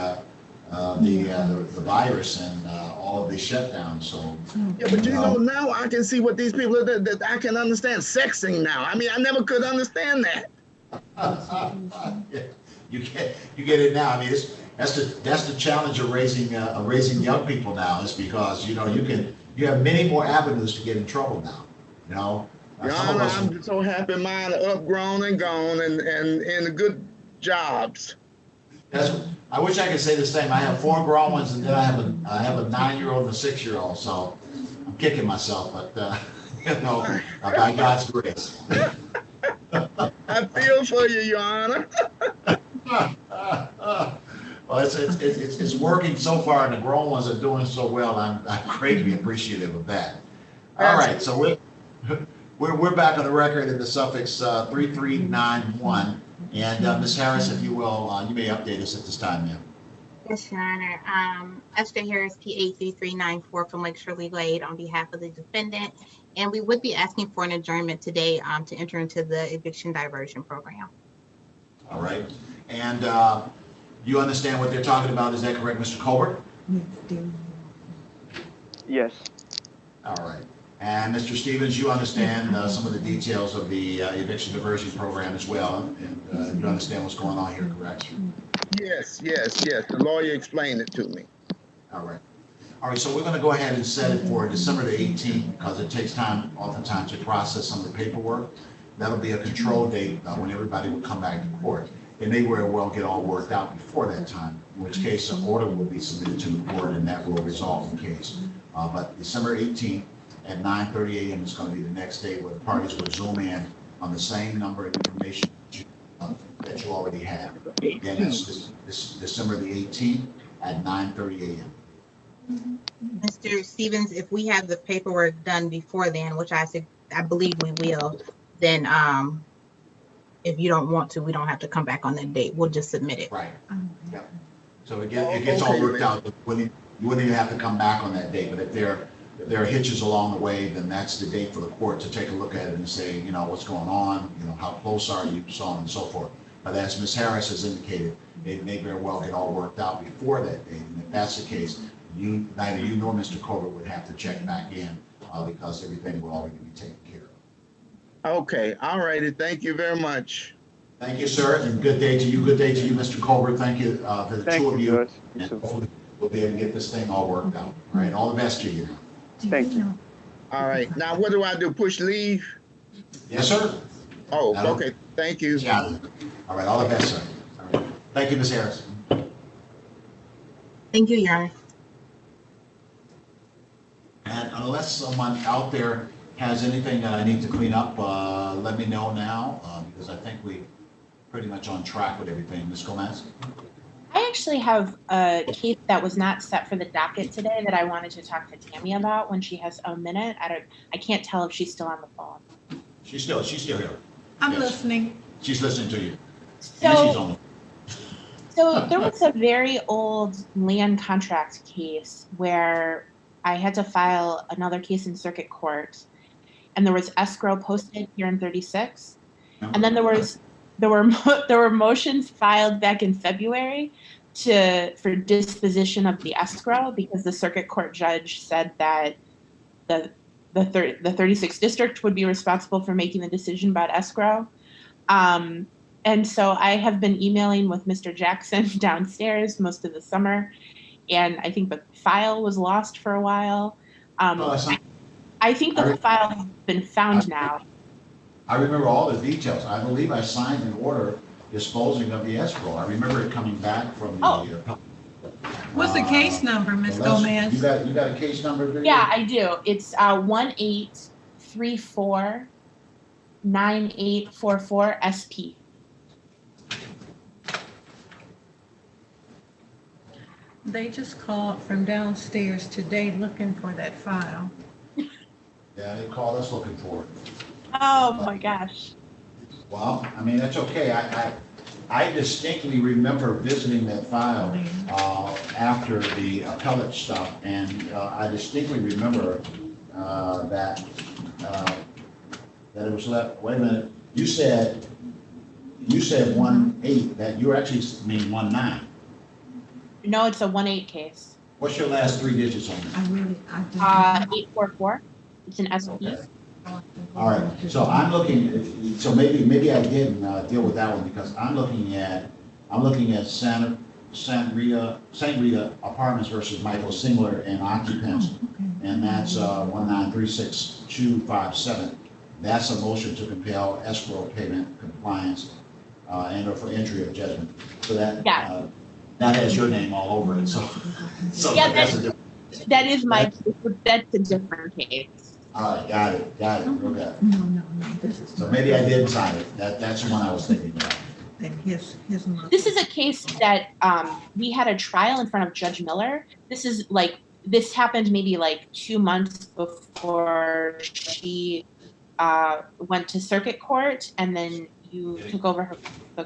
virus and all of the shutdowns. So yeah, but you know, now I can see what these people that I can understand sexing now. I mean, I never could understand that. You get it now. I mean, that's the challenge of raising young people now, is because you have many more avenues to get in trouble now. You know, Your Honor, I'm so happy mine are upgrown and gone and in good jobs. I wish I could say the same. I have 4 grown ones, and then I have a 9-year-old and a 6-year-old. So I'm kicking myself, but by God's grace. I feel for you, Your Honor. Well, it's working so far, and the grown ones are doing so well. I'm greatly appreciative of that. All right, so we're back on the record in the suffix 3391, and Ms. Harris, if you will, you may update us at this time, ma'am. Yes, Your Honor. Esther Harris, PA 3394 from Lake Shirley Glade on behalf of the defendant. And we would be asking for an adjournment today to enter into the eviction diversion program. All right. And you understand what they're talking about, is that correct, Mr. Colbert? Yes. All right. And Mr. Stevens, you understand some of the details of the eviction diversion program as well, and you understand what's going on here, correct? Yes. The lawyer explained it to me. All right. All right, so we're going to go ahead and set it for December the 18th, because it takes time, oftentimes, to process some of the paperwork. That'll be a control date when everybody will come back to court. It may very well get all worked out before that time, in which case an order will be submitted to the court, and that will resolve the case. But December 18th at 9:30 a.m. is going to be the next day where the parties will Zoom in on the same number of information that you already have. Again, that's this December the 18th at 9:30 a.m. Mr. Stevens, if we have the paperwork done before then, which I believe we will, then if you don't want to, we don't have to come back on that date. We'll just submit it. Right. Yeah. So it gets all worked out. You wouldn't even have to come back on that date. But if there are hitches along the way, then that's the date for the court to take a look at it and say, what's going on, how close are you, so on and so forth. But as Ms. Harris has indicated, it may very well get all worked out before that date. And if that's the case, neither you nor Mr. Colbert would have to check back in because everything will already be taken care of. Okay, all righty. Thank you very much. Thank you, sir, and good day to you. Good day to you, Mr. Colbert. Thank you for the two of you. And hopefully we'll be able to get this thing all worked out. All right, all the best to you. Thank you. All right, now what do I do? Push leave? Yes, sir. Oh, okay. Thank you. Yeah. All right, all the best, sir. All right. Thank you, Ms. Harris. Thank you, Your Honor. And unless someone out there has anything that I need to clean up, let me know now, because I think we're pretty much on track with everything. Ms. Gomez? I actually have a case that was not set for the docket today that I wanted to talk to Tammy about when she has a minute. I can't tell if she's still on the phone. She's still here. I'm listening. She's listening to you. So there was a very old land contract case where I had to file another case in circuit court, and there was escrow posted here in 36, and then there were motions filed back in February for disposition of the escrow because the circuit court judge said that the 36th district would be responsible for making the decision about escrow. And so I have been emailing with Mr. Jackson downstairs most of the summer, and I think the file was lost for a while. I think the file has been found now. I remember all the details. I believe I signed an order disposing of the escrow. I remember it coming back from the... What's the case number, Ms. Gomez? You got a case number? Yeah, I do. It's 9844 SP. They just called from downstairs today looking for that file. Yeah, they called us looking for it. Oh my gosh. Well, I mean, that's okay. I distinctly remember visiting that file after the appellate stuff, and I distinctly remember that it was left. Wait a minute. You said 1-8. That you actually mean 1-9. No, it's a 1-8 case. What's your last 3 digits on it? 844. It's an SP. Okay. All right, so I'm looking, so maybe I didn't deal with that one because I'm looking at Santa Rita Apartments versus Michael Singler and occupants, and that's 1936257. That's a motion to compel escrow payment compliance and or for entry of judgment. So that that has your name all over it. So yeah, that's that is my case, but that's a different case. All right, got it. Real good. No, this is. So maybe I didn't sign it. That's the one I was thinking about. And his mother. This is a case that we had a trial in front of Judge Miller. This happened maybe like 2 months before she went to circuit court, and then you took over her.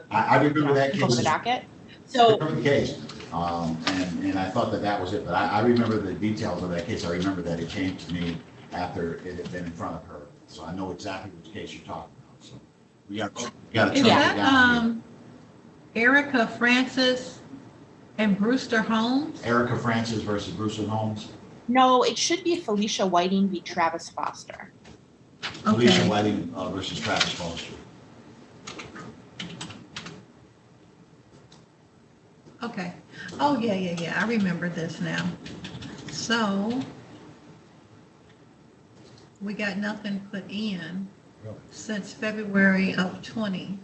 I remember that case. Over the docket. So I remember the case, and I thought that was it. But I remember the details of that case. I remember that it came to me after it had been in front of her, so I know exactly which case you're talking about. So we got to turn it down. Erica Francis and Brewster Holmes? Erica Francis versus Brewster Holmes? No, it should be Felicia Whiting v. Travis Foster. Felicia Whiting versus Travis Foster. Okay. Oh, yeah. I remember this now. So we got nothing put in since February of 20.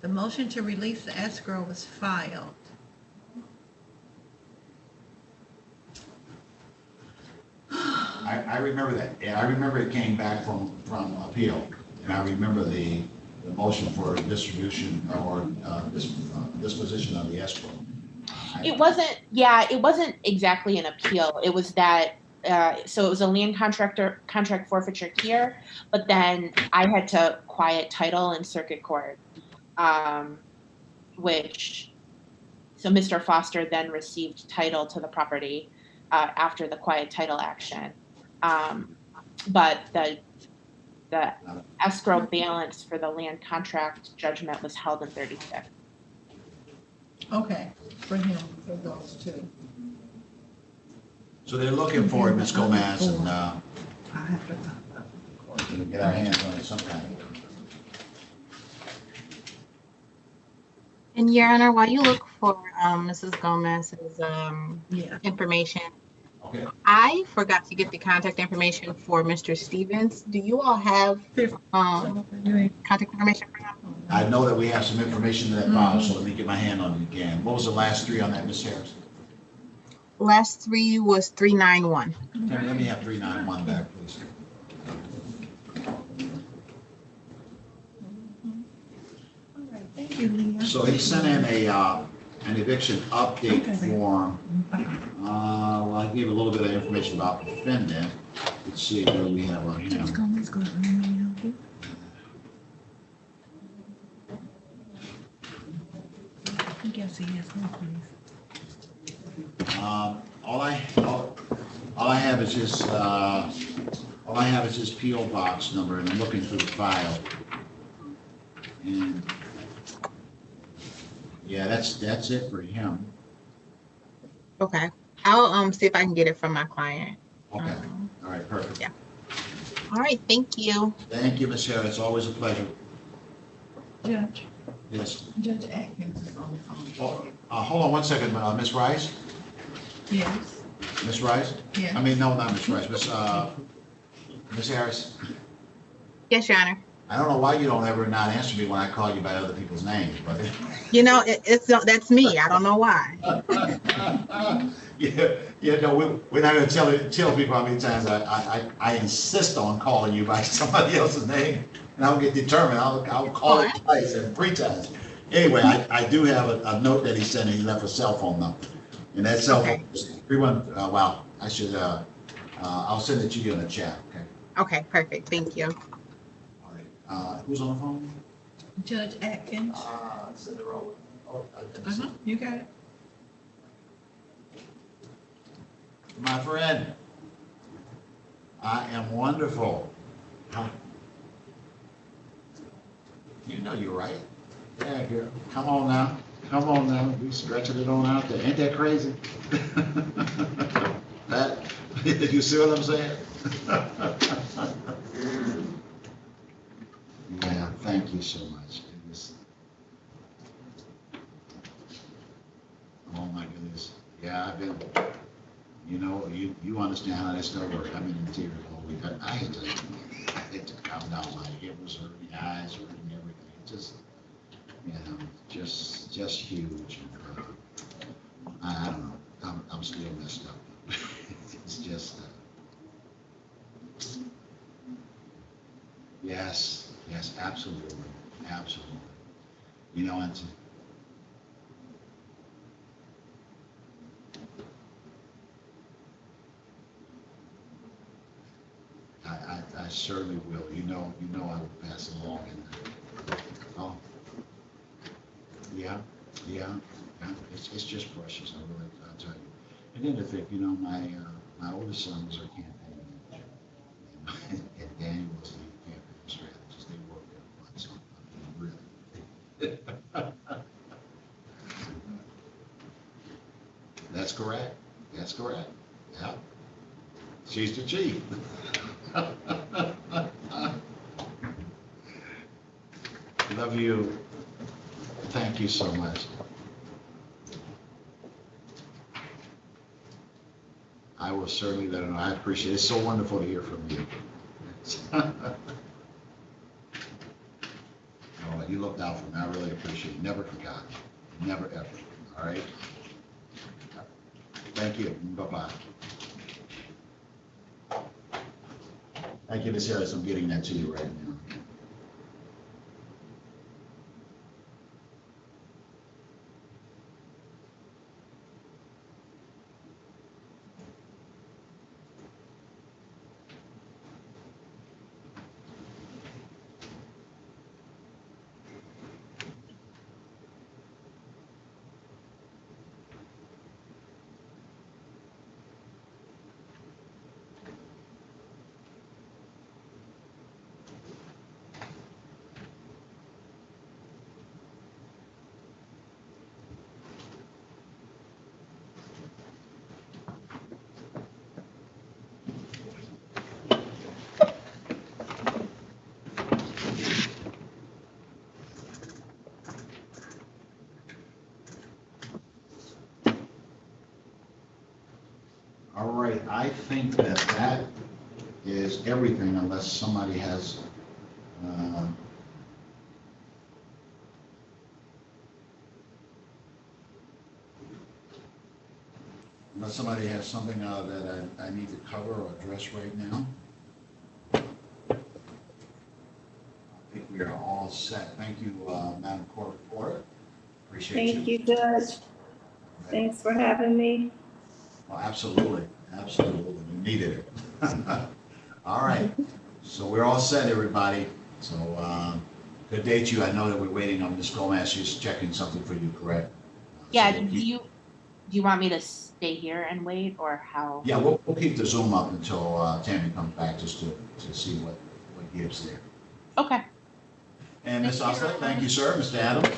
The motion to release the escrow was filed. I remember that. Yeah, I remember it came back from appeal, and I remember the motion for distribution or disposition of the escrow. It wasn't exactly an appeal. It was that. So it was a land contract forfeiture here, but then I had to quiet title in circuit court, so Mr. Foster then received title to the property after the quiet title action, but the escrow balance for the land contract judgment was held in 36. Okay, for him, for those two. So they're looking for it, Ms. Gomez, and I have to get our hands on it sometime. And Your Honor, while you look for Mrs. Gomez's information, I forgot to get the contact information for Mr. Stevens. Do you all have contact information for him? I know that we have some information in that file, so let me get my hand on it again. What was the last 3 on that, Ms. Harris? Last 3 was 391. Let me have 391 back, please. Thank you, Leah. So he sent in an eviction update form. Well, I gave a little bit of information about the defendant. Let's see what we have on him. I guess he has no place. All I have is his PO box number, and I'm looking through the file. And yeah, that's it for him. Okay. I'll see if I can get it from my client. Okay. All right, perfect. Yeah. All right, thank you. Thank you, Ms. Harris. It's always a pleasure. Judge. Yes. Judge Atkins is on the phone. Hold on one second, Ms. Rice. Yes. Ms. Rice? Yes. I mean, no, not Ms. Rice, Ms. Harris. Yes, Your Honor. I don't know why you don't ever not answer me when I call you by other people's names, but. You know, that's me. I don't know why. No, we're not going to tell people how many times I insist on calling you by somebody else's name. and I'll get determined. I'll call it twice and 3 times. Anyway, I do have a note that he sent. He left a cell phone number, and that cell phone is 31. Wow, I should. I'll send it to you in the chat. Okay. Okay, perfect. Thank you. All right. Who's on the phone? Judge Atkins. Send her over. Oh, You got it. My friend, I am wonderful. Huh? You know you're right. Yeah, girl. Come on now. Come on now. We stretching it on out there. Ain't that crazy? That, you see what I'm saying? Yeah, thank you so much. It was, oh my goodness. Yeah, I've been, you understand how that stuff works. I've been in tears all week. I had to calm down. My head was hurting, eyes hurting, everything. Just, just huge. I don't know. I'm still messed up. It's just, yes, absolutely, absolutely. And I certainly will. You know I will pass it along. And, oh, yeah. It's just precious. I'll tell you. And then to think, my oldest sons are campaign manager, and Daniel was the campaign strategist. They work there once. Really. That's correct. Yeah. She's the chief. Love you. Thank you so much. I will certainly let her know. I appreciate it. It's so wonderful to hear from you. Oh, you looked out for me. I really appreciate it. Never forgot. Never ever. All right. Thank you. Bye-bye. Thank you, Ms. Harris. I'm getting that to you right now. All right, I think that is everything unless somebody has something that I need to cover or address right now. I think we are all set. Thank you, Madam Court Reporter. Appreciate Thank you, Judge. Thanks for having me. Well, absolutely. You needed it. All right. So we're all set, everybody. So good day to you. I know that we're waiting on Ms. Gomez. She's checking something for you, correct? Yeah. So Do you want me to stay here and wait, or how? Yeah, we'll keep the Zoom up until Tammy comes back just to see what gives there. Okay. And Ms. Osler, thank you, sir. Mr. Adams,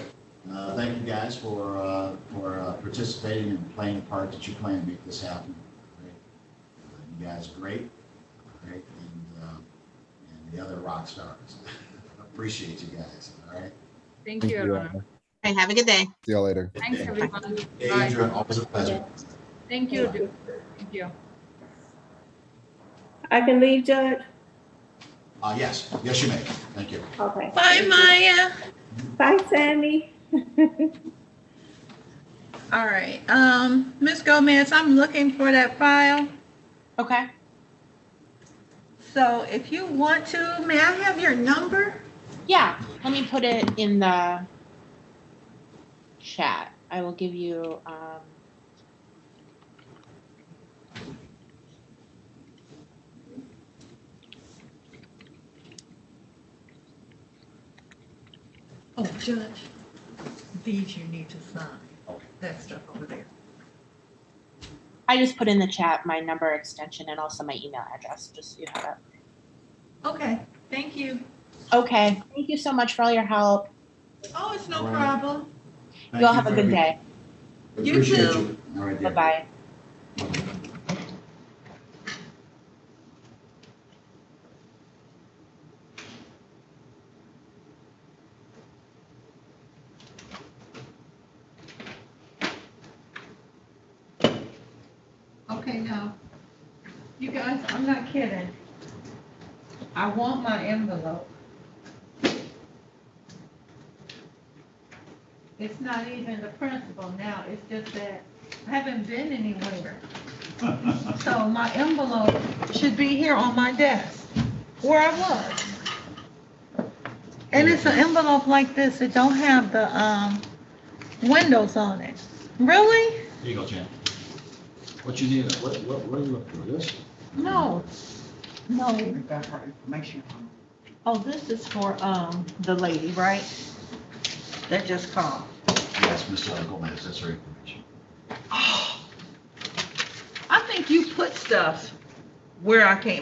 thank you guys for participating and playing the part that you play and make this happen. Great. You guys are great, and the other rock stars. Appreciate you guys. All right. Thank you, Your Honor. Hey, have a good day. See you later. Thanks, everyone. Hey, Bye. Adrian, always a pleasure. Thank you. Thank you. I can leave, Judge? Yes, you may. Thank you. Okay. Bye, Maya. Bye, Sammy. All right. Ms. Gomez, I'm looking for that file. Okay. So if you want to, may I have your number? Yeah, let me put it in the chat. I will give you, Oh, Judge, these you need to sign. That stuff over there. I just put in the chat my number, extension, and also my email address, just so you have it. Okay, thank you. Okay, thank you so much for all your help. Oh, it's no All right. problem. You all have a good day. You Appreciate too. you. All right, dear. Bye-bye. Okay, now, you guys, I'm not kidding. I want my envelope. It's not even the principal now, it's just that I haven't been anywhere. So my envelope should be here on my desk, where I was. And it's an envelope like this, it don't have the, windows on it. Really? Here you go, Jan. What you need, what are you looking for, this? No. No. Got her information. Oh, this is for, the lady, right? That just called. Yes, Ms. Gomez, that's her information. Oh, I think you put stuff where I can't